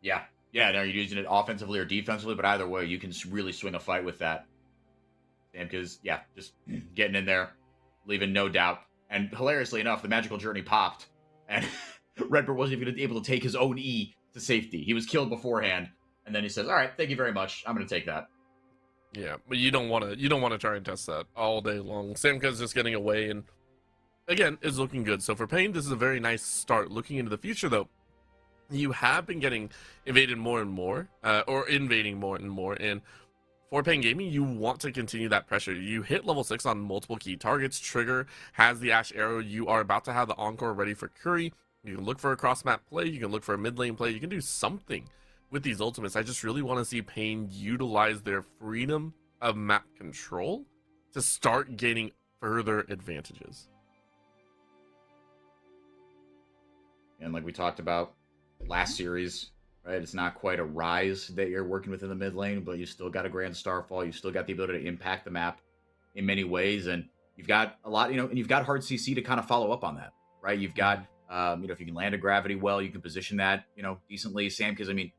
Yeah, now you're using it offensively or defensively, but either way, you can really swing a fight with that. Because, just getting in there, leaving no doubt. And hilariously enough, the magical journey popped, and Redbird wasn't even able to take his own E to safety. He was killed beforehand, and then he says, "All right, thank you very much. I'm going to take that." Yeah, but you don't want to try and test that all day long. Samka's just getting away, and again, is looking good. So for Pain, this is a very nice start. Looking into the future, though, you have been getting invaded more and more, or invading more and more. And for Pain Gaming, you want to continue that pressure. You hit level 6 on multiple key targets. Trigger has the Ash Arrow. You are about to have the Encore ready for Curry. You can look for a cross-map play. You can look for a mid-lane play. You can do something with these ultimates. I just really want to see Pain utilize their freedom of map control to start gaining further advantages. And like we talked about last series, right? It's not quite a rise that you're working with in the mid lane, but you still got a Grand Starfall. You still got the ability to impact the map in many ways. And you've got a lot, and you've got hard CC to kind of follow up on that, right? You've got, if you can land a gravity well, you can position that, decently. Sam, because I mean,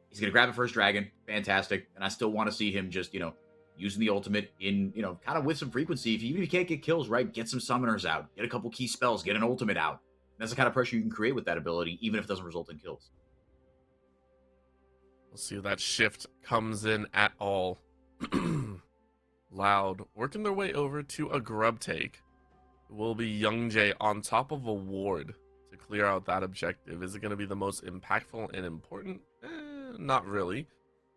he's going to grab a first dragon. Fantastic. And I still want to see him just, using the ultimate in, kind of with some frequency. Even if you can't get kills, right? Get some summoners out. Get a couple key spells. Get an ultimate out. That's the kind of pressure you can create with that ability, even if it doesn't result in kills. We'll see if that shift comes in at all. Loud working their way over to a grub take. Will be Young Jay on top of a ward to clear out that objective. Is it going to be the most impactful and important? Not really,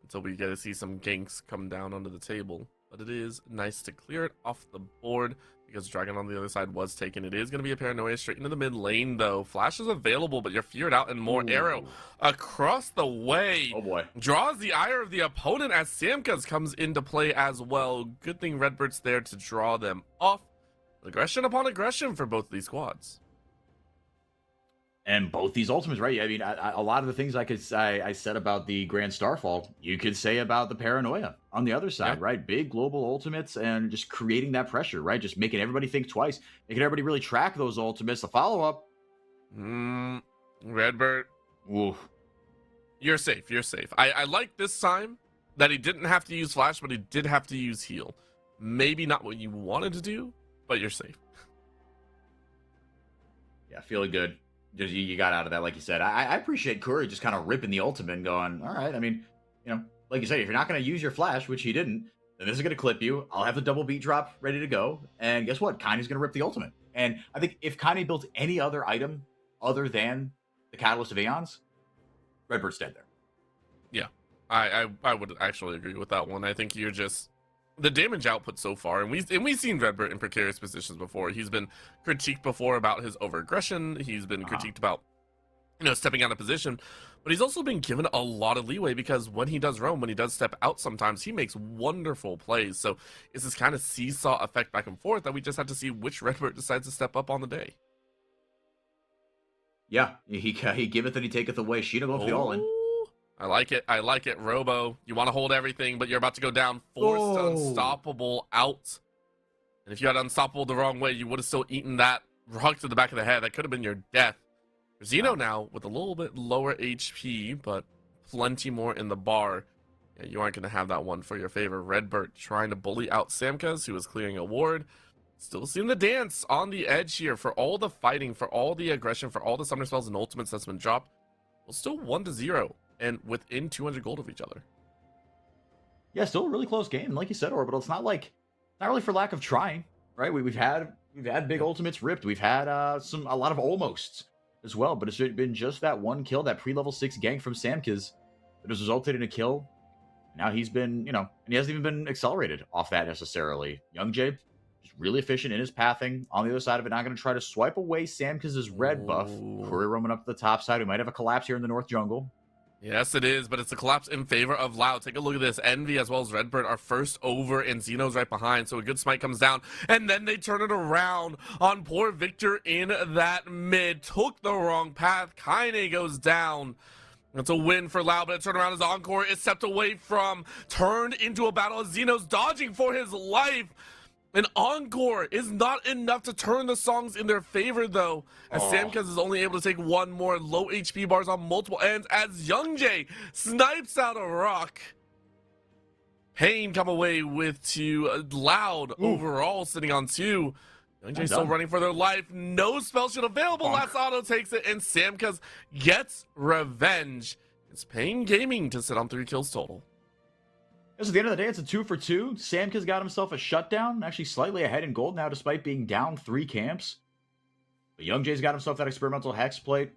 until we get to see some ganks come down onto the table. But it is nice to clear it off the board because Dragon on the other side was taken. It is going to be a Paranoia straight into the mid lane, though. Flash is available, but you're feared out, and more arrow across the way. Oh boy. Draws the ire of the opponent as Samkas comes into play as well. Good thing Redbird's there to draw them off. Aggression upon aggression for both of these squads. And both these ultimates, right? I mean, a lot of the things I said about the Grand Starfall, you could say about the Paranoia on the other side, right? Big global ultimates and just creating that pressure, right? Just making everybody think twice, making everybody really track those ultimates. The follow-up. Redbird. Oof. You're safe. You're safe. I like this time that he didn't have to use Flash, but he did have to use Heal. Maybe not what you wanted to do, but you're safe. Yeah, feeling good. Just you got out of that, like you said. I appreciate Curry just kind of ripping the ultimate and going, all right. I mean, like you said, if you're not going to use your Flash, which he didn't, then this is going to clip you. I'll have the double beat drop ready to go. And guess what? Kaine's going to rip the ultimate. And I think if Kaine built any other item other than the Catalyst of Aeons, Redbird's dead there. Yeah, I would actually agree with that one. I think you're just the damage output so far, and we've seen Redbird in precarious positions before. He's been critiqued before about his overaggression. He's been critiqued about stepping out of position, but he's also been given a lot of leeway because when he does roam, when he does step out, sometimes he makes wonderful plays. So it's this kind of seesaw effect back and forth that we just have to see which Redbird decides to step up on the day. Yeah, he giveth and he taketh away. Sheena going for the all-in. I like it. I like it. Robo, you want to hold everything, but you're about to go down. Forced Unstoppable out. And if you had Unstoppable the wrong way, you would have still eaten that rock to the back of the head. That could have been your death. Zeno now with a little bit lower HP, but plenty more in the bar. Yeah, you aren't going to have that one for your favor. Redbird trying to bully out Samkas, who is clearing a ward. Still seeing the dance on the edge here for all the fighting, for all the aggression, for all the summoner spells and ultimates that's been dropped. Well, still 1-0 and within 200 gold of each other. Yeah, still a really close game. And like you said, Orbital, it's not really for lack of trying, right? We've had big ultimates ripped. We've had a lot of almosts as well, but it's been just that one kill, that pre-level 6 gank from Samkas that has resulted in a kill. Now he's been, and he hasn't even been accelerated off that necessarily. Young Jay, just really efficient in his pathing. On the other side of it, not going to try to swipe away Samkas' red buff. Curry roaming up to the top side. We might have a collapse here in the North Jungle. Yes, it is, but it's a collapse in favor of Loud. Take a look at this. Envy as well as Redbird are first over, and Xeno's right behind, so a good smite comes down, and then they turn it around on poor Victor in that mid. Took the wrong path. Kaine goes down. It's a win for Loud, but a turnaround as Encore is stepped away from. Turned into a battle as Xeno's dodging for his life. An Encore is not enough to turn the songs in their favor, though, as Samkas is only able to take one more. Low HP bars on multiple ends as Young Jay snipes out a rock. Pain come away with 2. Loud overall sitting on 2. Young Jay still running for their life. No spell shield available. Last auto takes it, and Samkas gets revenge. It's Pain Gaming to sit on 3 kills total. At the end of the day, it's a 2 for 2. Samkas got himself a shutdown, actually slightly ahead in gold now, despite being down 3 camps. But Young Jay's got himself that experimental hex plate.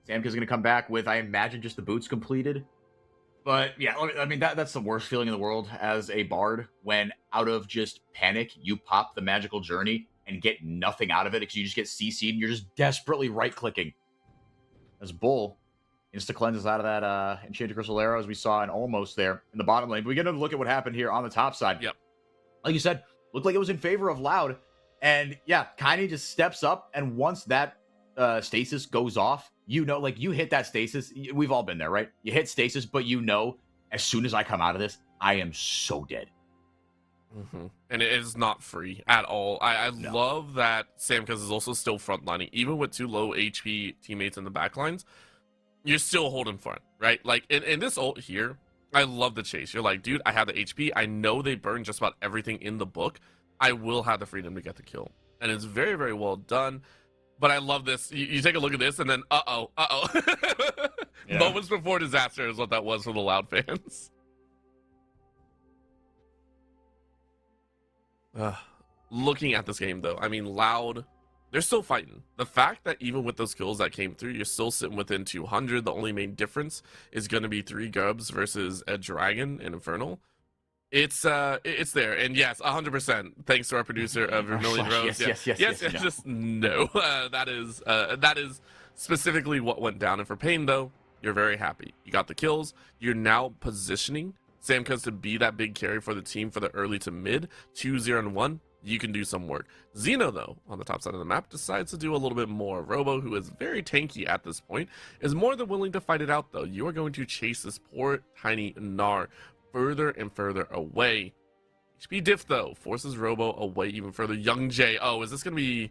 Samkas going to come back with, I imagine, just the boots completed. But yeah, I mean, that's the worst feeling in the world as a bard, when out of just panic, you pop the magical journey and get nothing out of it because you just get CC'd and you're just desperately right-clicking. As Bull insta-cleanses out of that Enchanted Crystal Arrow, as we saw in almost there in the bottom lane. But we get to look at what happened here on the top side. Yep. Like you said, looked like it was in favor of Loud. And yeah, Kaine just steps up, and once that stasis goes off, you know, like you hit that stasis. We've all been there, right? You hit stasis, but you know, as soon as I come out of this, I am so dead. And it is not free at all. I No. love that Samcuz is also still frontlining, even with 2 low HP teammates in the backlines. You're still holding front, right? Like in this ult here, I love the chase. You're like, dude, I have the HP. I know they burn just about everything in the book. I will have the freedom to get the kill, and it's very, very well done. But I love this. You take a look at this, and then Yeah. moments before disaster is what that was for the Loud fans. Looking at this game, though, I mean, Loud, they're still fighting. The fact that even with those kills that came through, you're still sitting within 200. The only main difference is going to be 3 Gubs versus a Dragon in Infernal. It's there, and yes, 100%. Thanks to our producer of VermilionRose. Yes. Just no. That is specifically what went down. And for Pain, though, you're very happy. You got the kills. You're now positioning Samcuz to be that big carry for the team for the early to mid. 2-0 and 1. You can do some work. Xeno, though, on the top side of the map, decides to do a little bit more. Robo, who is very tanky at this point, is more than willing to fight it out, though. You are going to chase this poor, tiny Gnar further and further away. HP diff, though, forces Robo away even further. Young J, oh, is this going to be...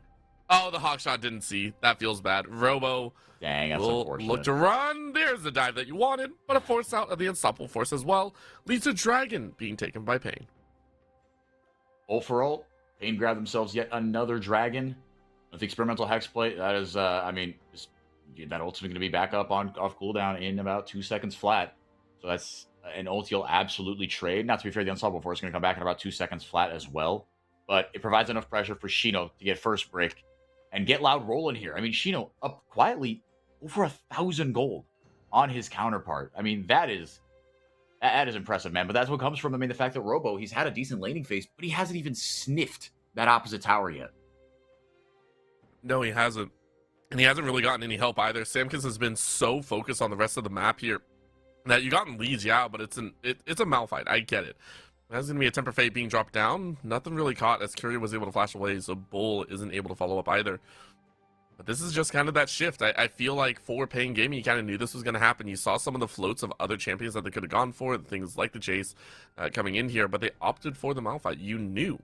Oh, the hawk shot didn't see. That feels bad. Robo Dang, that's will unfortunate. look to run. There's the dive that you wanted, but a force out of the unstoppable force as well leads to Dragon being taken by Pain. Ult for ult, Pain grab themselves yet another Dragon with the experimental hex plate. That is, I mean, that ult's going to be back up on off cooldown in about 2 seconds flat. So that's an ult you'll absolutely trade. Not to be fair, the unstoppable force is going to come back in about 2 seconds flat as well. But it provides enough pressure for Shino to get first break and get Loud rolling here. I mean, Shino up quietly over 1,000 gold on his counterpart. I mean, that is impressive, man. But that's what comes from, I mean, the fact that Robo, he's had a decent laning phase, but he hasn't even sniffed that opposite tower yet. No, he hasn't. And he hasn't really gotten any help either. Samcuz has been so focused on the rest of the map here that you gotten leads, yeah, but it's a Malphite. I get it. That's going to be a Temper Fate being dropped down. Nothing really caught as Curie was able to flash away, so Bull isn't able to follow up either. But this is just kind of that shift. I feel like for Pain Gaming, you kind of knew this was going to happen. You saw some of the floats of other champions that they could have gone for, things like the Chase coming in here, but they opted for the Malphite. You knew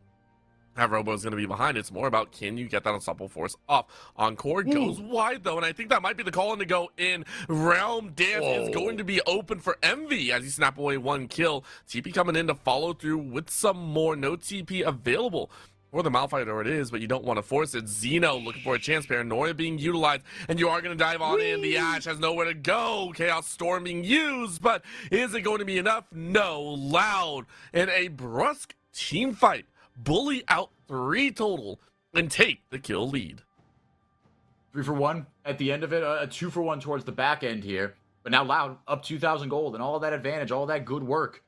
how Robo is going to be behind. It's more about, can you get that unstoppable force off? Encore goes wide, though, and I think that might be the call in to go in. Realm Dance is going to be open for Envy as you snap away 1 kill. TP coming in to follow through with some more. No TP available for the Malphite, or it is, but you don't want to force it. Xeno looking for a chance. Paranoia being utilized, and you are going to dive on in. The Ashe has nowhere to go. Chaos Storm being used, but is it going to be enough? No. Loud in a brusque team fight. Bully out 3 total and take the kill lead. 3 for 1 at the end of it, a 2 for 1 towards the back end here. But now Loud up 2,000 gold, and all that advantage, all that good work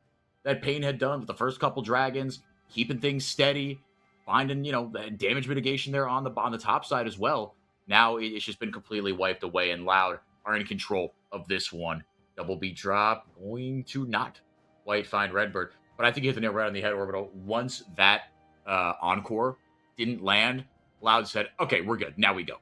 that Pain had done with the first couple Dragons, keeping things steady, finding, you know, damage mitigation there on the top side as well. Now it's just been completely wiped away, and Loud are in control of this one. Double beat drop, going to not quite find Redbird. But I think you hit the nail right on the head, Orbital. Once that Encore didn't land, Loud said, okay, we're good. Now we go.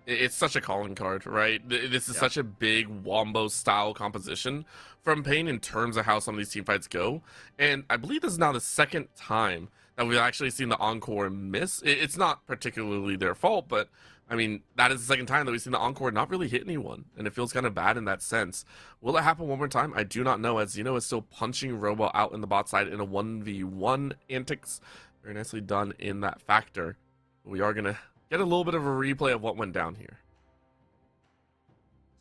It's such a calling card, right? This is such a big Wombo style composition from Pain in terms of how some of these team fights go. And I believe this is now the second time that we've actually seen the Encore miss. It's not particularly their fault, but I mean, that is the second time that we've seen the Encore not really hit anyone, and it feels kind of bad in that sense. Will it happen one more time? I do not know, as Xeno is still punching Robo out in the bot side in a 1v1 antics. Very nicely done in that factor. We are going to get a little bit of a replay of what went down here.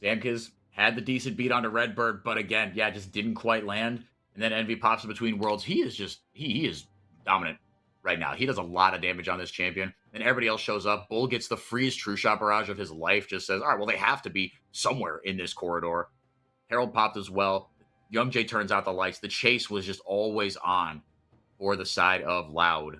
Samcuz had the decent beat onto Redbird, but again, yeah, just didn't quite land. And then Envy pops in between worlds. He is just, he is dominant right now. He does a lot of damage on this champion. Then everybody else shows up. Bull gets the freest true shot barrage of his life. Just says, all right, well, they have to be somewhere in this corridor. Herald popped as well. Young Jay turns out the lights. The chase was just always on for the side of Loud.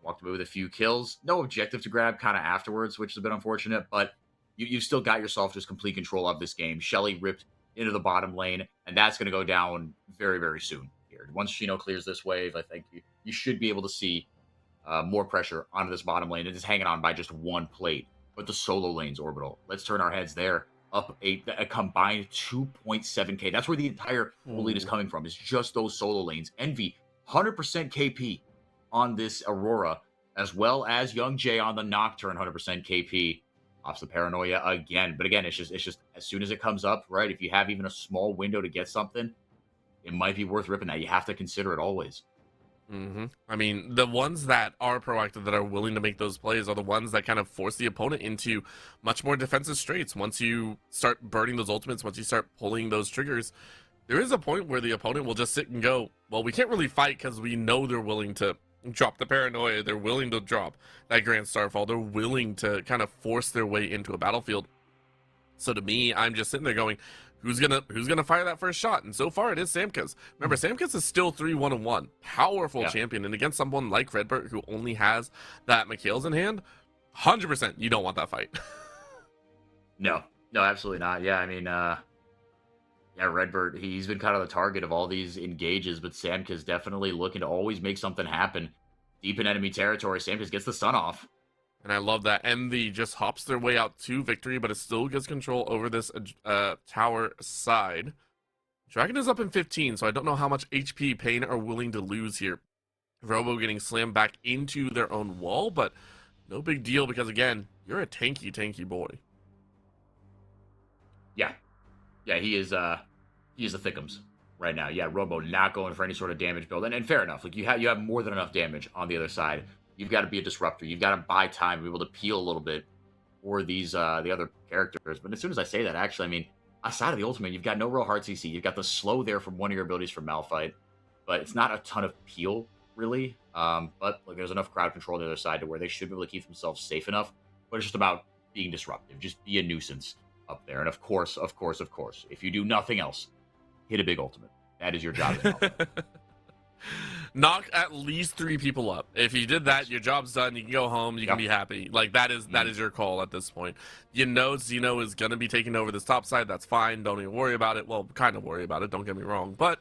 Walked away with a few kills. No objective to grab kind of afterwards, which is a bit unfortunate, but you still got yourself just complete control of this game. Shelly ripped into the bottom lane, and that's going to go down very, very soon here. Once Shino clears this wave, I think you should be able to see more pressure onto this bottom lane. It is hanging on by just 1 plate but the solo lanes, Orbital. Let's turn our heads there. Up a combined 2.7k. That's where the entire lead is coming from. It's just those solo lanes. Envy, 100% KP on this Aurora, as well as Young Jay on the Nocturne, 100% KP. Off the Paranoia again. But again, it's just as soon as it comes up, right? If you have even a small window to get something, it might be worth ripping that. You have to consider it always. I mean, the ones that are proactive, that are willing to make those plays, are the ones that kind of force the opponent into much more defensive straits. Once you start burning those ultimates, once you start pulling those triggers, there is a point where the opponent will just sit and go, well, we can't really fight because we know they're willing to drop the Paranoia, they're willing to drop that Grand Starfall, they're willing to kind of force their way into a battlefield. So to me, I'm just sitting there going, who's gonna fire that first shot? And so far it is Samkaz. Remember, Samkaz is still 3-1-1, powerful champion, and against someone like Redbird who only has that Mikhail's in hand, 100% you don't want that fight. No, absolutely not. Yeah, I mean, Redbird, he's been kind of the target of all these engages, but Samkaz definitely looking to always make something happen deep in enemy territory. Samkaz gets the stun off. And I love that. Envy just hops their way out to victory, but it still gets control over this tower side. Dragon is up in 15, so I don't know how much HP Pain are willing to lose here. Robo getting slammed back into their own wall, but no big deal because, again, you're a tanky boy. Yeah, he is the thickums right now. Yeah, Robo not going for any sort of damage build. And fair enough. Like, you have more than enough damage on the other side. You've got to be a disruptor. You've got to buy time to be able to peel a little bit for these the other characters. But as soon as I say that, actually, I mean, outside of the ultimate, you've got no real hard CC. You've got the slow there from one of your abilities from Malphite, but it's not a ton of peel, really. But look, there's enough crowd control on the other side to where they should be able to keep themselves safe enough. But it's just about being disruptive. Just be a nuisance up there. And of course, if you do nothing else, hit a big ultimate. That is your job as Malphite. Knock at least 3 people up. If you did that, your job's done. You can go home. You can be happy. Like, that is your call at this point. You know Zeno is going to be taking over this top side. That's fine. Don't even worry about it. Well, kind of worry about it. Don't get me wrong. But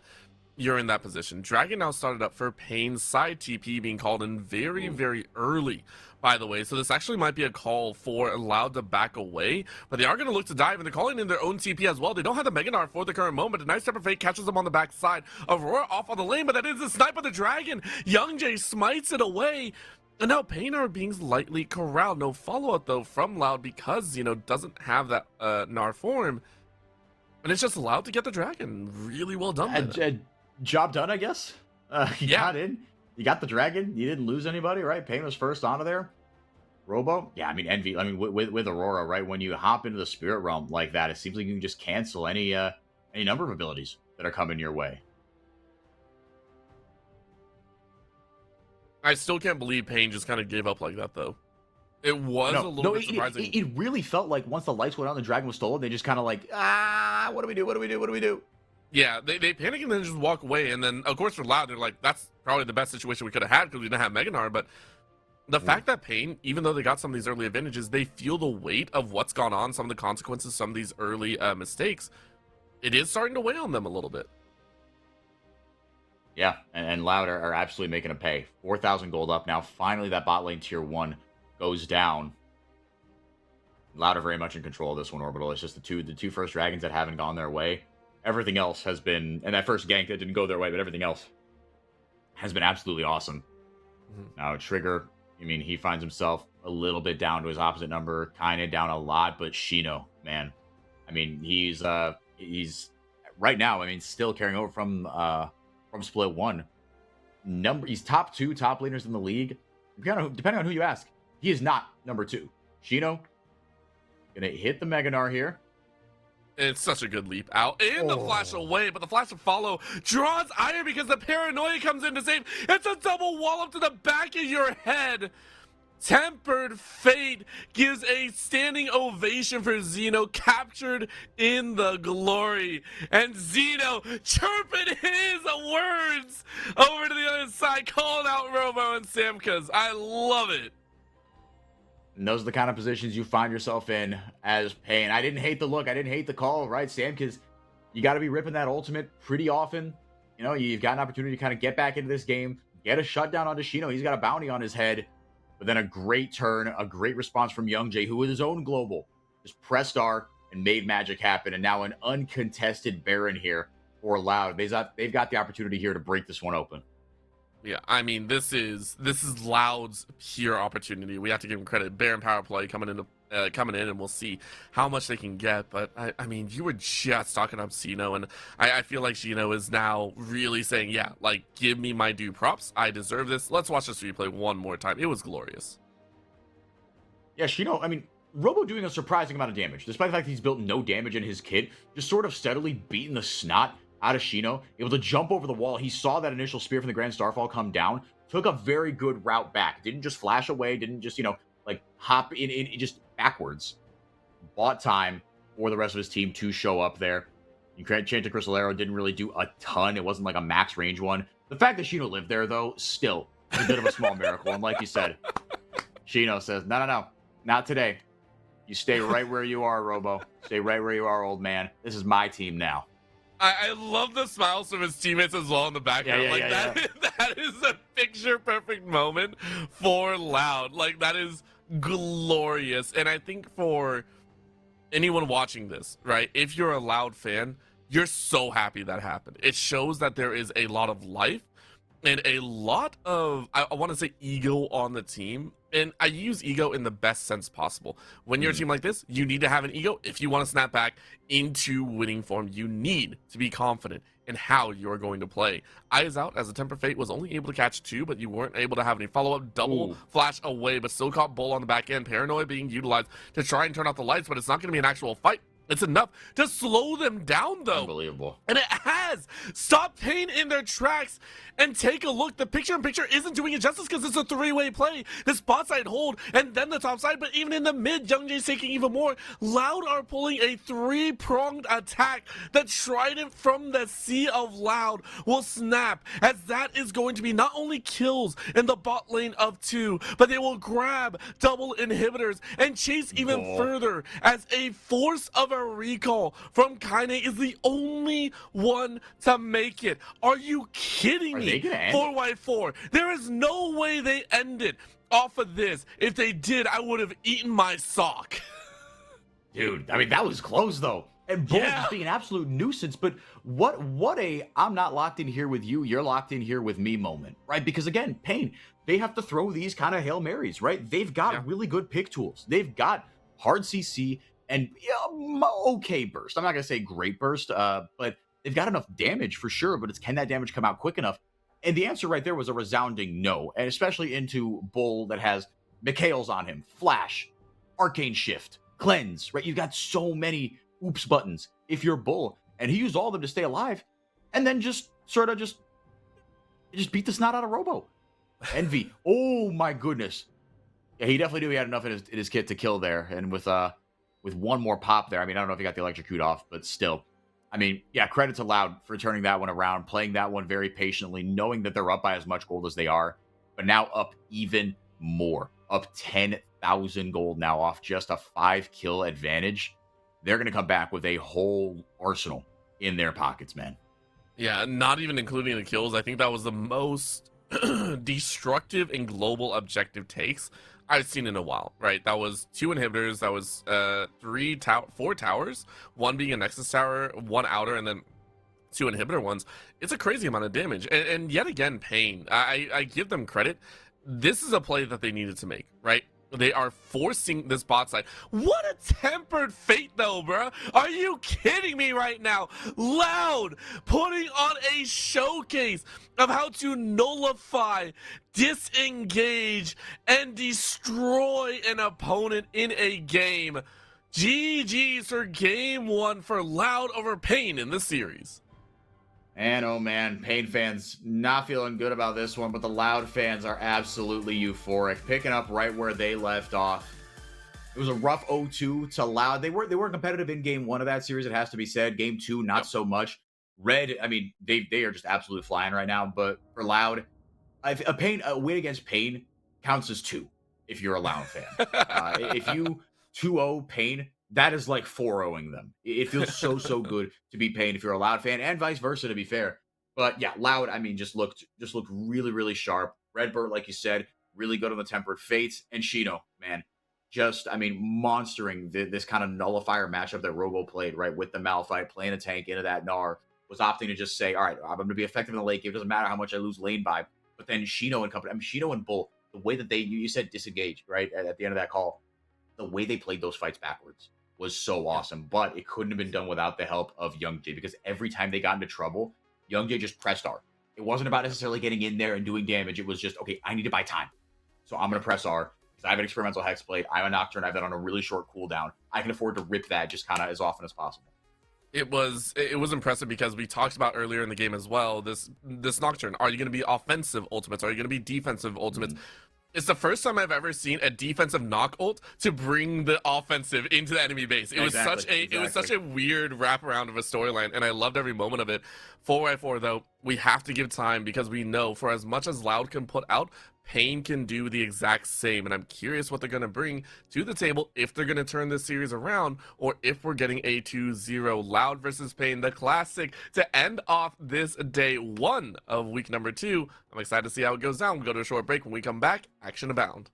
you're in that position. Dragon now started up for Pain's side TP being called in very, very early, by the way. So this actually might be a call for Loud to back away, but they are going to look to dive, and they're calling in their own TP as well. They don't have the Meganar for the current moment. A nice step of fate catches them on the backside. Aurora off on the lane, but that is the snipe of the Dragon. Young Jay smites it away. And now Pain are being lightly corralled. No follow-up, though, from Loud because, doesn't have that Nar form. And it's just Loud to get the Dragon. Really well done. Job done, I guess. You got in. You got the Dragon. You didn't lose anybody, right? Pain was first onto there. Robo? Yeah, I mean, Envy. I mean, with Aurora, right? When you hop into the Spirit Realm like that, it seems like you can just cancel any number of abilities that are coming your way. I still can't believe Pain just kind of gave up like that, though. It was a little bit surprising. It really felt like once the lights went on, the Dragon was stolen, they just kind of like, what do we do? Yeah, they panic and then just walk away. And then, of course, for Loud, they're like, that's probably the best situation we could have had because we didn't have Meganar. But the fact that Pain, even though they got some of these early advantages, they feel the weight of what's gone on, some of the consequences, some of these early mistakes. It is starting to weigh on them a little bit. Yeah, and Loud are absolutely making a pay. 4,000 gold up now. Finally, that bot lane tier 1 goes down. Loud are very much in control of this one, Orbital. It's just the two first dragons that haven't gone their way. Everything else has been, and that first gank that didn't go their way, but everything else has been absolutely awesome. Now, Trigger, I mean, he finds himself a little bit down to his opposite number, kind of down a lot, but Shino, man, I mean, he's right now, I mean, still carrying over from Split 1. He's top 2 top laners in the league. Depending on who you ask, he is not number 2. Shino, gonna hit the Meganar here. It's such a good leap out. And the flash away, but the flash to follow draws iron because the Paranoia comes in to save. It's a double wall up to the back of your head. Tempered Fate gives a standing ovation for Zeno, captured in the glory. And Zeno chirping his words over to the other side, calling out Robo and Samkaz. I love it. And those are the kind of positions you find yourself in as Pain. I didn't hate the look. I didn't hate the call, right, Sam? Because you got to be ripping that ultimate pretty often. You've got an opportunity to kind of get back into this game, get a shutdown onto Shino. He's got a bounty on his head. But then a great turn, a great response from Young Jay, who with his own global just pressed R and made magic happen. And now an uncontested Baron here for Loud. They've got the opportunity here to break this one open. Yeah, I mean, this is Loud's pure opportunity. We have to give him credit. Baron power play coming in, and we'll see how much they can get. But I mean, you were just talking up Xeno, and I feel like Xeno is now really saying, yeah, like, give me my due props. I deserve this. Let's watch this replay one more time. It was glorious. Yeah, Xeno, I mean, Robo doing a surprising amount of damage, despite the fact that he's built no damage in his kit, just sort of steadily beating the snot out of Xeno, able to jump over the wall. He saw that initial spear from the Grand Starfall come down, took a very good route back, didn't just flash away, didn't just, like hop in just backwards. Bought time for the rest of his team to show up there. Enchanted Crystal Arrow didn't really do a ton. It wasn't like a max range one. The fact that Xeno lived there, though, still is a bit of a small miracle. And like you said, Xeno says, no, not today. You stay right where you are, Robo. Stay right where you are, old man. This is my team now. I love the smiles from his teammates as well in the background. That is a picture perfect moment for Loud. Like, that is glorious. And I think for anyone watching this, right, if you're a Loud fan, you're so happy that happened. It shows that there is a lot of life and a lot of, I want to say, ego on the team. And I use ego in the best sense possible. When you're a team like this, you need to have an ego. If you want to snap back into winning form, you need to be confident in how you're going to play. Eyes Out, as a Temper Fate, was only able to catch 2, but you weren't able to have any follow-up. Double flash away, but still caught Bull on the back end. Paranoia being utilized to try and turn off the lights, but it's not going to be an actual fight. It's enough to slow them down, though. Unbelievable. And it has. Stop Pain in their tracks and take a look. The picture-in-picture isn't doing it justice because it's a three-way play. The spot side hold and then the top side, but even in the mid, Young Jay's taking even more. Loud are pulling a three-pronged attack. The trident from the Sea of Loud will snap, as that is going to be not only kills in the bot lane of 2, but they will grab double inhibitors and chase even further, as a force of a recall from Kaine is the only one to make it. Are you kidding me? 4x4. There is no way they ended off of this. If they did, I would have eaten my sock. Dude, I mean, that was close, though. And Bull just being an absolute nuisance. But what a I'm not locked in here with you, you're locked in here with me moment, right? Because, again, Pain, they have to throw these kind of Hail Marys, right? They've got really good pick tools. They've got hard CC and okay burst. I'm not going to say great burst, but they've got enough damage for sure. But can that damage come out quick enough? And the answer right there was a resounding no. And especially into Bull that has Mikhail's on him, Flash, Arcane Shift, Cleanse, right? You've got so many oops buttons if you're Bull. And he used all of them to stay alive. And then just sort of just beat the snot out of Robo. Envy. Oh my goodness. Yeah, he definitely knew he had enough in his kit to kill there. And with one more pop there, I mean, I don't know if he got the electrocute off, but still. I mean, yeah, credit to Loud for turning that one around, playing that one very patiently, knowing that they're up by as much gold as they are, but now up even more, up 10,000 gold now off just a 5-kill advantage. They're going to come back with a whole arsenal in their pockets, man. Yeah, not even including the kills. I think that was the most destructive and global objective takes I've seen in a while, right? That was 2 inhibitors, that was 4 towers, 1 being a Nexus tower, 1 outer, and then 2 inhibitor ones. It's a crazy amount of damage. And yet again, Pain. I give them credit. This is a play that they needed to make, right? They are forcing this bot side. What a tempered fate, though, bro. Are you kidding me right now? Loud putting on a showcase of how to nullify, disengage, and destroy an opponent in a game. GG's for game 1 for Loud over Pain in this series. And oh man, Pain fans not feeling good about this one, but the Loud fans are absolutely euphoric, picking up right where they left off. It was a rough 0-2 to Loud. They were competitive in game 1 of that series, it has to be said. Game 2, not so much. Red, I mean, they are just absolutely flying right now, but for Loud, a win against Pain counts as 2 if you're a Loud fan. If you 2-0 Pain, that is like 4-0ing them. It feels so good to be Pain if you're a Loud fan, and vice versa, to be fair. But yeah, Loud, I mean, just looked really, really sharp. Redbird, like you said, really good on the Tempered Fates, and Shino, man, just, I mean, monstering this kind of nullifier matchup that Robo played, right, with the Malphite, playing a tank into that Gnar, was opting to just say, all right, I'm going to be effective in the late game. It doesn't matter how much I lose lane by. But then Shino and company, I mean, Shino and Bull, the way that you said disengage, right, at the end of that call, the way they played those fights backwards was so awesome. But it couldn't have been done without the help of Young Jay, because every time they got into trouble, Young Jay just pressed R. It wasn't about necessarily getting in there and doing damage. It was just, okay, I need to buy time. So I'm going to press R. I have an experimental Hexblade. I'm a Nocturne. I have that on a really short cooldown. I can afford to rip that just kind of as often as possible. It was impressive because we talked about earlier in the game as well. This Nocturne. Are you going to be offensive ultimates? Are you going to be defensive ultimates? It's the first time I've ever seen a defensive knock ult to bring the offensive into the enemy base. It was such a weird wraparound of a storyline, and I loved every moment of it. 4x4 though, we have to give time because we know for as much as Loud can put out, Pain can do the exact same, and I'm curious what they're going to bring to the table, if they're going to turn this series around, or if we're getting a 2-0 Loud versus Pain, the classic, to end off this day one of week number 2. I'm excited to see how it goes down. We'll go to a short break. When we come back, action abound.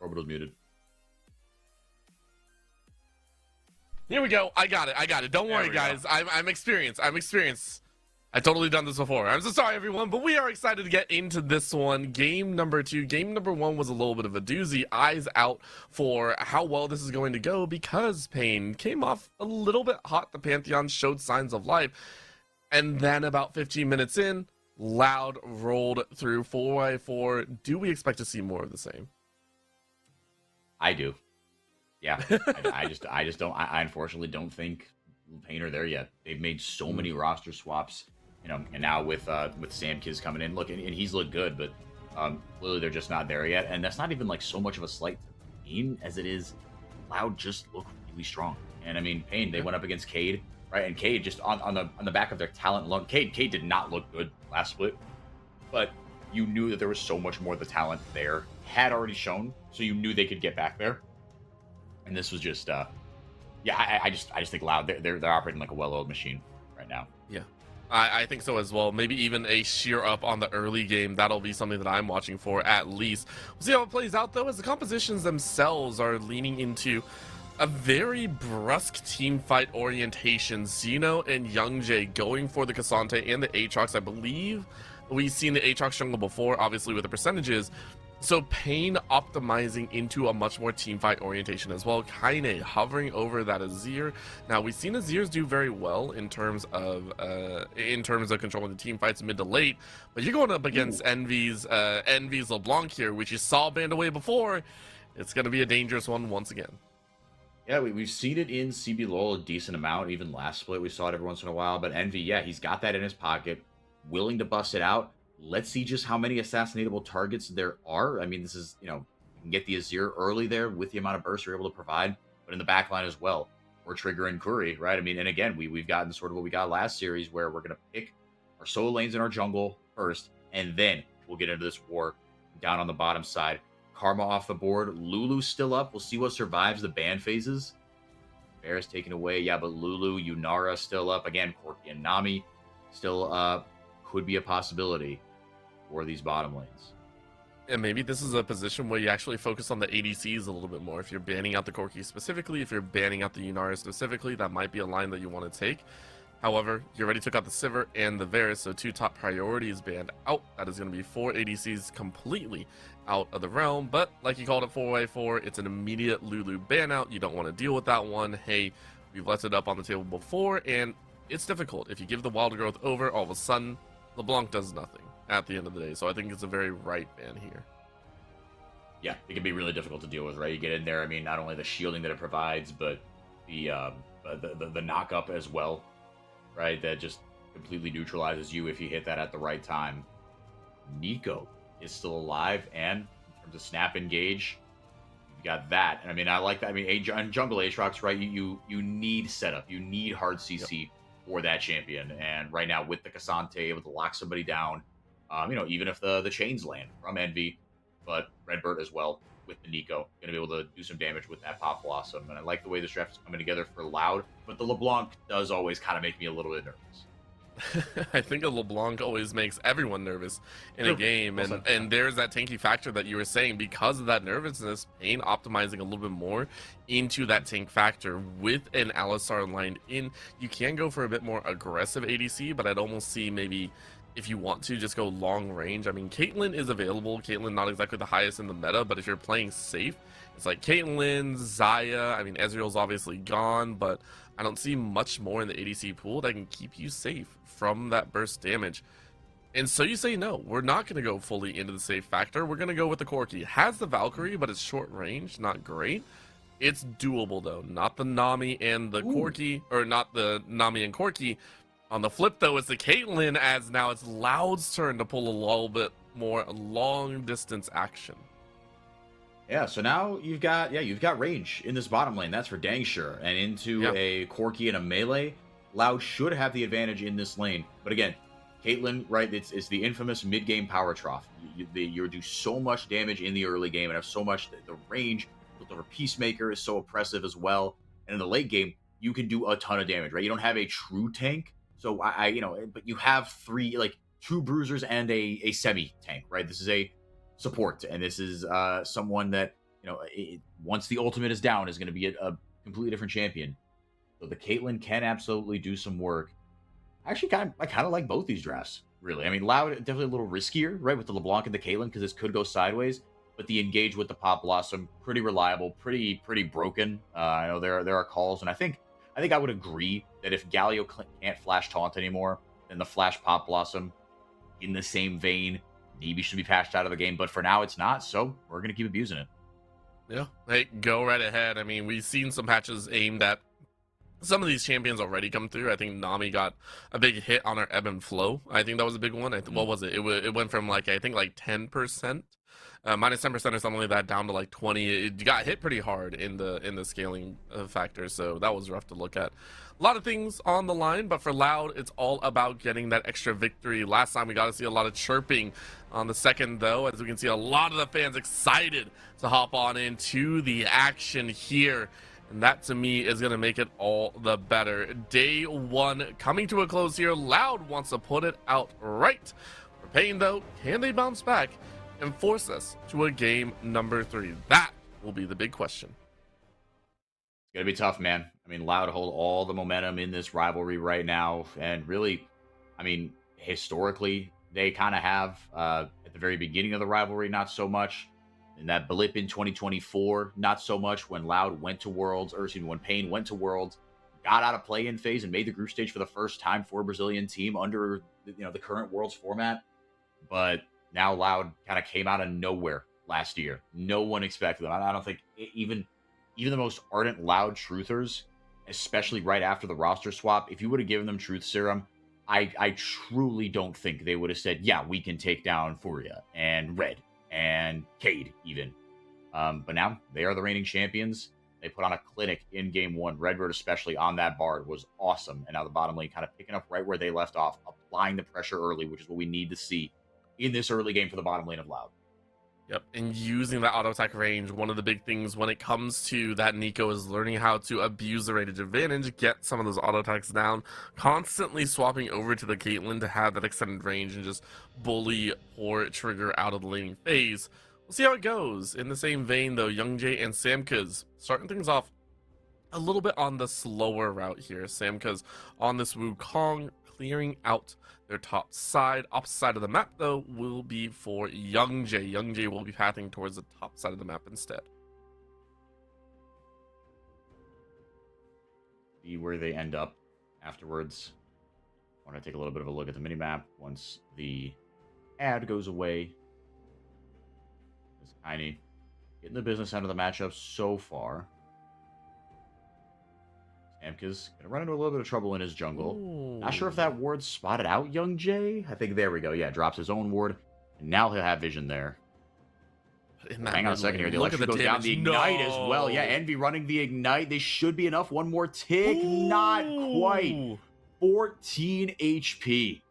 Orbital's muted. Here we go. I got it. Don't worry, guys. I'm experienced. I've totally done this before. I'm so sorry, everyone, but we are excited to get into this one. Game number 2. Game number 1 was a little bit of a doozy. Eyes out for how well this is going to go because Pain came off a little bit hot. The Pantheon showed signs of life. And then about 15 minutes in, Loud rolled through 4x4. Do we expect to see more of the same? I do. Yeah. I just don't. I unfortunately don't think Pain are there yet. They've made so many roster swaps, and now with Sam Kiz coming in, look, and he's looked good, but clearly they're just not there yet. And that's not even like so much of a slight to Pain as it is Loud just look really strong. And I mean, Pain, they went up against Cade, right? And Cade just on the back of their talent alone. Cade did not look good last split, but you knew that there was so much more of the talent there had already shown, so you knew they could get back there. And this was just, I just think Loud, they're operating like a well-oiled machine right now. Yeah, I think so as well. Maybe even a sheer up on the early game. That'll be something that I'm watching for at least. We'll see how it plays out though, as the compositions themselves are leaning into a very brusque team fight orientation. Xeno and Youngjae going for the Cassante and the Aatrox. I believe we've seen the Aatrox jungle before, obviously with the percentages. So Pain optimizing into a much more teamfight orientation as well. Kaine hovering over that Azir. Now we've seen Azirs do very well in terms of controlling the team fights mid to late, but you're going up against Envy's LeBlanc here, which you saw banned away before. It's going to be a dangerous one once again. Yeah, we've seen it in CBLOL a decent amount. Even last split, we saw it every once in a while. But Envy, yeah, he's got that in his pocket, willing to bust it out. Let's see just how many assassinatable targets there are. I mean, this is, you can get the Azir early there with the amount of bursts you're able to provide, but in the backline as well. We're triggering Curry, right? I mean, and again, we've gotten sort of what we got last series where we're going to pick our solo lanes in our jungle first, and then we'll get into this war down on the bottom side. Karma off the board. Lulu still up. We'll see what survives the ban phases. Bear's taken away. Yeah, but Lulu, Yunara still up. Again, Corki and Nami still up. Could be a possibility for these bottom lanes. And maybe this is a position where you actually focus on the ADCs a little bit more. If you're banning out the Corki specifically, if you're banning out the Yunara specifically, that might be a line that you want to take. However, you already took out the Sivir and the Varus, so 2 top priorities banned out. That is going to be 4 ADCs completely out of the realm. But like you called it 4x4, it's an immediate Lulu ban out. You don't want to deal with that one. Hey, we've left it up on the table before, and it's difficult. If you give the Wild Growth over, all of a sudden, LeBlanc does nothing at the end of the day. So I think it's a very right ban here. Yeah, it can be really difficult to deal with, right? You get in there, I mean, not only the shielding that it provides, but the knock-up as well, right? That just completely neutralizes you if you hit that at the right time. Nico is still alive, and in terms of snap engage, you got that. And I mean, I like that. I mean, on jungle Aatrox, right? You need setup, you need hard CC for that champion. And right now, with the Cassante able to lock somebody down, even if the chains land from Envy, but Redbird as well with the Nico, going to be able to do some damage with that Pop Blossom. And I like the way this draft is coming together for Loud, but the LeBlanc does always kind of make me a little bit nervous. I think a LeBlanc always makes everyone nervous in a game, and there's that tanky factor that you were saying. Because of that nervousness, Pain optimizing a little bit more into that tank factor with an Alistar lined in. You can go for a bit more aggressive ADC, but I'd almost see maybe, if you want to, just go long range. I mean, Caitlyn is available. Caitlyn not exactly the highest in the meta, but if you're playing safe, it's like Caitlyn, Xayah. I mean, Ezreal's obviously gone, but I don't see much more in the ADC pool that can keep you safe from that burst damage. And so you say, no, we're not going to go fully into the safe factor. We're going to go with the Corki. Has the Valkyrie, but it's short range, not great. It's doable, though. Not the Nami and the Corki, or not the Nami and Corki. On the flip, though, it's the Caitlyn, as now it's Loud's turn to pull a little bit more long-distance action. Yeah, so now you've got range in this bottom lane. That's for dang sure. And into a Corki and a melee, Loud should have the advantage in this lane. But again, Caitlyn, right? It's the infamous mid-game power trough. You do so much damage in the early game and have so much. The range with the Peacemaker is so oppressive as well. And in the late game, you can do a ton of damage, right? You don't have a true tank, so but you have two bruisers and a semi tank, right? This is a support, and this is someone that once the ultimate is down is going to be a completely different champion. So the Caitlyn can absolutely do some work. Actually, I kind of like both these drafts, really. I mean, Loud definitely a little riskier, right, with the LeBlanc and the Caitlyn, because this could go sideways. But the engage with the Pop Blossom, pretty reliable, pretty broken. I know there are calls, and I think I would agree that if Galio can't flash taunt anymore, than the Flash Pop Blossom. In the same vein, maybe should be patched out of the game, but for now it's not, so we're going to keep abusing it. Yeah, hey, go right ahead. I mean, we've seen some patches aimed at some of these champions already come through. I think Nami got a big hit on her ebb and flow. I think that was a big one. What was it? It went from like, I think like 10%, minus 10% or something like that, down to like 20. It got hit pretty hard in the scaling factor, so that was rough to look at. A lot of things on the line, but for Loud, it's all about getting that extra victory. Last time we got to see a lot of chirping on the second, though, as we can see a lot of the fans excited to hop on into the action here. And that, to me, is going to make it all the better. Day one coming to a close here. Loud wants to put it out right. For Pain, though, can they bounce back and force us to a game number 3? That will be the big question. It's going to be tough, man. I mean, Loud hold all the momentum in this rivalry right now. And really, I mean, historically, they kind of have, at the very beginning of the rivalry, not so much. And that blip in 2024, not so much when Loud went to Worlds, or excuse me, when Pain went to Worlds, got out of play-in phase and made the group stage for the first time for a Brazilian team under, the current Worlds format. But now Loud kind of came out of nowhere last year. No one expected them. I don't think even the most ardent Loud truthers, especially right after the roster swap, if you would have given them truth serum, I truly don't think they would have said, yeah, we can take down Furia and Red and Cade even. But now they are the reigning champions. They put on a clinic in game one. Redbird, especially on that Bard, was awesome. And now the bottom lane kind of picking up right where they left off, applying the pressure early, which is what we need to see in this early game for the bottom lane of Loud. Yep, and using that auto attack range, one of the big things when it comes to that Nico is learning how to abuse the rage advantage, get some of those auto attacks down, constantly swapping over to the Caitlyn to have that extended range and just bully or trigger out of the laning phase. We'll see how it goes. In the same vein, though, Youngjae and Samkaz starting things off a little bit on the slower route here. Samkaz on this Wukong, clearing out their top side. Opposite side of the map, though, will be for Youngjae. Youngjae will be pathing towards the top side of the map instead. See where they end up afterwards. I want to take a little bit of a look at the minimap once the ad goes away. It's Tiny getting the business end of the matchup so far. Samkaz gonna run into a little bit of trouble in his jungle. Ooh. Not sure if that ward spotted out Youngjae. I think there we go. Yeah, drops his own ward. And now he'll have vision there. Hang on a second here. The electric goes down. The ignite as well. Yeah, Envy running the ignite. They should be enough. One more tick. Ooh. Not quite. 14 HP.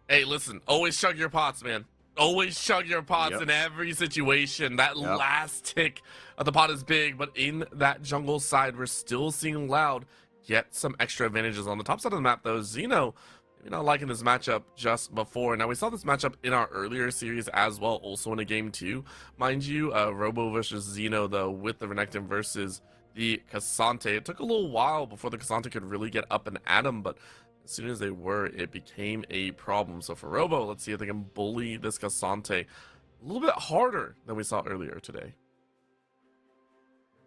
Hey, listen. Always chug your pots, man. Always chug your pots in every situation. That last tick of the pot is big, but in that jungle side, we're still seeing Loud get some extra advantages. On the top side of the map, though, Xeno, maybe not liking this matchup just before. Now, we saw this matchup in our earlier series as well, also in a game 2. Mind you, Robo versus Xeno, though, with the Renekton versus the Cassante. It took a little while before the Cassante could really get up and at him, but as soon as they were, it became a problem. So for Robo, let's see if they can bully this Cassante a little bit harder than we saw earlier today.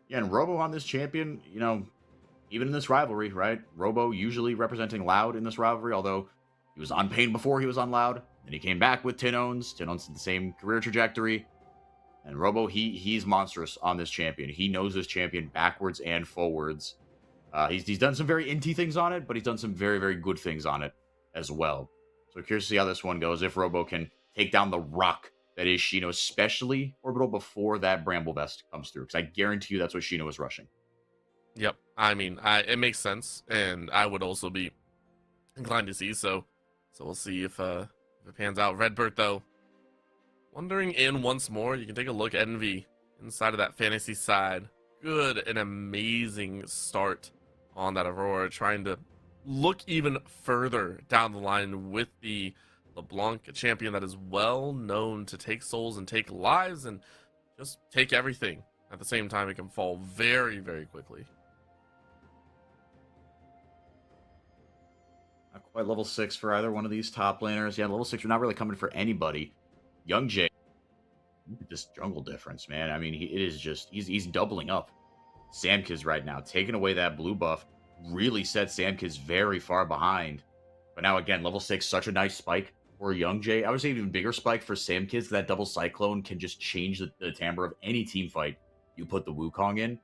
Yeah, and Robo on this champion, even in this rivalry, right? Robo usually representing Loud in this rivalry, although he was on Pain before he was on Loud. Then he came back with Tinones. Tinones did the same career trajectory. And Robo, he's monstrous on this champion. He knows this champion backwards and forwards. He's done some very inty things on it, but he's done some very, very good things on it as well. So curious to see how this one goes, if Robo can take down the rock that is Shino, especially Orbital, before that Bramble Vest comes through. Because I guarantee you that's what Shino is rushing. Yep. I mean, it makes sense, and I would also be inclined to see. So we'll see if it pans out. Redbird, though, wandering in once more. You can take a look at Envy inside of that fantasy side. Good and amazing start on that Aurora, trying to look even further down the line with the LeBlanc, a champion that is well known to take souls and take lives and just take everything. At the same time, it can fall very, very quickly. Not quite level 6 for either one of these top laners. Yeah, level 6, we're not really coming for anybody. Youngjae, look at this jungle difference, man. I mean, it is just, he's doubling up. Samkaz right now, taking away that blue buff, really set Samkaz very far behind. But now again, level 6, such a nice spike for Young Jay. I would say even bigger spike for Sam Kids. That double Cyclone can just change the timbre of any team fight you put the Wukong in.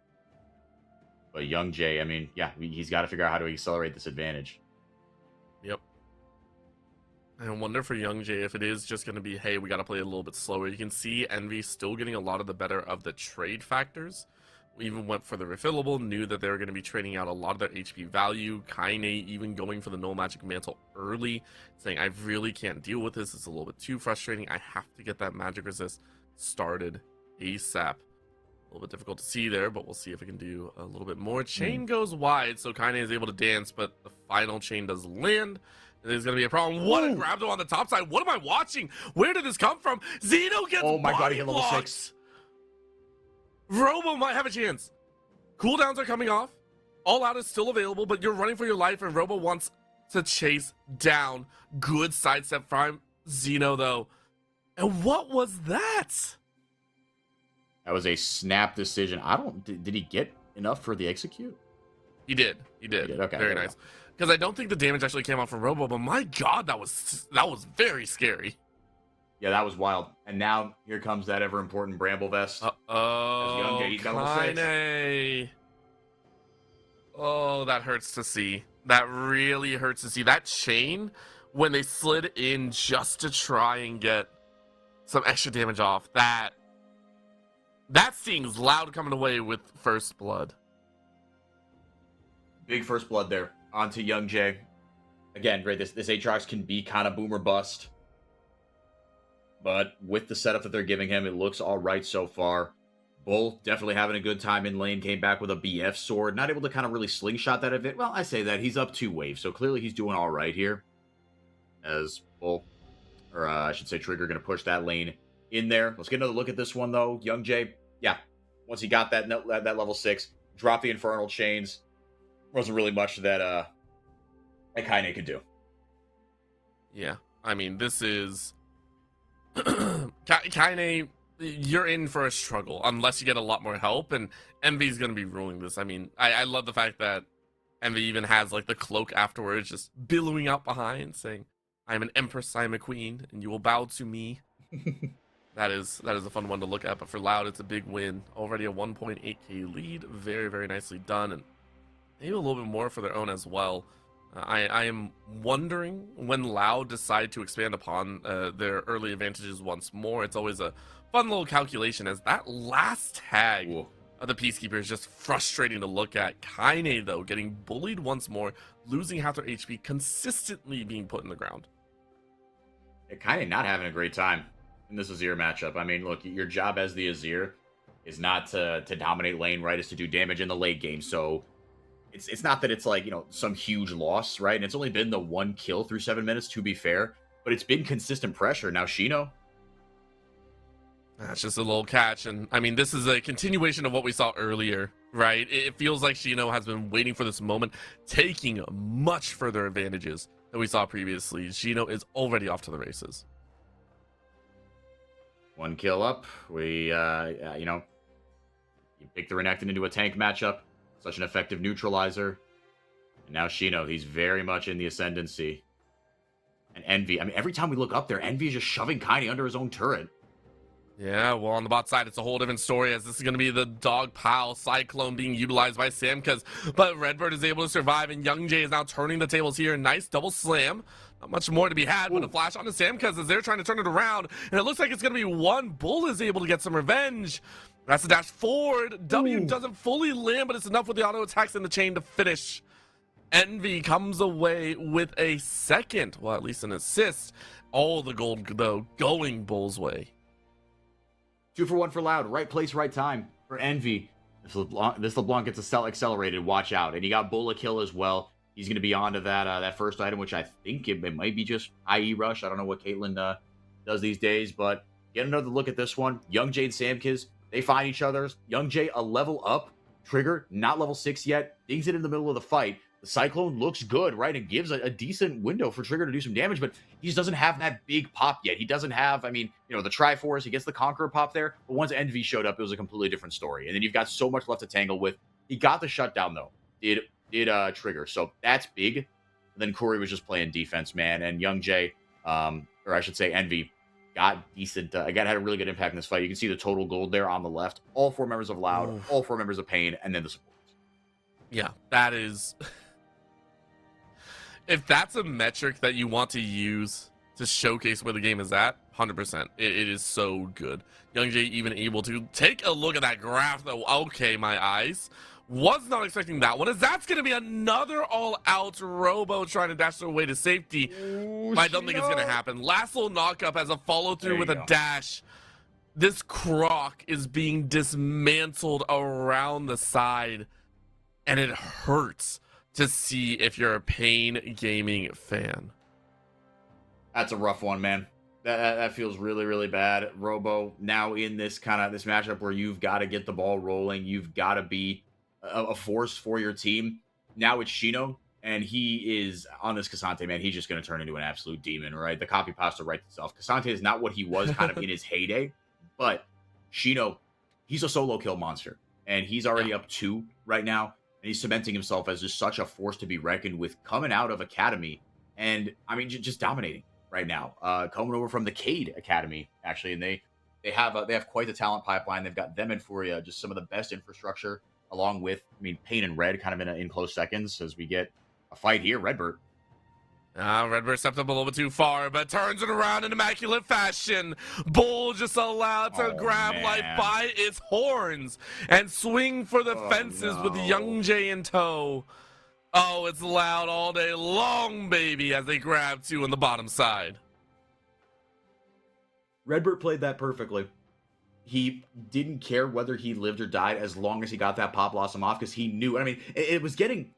But Young Jay, I mean, yeah, he's got to figure out how to accelerate this advantage. Yep. I wonder for Young Jay if it is just going to be, hey, we got to play a little bit slower. You can see Envy still getting a lot of the better of the trade factors. We even went for the refillable, knew that they were going to be trading out a lot of their HP value. Kaine even going for the no magic mantle early, saying, I really can't deal with this. It's a little bit too frustrating. I have to get that magic resist started ASAP. A little bit difficult to see there, but we'll see if we can do a little bit more. Chain goes wide, so Kaine is able to dance, but the final chain does land. There's going to be a problem. What a grab though on the top side. What am I watching? Where did this come from? Zeno gets Oh my god, he hit level blocked. 6. Robo might have a chance. Cooldowns are coming off. All Out is still available, but you're running for your life, and Robo wants to chase down. Good sidestep from Zeno, though. And what was that? That was a snap decision. Did he get enough for the execute? He did. He did. Okay. Very nice. Because I don't think the damage actually came out from Robo, but my god, that was very scary. Yeah, that was wild. And now here comes that ever important Bramble Vest. Oh, he's got level 6. Kaine. Oh, that hurts to see. That really hurts to see. That chain, when they slid in just to try and get some extra damage off, that stings. Loud coming away with first blood. Big first blood there. Onto Young Jay. Again, right, this Aatrox can be kind of boom or bust. But with the setup that they're giving him, it looks all right so far. Bull definitely having a good time in lane. Came back with a BF sword. Not able to kind of really slingshot that a bit. Well, I say that. He's up 2 waves. So clearly he's doing all right here. As Bull, or I should say Trigger, going to push that lane in there. Let's get another look at this one, though. Young Jay, yeah. Once he got that level 6, dropped the Infernal Chains. Wasn't really much that Kaine could do. Yeah. I mean, this is... Kaine, you're in for a struggle unless you get a lot more help, and Envy's going to be ruling this. I mean, I love the fact that Envy even has like the cloak afterwards, just billowing out behind, saying, I am an empress, I am a queen, and you will bow to me. That is a fun one to look at, but for Loud, it's a big win. Already a 1.8k lead. Very, very nicely done, and maybe a little bit more for their own as well. I am wondering when Loud decide to expand upon their early advantages once more. It's always a fun little calculation, as that last tag of the Peacekeeper is just frustrating to look at. Kaine, though, getting bullied once more, losing half their HP, consistently being put in the ground. Yeah, Kaine not having a great time in this Azir matchup. I mean, look, your job as the Azir is not to dominate lane, right? Is to do damage in the late game, so... It's not that it's like, you know, some huge loss, right? And it's only been the 1 kill through 7 minutes, to be fair. But it's been consistent pressure. Now, Shino. That's just a little catch. And, I mean, this is a continuation of what we saw earlier, right? It feels like Shino has been waiting for this moment, taking much further advantages than we saw previously. Shino is already off to the races. 1 kill up. We, you know, you pick the Renekton into a tank matchup. Such an effective neutralizer. And now Shino, he's very much in the ascendancy. And Envy, I mean, every time we look up there, Envy is just shoving Kaine under his own turret. Yeah, well, on the bot side, it's a whole different story, as this is going to be the dog pile Cyclone being utilized by Samkaz. But Redbird is able to survive, and Young Jay is now turning the tables here. Nice double slam. Not much more to be had, but a flash onto Samkaz as they're trying to turn it around. And it looks like it's going to be one. Bull is able to get some revenge. That's the dash forward. W doesn't fully land, but it's enough with the auto attacks in the chain to finish. Envy comes away with a second, well, at least an assist. All the gold, though, going Bull's way. 2 for 1 for Loud. Right place, right time for Envy. This LeBlanc gets accelerated. Watch out. And he got Bull a kill as well. He's going to be on to that first item, which I think it might be just IE Rush. I don't know what Caitlyn does these days, but get another look at this one. Young Jay and Samkaz, they find each other. Young Jay a level up. Trigger, not level 6 yet. Dings it in the middle of the fight. The Cyclone looks good, right? It gives a decent window for Trigger to do some damage, but he just doesn't have that big pop yet. He doesn't have, I mean, you know, the Triforce, he gets the Conqueror pop there, but once Envy showed up, it was a completely different story. And then you've got so much left to tangle with. He got the shutdown, though. Did Trigger. So that's big Then Corey was just playing defense, man. And Young Jay, or I should say Envy, got decent. Again, had a really good impact in this fight. You can see the total gold there on the left. All 4 members of Loud, Oof. all 4 members of Pain, and then the supports. Yeah, that is. If that's a metric that you want to use to showcase where the game is at, 100%. It is so good. Young Jay even able to take a look at that graph, though. Okay, my eyes. Was not expecting that one, as that's going to be another all-out Robo trying to dash their way to safety. Ooh, I don't think it's going to happen. Last little knock-up as a follow-through with a dash. This Croc is being dismantled around the side, and it hurts to see if you're a Pain Gaming fan. That's a rough one, man. That feels really, really bad. Robo now in this matchup where you've got to get the ball rolling. You've got to be a force for your team. Now it's Shino, and he is on this Cassante, man. He's just going to turn into an absolute demon, right? The copy pasta writes itself. Cassante is not what he was kind of in his heyday, but Shino, he's a solo kill monster, and he's already up 2 right now, and he's cementing himself as just such a force to be reckoned with coming out of Academy, and I mean just dominating right now. Coming over from the Cade Academy, actually, and they have quite the talent pipeline. They've got them and Furia, just some of the best infrastructure, along with, I mean, Pain and Red kind of in close seconds as we get a fight here. Redbird. Redbird stepped up a little bit too far, but turns it around in immaculate fashion. Bull just allowed to grab life by its horns and swing for the fences with Young Jay in tow. Oh, it's Loud all day long, baby, as they grab 2 on the bottom side. Redbird played that perfectly. He didn't care whether he lived or died as long as he got that Pop Blossom off, because he knew. I mean, it was getting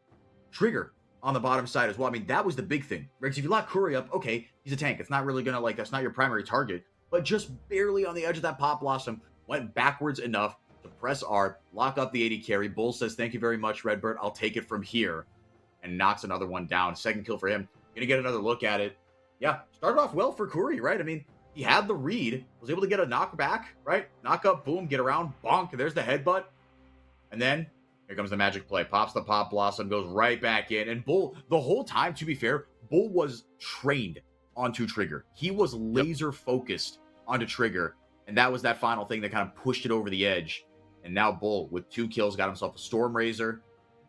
Trigger on the bottom side as well. I mean, that was the big thing. Right? If you lock Curry up, okay, he's a tank. It's not really going to, that's not your primary target. But just barely on the edge of that Pop Blossom, went backwards enough to press R, lock up the 80 carry. Bull says, thank you very much, Redbird. I'll take it from here. And knocks another one down. Second kill for him. Gonna get another look at it. Yeah, started off well for Curry, right? I mean, he had the read, was able to get a knockback, right? Knock up, boom, get around, bonk, there's the headbutt. And then, here comes the magic play. Pops the Pop Blossom, goes right back in. And Bull, the whole time, to be fair, Bull was trained onto Trigger. He was laser focused onto Trigger. And that was that final thing that kind of pushed it over the edge. And now Bull, with 2 kills, got himself a Storm Razor.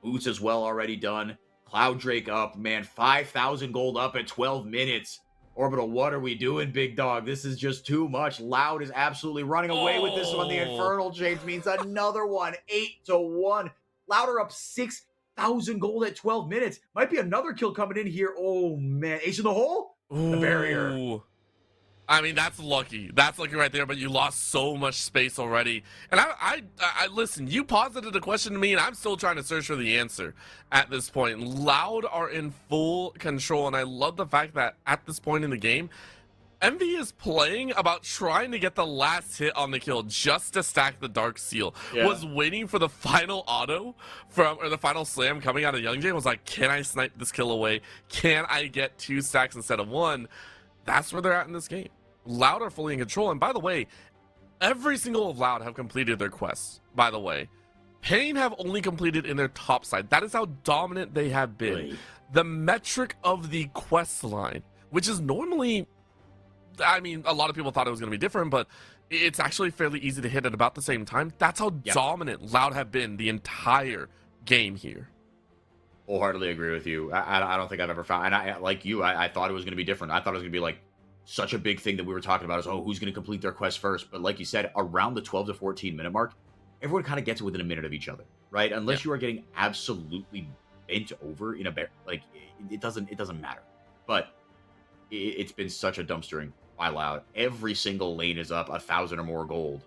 Boots as well already done. Cloud Drake up, man. 5,000 gold up at 12 minutes. Orbital, what are we doing, big dog? This is just too much. Loud is absolutely running away with this one. The Infernal Change means another one. 8-1. Louder up 6,000 gold at 12 minutes. Might be another kill coming in here. Oh, man. Ace in the hole? The barrier. I mean, that's lucky. That's lucky right there, but you lost so much space already. And I listen, you posited a question to me, and I'm still trying to search for the answer at this point. Loud are in full control, and I love the fact that at this point in the game, Envy is playing about trying to get the last hit on the kill just to stack the Dark Seal. Yeah. Was waiting for the final auto or the final slam coming out of Young Jay. Was like, can I snipe this kill away? Can I get 2 stacks instead of 1? That's where they're at in this game. Loud are fully in control. And by the way, every single of Loud have completed their quests, by the way. Pain have only completed in their top side. That is how dominant they have been. Really? The metric of the quest line, which is normally, I mean, a lot of people thought it was going to be different, but it's actually fairly easy to hit at about the same time. That's how dominant Loud have been the entire game here. Wholeheartedly agree with you. I don't think I've ever found, and I like you, I thought it was going to be different. I thought it was going to be like such a big thing that we were talking about is, oh, who's going to complete their quest first? But like you said, around the 12 to 14 minute mark, everyone kind of gets it within a minute of each other, right? Unless you are getting absolutely bent over in a bear, like it doesn't matter. But it's been such a dumpstering by Loud. Every single lane is up 1,000 or more gold,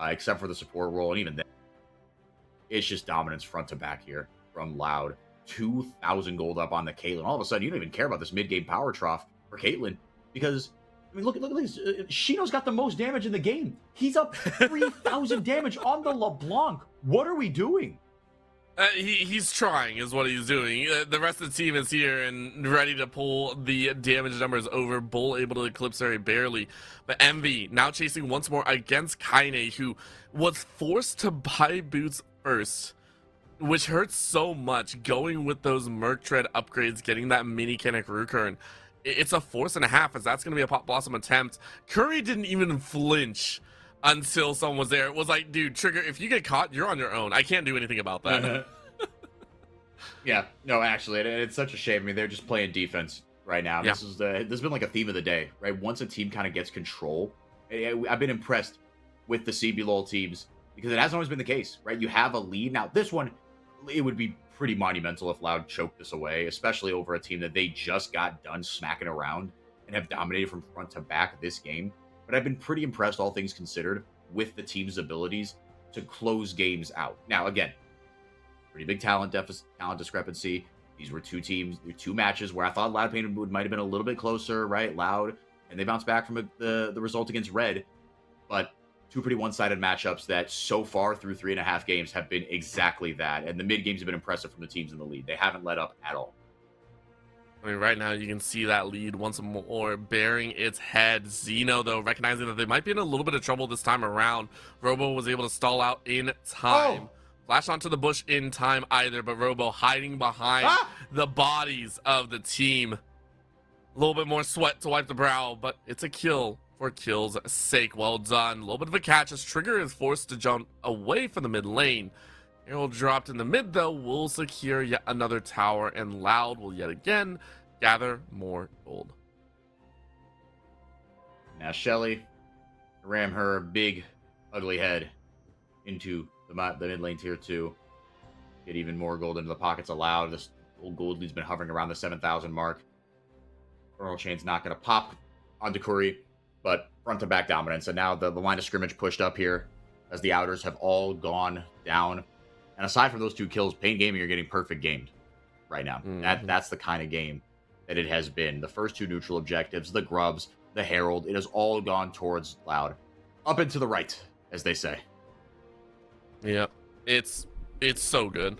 except for the support role, and even then, it's just dominance front to back here from Loud. 2,000 gold up on the Caitlyn. All of a sudden, you don't even care about this mid-game power trough for Caitlyn because, I mean, look at this. Shino's got the most damage in the game. He's up 3,000 damage on the LeBlanc. What are we doing? He's trying, is what he's doing. The rest of the team is here and ready to pull the damage numbers over. Bull able to eclipse very barely. But Envy now chasing once more against Kaine, who was forced to buy boots first. which hurts so much. Going with those Merc Tread upgrades, getting that mini Kinnick Recurrent, it's a force and a half, as that's going to be a Pop Blossom attempt. Curry didn't even flinch until someone was there. It was like, dude, Trigger, if you get caught, you're on your own. I can't do anything about that. Yeah, no, actually, it's such a shame. I mean, they're just playing defense right now. Yeah. This has been like a theme of the day, right? Once a team kind of gets control, I've been impressed with the CBLOL teams because it hasn't always been the case, right? You have a lead. Now, this one, it would be pretty monumental if Loud choked this away, especially over a team that they just got done smacking around and have dominated from front to back this game. But I've been pretty impressed, all things considered, with the team's abilities to close games out. Now, again, pretty big talent discrepancy. These were two matches where I thought Loud Pain might have been a little bit closer, right? Loud, and they bounced back from the result against Red. But two pretty one-sided matchups that so far through 3.5 games have been exactly that. And the mid games have been impressive from the teams in the lead. They haven't let up at all. I mean, right now you can see that lead once more bearing its head. Zeno, though, recognizing that they might be in a little bit of trouble this time around. Robo was able to stall out in time. Oh! Flash onto the bush in time either, but Robo hiding behind the bodies of the team. A little bit more sweat to wipe the brow, but it's a kill for kill's sake. Well done. A little bit of a catch as Trigger is forced to jump away from the mid lane. Arrow dropped in the mid, though, will secure yet another tower, and Loud will yet again gather more gold. Now Shelly ram her big, ugly head into the mid lane tier 2. Get even more gold into the pockets of Loud. This old gold lead's been hovering around the 7,000 mark. Earl Chain's not going to pop onto Curry, but front to back dominance. And now the line of scrimmage pushed up here as the outers have all gone down. And aside from those two kills, Pain Gaming are getting perfect gamed right now. Mm-hmm. That's the kind of game that it has been. The first two neutral objectives, the Grubs, the Herald, it has all gone towards Loud. Up and to the right, as they say. Yeah, it's so good.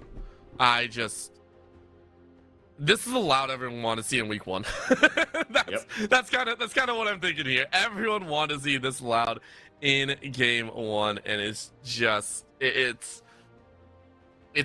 This is a Loud everyone want to see in week 1. That's kind of what I'm thinking here. Everyone want to see this Loud in game 1, and it's just it's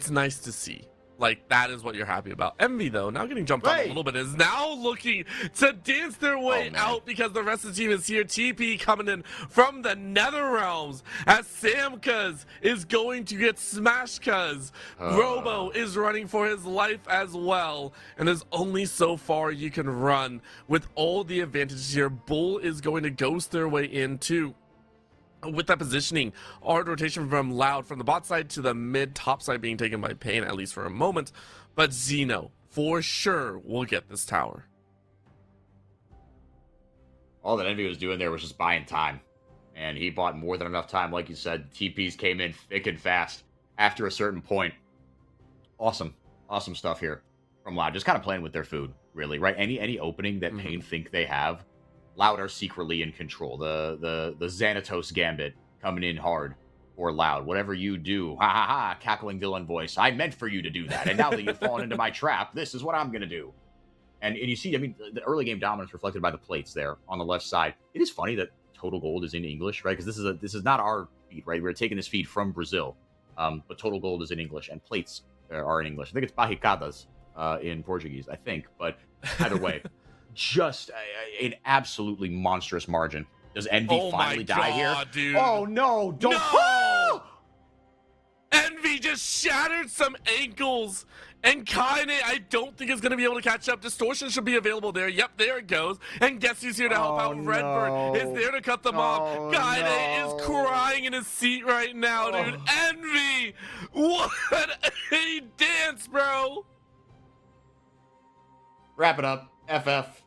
nice to see. Like, that is what you're happy about. Envy, though, now getting jumped on a little bit, is now looking to dance their way out because the rest of the team is here. TP coming in from the Nether Realms as Samkaz is going to get smashed because Robo is running for his life as well. And there's only so far you can run with all the advantages here. Bull is going to ghost their way in, too. With that positioning, hard rotation from Loud from the bot side to the mid top side being taken by Pain, at least for a moment. But Zeno, for sure, will get this tower. All that Envy was doing there was just buying time. And he bought more than enough time. Like you said, TPs came in thick and fast after a certain point. Awesome stuff here from Loud. Just kind of playing with their food, really, right? Any opening that Pain think they have, Loud are secretly in control. The Xanatos Gambit coming in hard for Loud. Whatever you do, ha ha ha, cackling villain voice. I meant for you to do that. And now that you've fallen into my trap, this is what I'm going to do. And you see, I mean, the early game dominance reflected by the plates there on the left side. It is funny that Total Gold is in English, right? Because this is not our feed, right? We're taking this feed from Brazil. But Total Gold is in English and plates are in English. I think it's Barricadas in Portuguese, I think. But either way. Just an absolutely monstrous margin. Does Envy finally die here? Dude. Oh no! Don't. No! Envy just shattered some ankles, and Kaine, I don't think is going to be able to catch up. Distortion should be available there. Yep, there it goes. And guess who's here to help out? Redbird is there to cut them off. Kaine is crying in his seat right now, dude. Envy! What a dance, bro! Wrap it up. FF.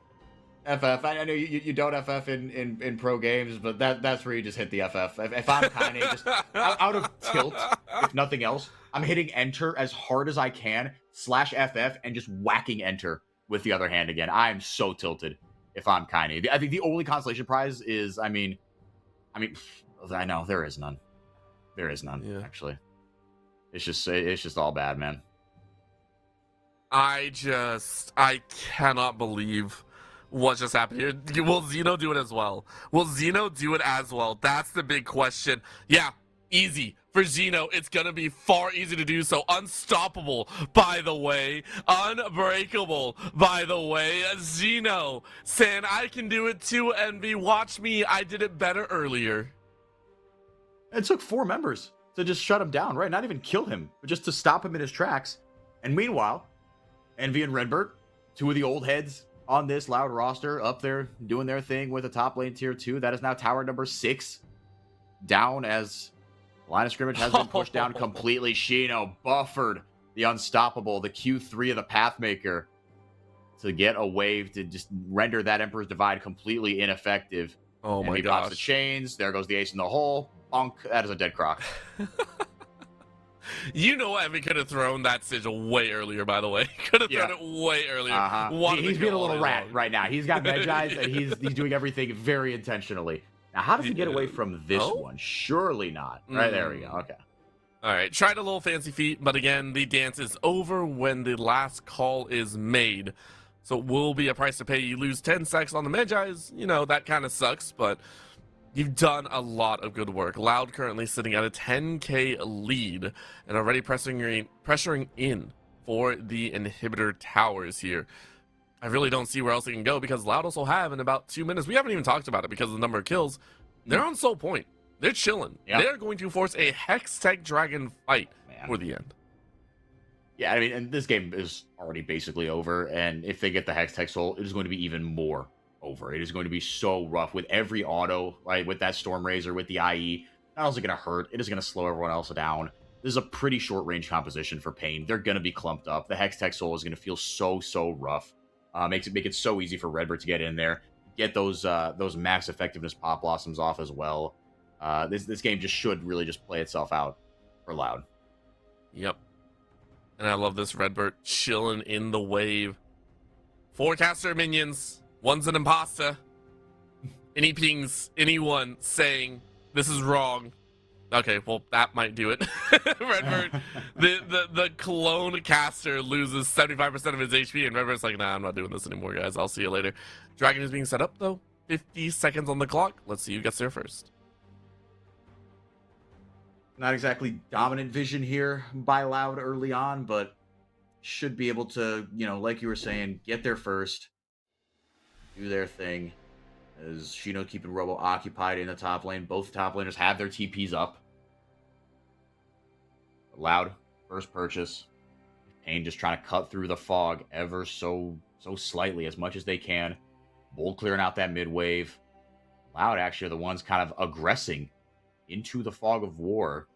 I know you don't FF in pro games, but that's where you just hit the FF. If I'm kind of just out of tilt, if nothing else, I'm hitting enter as hard as I can, /FF, and just whacking enter with the other hand again. I am so tilted if I'm kind of. I think the only consolation prize is, I mean, I know there is none. There is none, actually. It's just all bad, man. I cannot believe what just happened here. Will Zeno do it as well? Will Zeno do it as well? That's the big question. Yeah, easy for Zeno. It's gonna be far easier to do so. Unstoppable, by the way. Unbreakable, by the way. Zeno saying, I can do it too, Envy. Watch me. I did it better earlier. It took 4 members to just shut him down, right? Not even kill him, but just to stop him in his tracks. And meanwhile, Envy and Redbird, 2 of the old heads on this Loud roster, up there doing their thing with a top lane tier 2. That is now tower number 6 down, as line of scrimmage has been pushed down completely. Shino buffered the unstoppable, the Q3 of the Pathmaker, to get a wave to just render that Emperor's Divide completely ineffective. Oh and my he gosh. pops the chains. There goes the ace in the hole. Bonk. That is a dead croc. You know what? We could have thrown that sigil way earlier, by the way. Could have thrown it way earlier. He's being a little rat right now. He's got Medjai's, and he's doing everything very intentionally. Now, how does he get away from this one? Surely not. Right, there we go. Okay. All right, tried a little fancy feat, but again, the dance is over when the last call is made. So it will be a price to pay. You lose 10 seconds on the Medjai's. You know, that kind of sucks, but you've done a lot of good work. Loud currently sitting at a 10k lead and already pressuring in for the inhibitor towers here. I really don't see where else they can go, because Loud also have in about 2 minutes. We haven't even talked about it because of the number of kills. They're on Soul Point. They're chilling. Yeah. They're going to force a Hextech Dragon fight for the end. Yeah, I mean, and this game is already basically over, and if they get the Hextech Soul, it is going to be even more over. It is going to be so rough with every auto, right? With that Storm Razor, with the IE. Not only is it going to hurt, it is going to slow everyone else down. This is a pretty short range composition for Pain. They're going to be clumped up. The Hextech Soul is going to feel so rough. Make it so easy for Redbird to get in there, get those max effectiveness Pop Blossoms off as well. This game just should really just play itself out for Loud. Yep. And I love this Redbird chilling in the wave. 4 caster minions. One's an imposter. Any pings anyone saying this is wrong. Okay, well, that might do it. Redbird, the clone caster loses 75% of his HP, and Redbird's like, nah, I'm not doing this anymore, guys. I'll see you later. Dragon is being set up, though. 50 seconds on the clock. Let's see who gets there first. Not exactly dominant vision here by Loud early on, but should be able to, like you were saying, get there first, do their thing. As Shino keeping Robo occupied in the top lane. Both top laners have their TPs up. Loud, first purchase. Pain just trying to cut through the fog ever so slightly, as much as they can. Bold clearing out that mid wave. Loud actually are the ones kind of aggressing into the fog of war.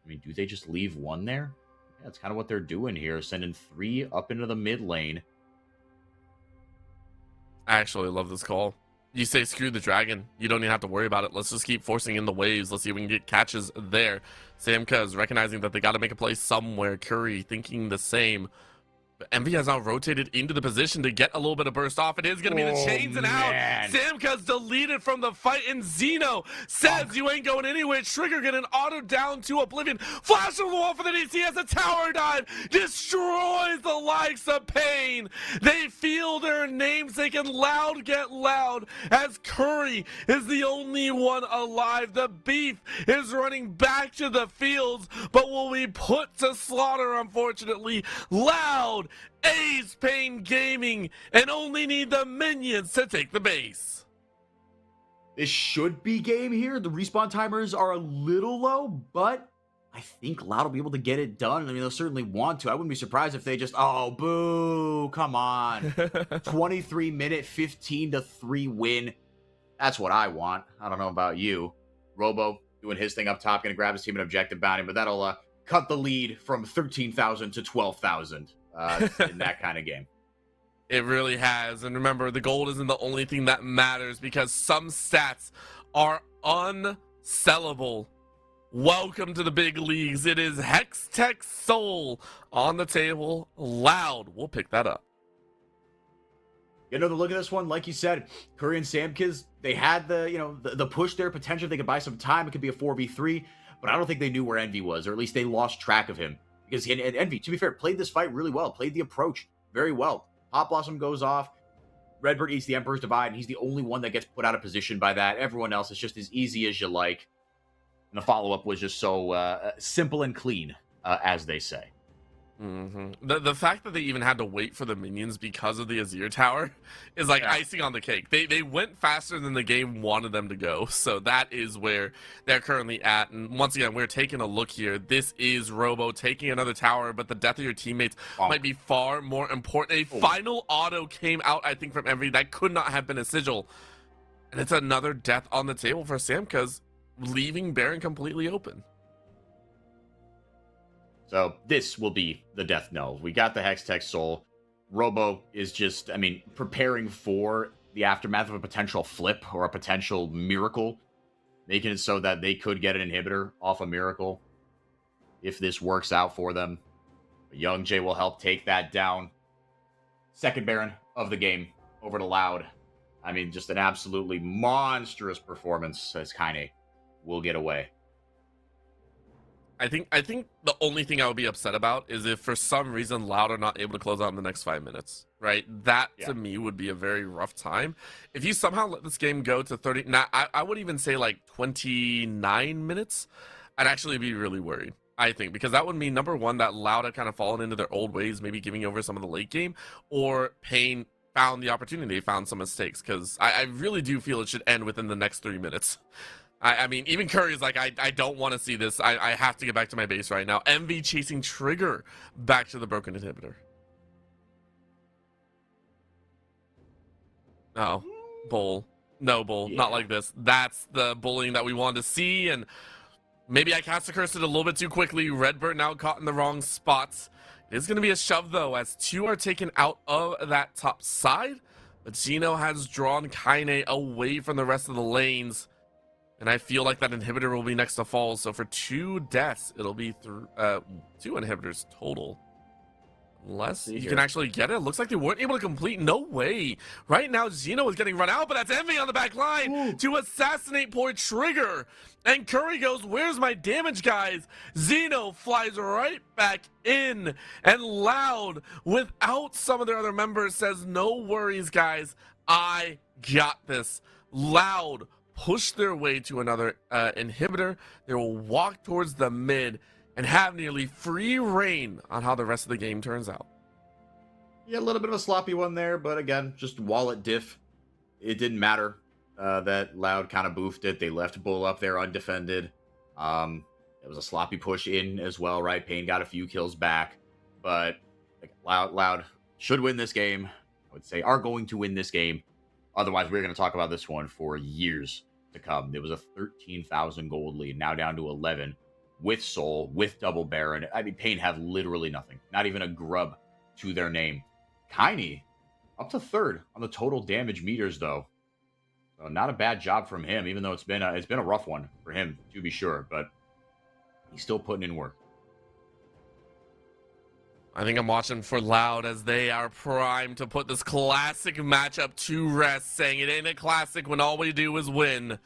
I mean, do they just leave one there? Yeah, that's kind of what they're doing here, sending 3 up into the mid lane. I actually love this call. You say screw the dragon. You don't even have to worry about it. Let's just keep forcing in the waves. Let's see if we can get catches there. Samka is recognizing that they got to make a play somewhere. Curry thinking the same. But Envy has now rotated into the position to get a little bit of burst off. It is going to be the chains and out. Samka's deleted from the fight, and Zeno says you ain't going anywhere. Trigger getting auto down to oblivion. Flash on the wall for the DC as a tower dive destroys the likes of Pain. They feel their namesake, and Loud get loud as Curry is the only one alive. The beef is running back to the fields, but will be put to slaughter, unfortunately. Loud Ace Pain Gaming and only need the minions to take the base. This should be game here. The respawn timers are a little low, but I think Loud will be able to get it done. I mean, they'll certainly want to. I wouldn't be surprised if they just, oh, boo, come on. 23-minute, 15-3 win. That's what I want. I don't know about you. Robo doing his thing up top, going to grab his team an objective bounty, but that'll cut the lead from 13,000 to 12,000 in that kind of game. It really has. And remember, the gold isn't the only thing that matters, because some stats are unsellable. Welcome to the big leagues. It is Hextech Soul on the table. Loud. We'll pick that up. Get another look at this one. Like you said, Curry and Samkiz, they had the push there. Potentially they could buy some time. It could be a 4v3, but I don't think they knew where Envy was, or at least they lost track of him. Because Envy, to be fair, played this fight really well. Played the approach very well. Pop Blossom goes off. Redbird eats the Emperor's Divide, and he's the only one that gets put out of position by that. Everyone else is just as easy as you like. And the follow-up was just so simple and clean, as they say. The fact that they even had to wait for the minions because of the Azir tower is like icing on the cake. They went faster than the game wanted them to go, so that is where they're currently at. And once again, we're taking a look here. This is Robo taking another tower, but the death of your teammates might be far more important. A final auto came out, I think, from Envy. That could not have been a sigil. And it's another death on the table for Samka's, leaving Baron completely open. So this will be the death knell. We got the Hextech Soul. Robo is just, I mean, preparing for the aftermath of a potential flip or a potential miracle, making it so that they could get an inhibitor off a miracle if this works out for them. Young Jay will help take that down. Second Baron of the game over to Loud. I mean, just an absolutely monstrous performance as Kaine will get away. I think the only thing I would be upset about is if for some reason Loud are not able to close out in the next 5 minutes, right? That to me would be a very rough time. If you somehow let this game go to 30, I would even say like 29 minutes, I'd actually be really worried, I think, because that would mean, number one, that Loud had kind of fallen into their old ways, maybe giving over some of the late game, or Pain found the opportunity, they found some mistakes, because I really do feel it should end within the next 3 minutes. I mean, even Curry is like, I don't want to see this. I have to get back to my base right now. MV chasing Trigger back to the broken inhibitor. Oh, Bull. No, Bull. Not like this. That's the bullying that we wanted to see, and maybe I cast a curse it a little bit too quickly. Redbird now caught in the wrong spots. It is going to be a shove, though, as two are taken out of that top side. But Gino has drawn Kaine away from the rest of the lanes. And I feel like that inhibitor will be next to fall. So for 2 deaths, it'll be 2 inhibitors total. Unless you can actually get it. It looks like they weren't able to complete. No way. Right now, Gino is getting run out, but that's Envy on the back line to assassinate poor Trigger. And Curry goes, where's my damage, guys? Zeno flies right back in. And Loud, without some of their other members, says, no worries, guys. I got this. Loud push their way to another inhibitor. They will walk towards the mid and have nearly free reign on how the rest of the game turns out. Yeah, a little bit of a sloppy one there, but again, just wallet diff. It didn't matter that Loud kind of boofed it. They left Bull up there undefended. It was a sloppy push in as well, right? Pain got a few kills back, but like, Loud should win this game. I would say are going to win this game. Otherwise, we're going to talk about this one for years to come. There was a 13,000 gold lead, now down to 11 with Soul, with double Baron. I mean, Pain have literally nothing, not even a grub to their name. Kaine up to 3rd on the total damage meters, though. So not a bad job from him, even though it's been a rough one for him, to be sure, but he's still putting in work. I think I'm watching for Loud as they are primed to put this classic matchup to rest, saying it ain't a classic when all we do is win.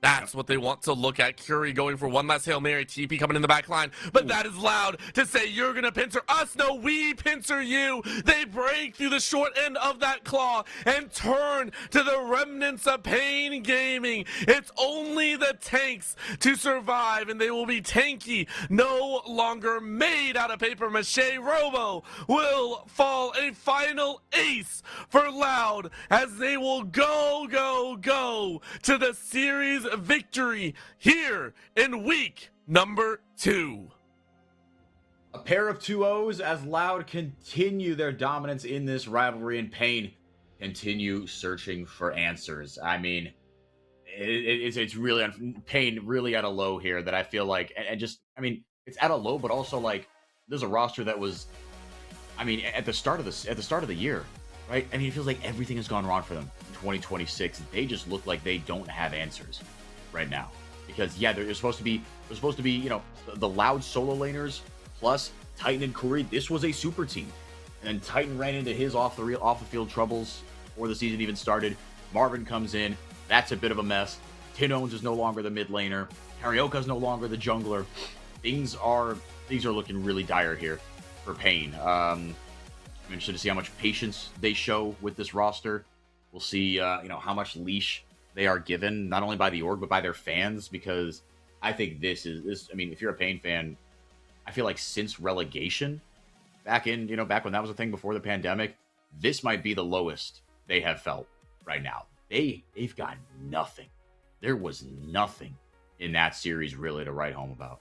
That's what they want to look at. Curie going for one last Hail Mary. TP coming in the back line. But that is Loud to say, you're going to pincer us. No, we pincer you. They break through the short end of that claw and turn to the remnants of Pain Gaming. It's only the tanks to survive, and they will be tanky, no longer made out of paper mache. Robo will fall a final ace for Loud as they will go to the series victory here in week number 2. A pair of 2-0s as Loud continue their dominance in this rivalry, and Pain continue searching for answers. I mean, it's really Pain really at a low here that I feel like, and just, I mean, it's at a low, but also like there's a roster that was, I mean, at the start of the year, right? I mean, it feels like everything has gone wrong for them in 2026. They just look like they don't have answers right now, because they're supposed to be you know, the Loud solo laners plus Titan and Curry. This was a super team, and then Titan ran into his off the field troubles before the season even started. Marvin comes in, that's a bit of a mess. Tinones is no longer the mid laner. Karioka's no longer the jungler. Things are looking really dire here for Pain. I'm interested to see how much patience they show with this roster. We'll see, you know, how much leash they are given, not only by the org, but by their fans, because I think this is this. I mean, if you're a Pain fan, I feel like since relegation, back when that was a thing before the pandemic, this might be the lowest they have felt right now. They've got nothing. There was nothing in that series really to write home about.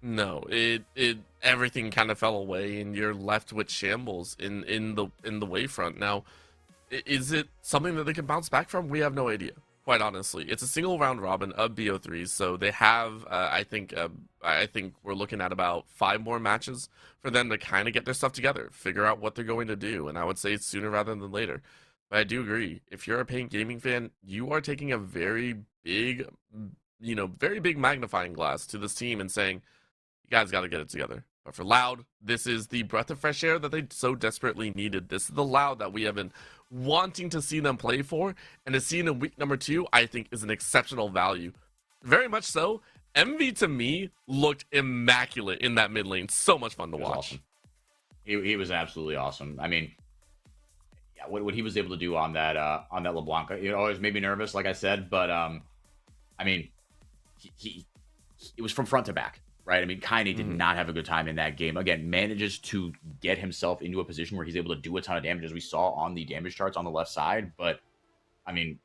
No, it everything kind of fell away, and you're left with shambles in the wavefront. Now, is it something that they can bounce back from? We have no idea. Quite honestly, it's a single round robin of BO3s, so they have. I think we're looking at about 5 more matches for them to kind of get their stuff together, figure out what they're going to do, and I would say sooner rather than later. But I do agree. If you're a Paint Gaming fan, you are taking a very big, very big magnifying glass to this team and saying, you guys got to get it together. But for Loud, this is the breath of fresh air that they so desperately needed. This is the Loud that we have been wanting to see them play for. And to see in week number 2, I think is an exceptional value. Very much so. Envy to me looked immaculate in that mid lane. So much fun to watch. Awesome. He was absolutely awesome. I mean, yeah, what he was able to do on that LeBlanc, it always made me nervous, like I said. But I mean, he it was from front to back. Right, I mean, Kaine did not have a good time in that game. Again, manages to get himself into a position where he's able to do a ton of damage, as we saw on the damage charts on the left side. But, I mean,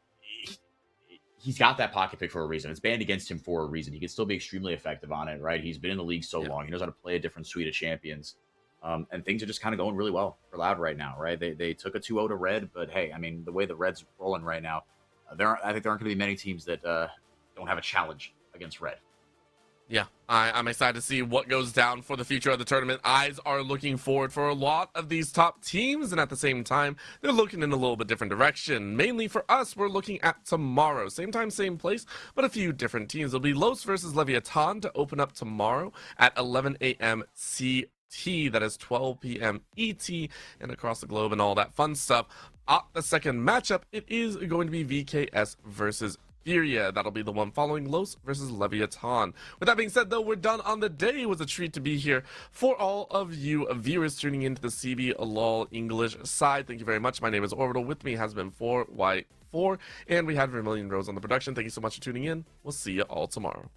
he's got that pocket pick for a reason. It's banned against him for a reason. He can still be extremely effective on it, right? He's been in the league so long. He knows how to play a different suite of champions. And things are just kind of going really well for Loud right now, right? They took a 2-0 to Red, but hey, I mean, the way the Red's rolling right now, I think there aren't going to be many teams that don't have a challenge against Red. Yeah, I'm excited to see what goes down for the future of the tournament. Eyes are looking forward for a lot of these top teams, and at the same time, they're looking in a little bit different direction. Mainly for us, we're looking at tomorrow. Same time, same place, but a few different teams. It'll be Los versus Leviathan to open up tomorrow at 11 a.m. CT. That is 12 p.m. ET, and across the globe and all that fun stuff. The second matchup, it is going to be VKS versus Furia. That'll be the one following Los versus Leviathan. With that being said, though, we're done on the day. It was a treat to be here for all of you viewers tuning into the CBLOL English side. Thank you very much. My name is Orbital. With me has been 4Y4, and we had VermilionRose on the production. Thank you so much for tuning in. We'll see you all tomorrow.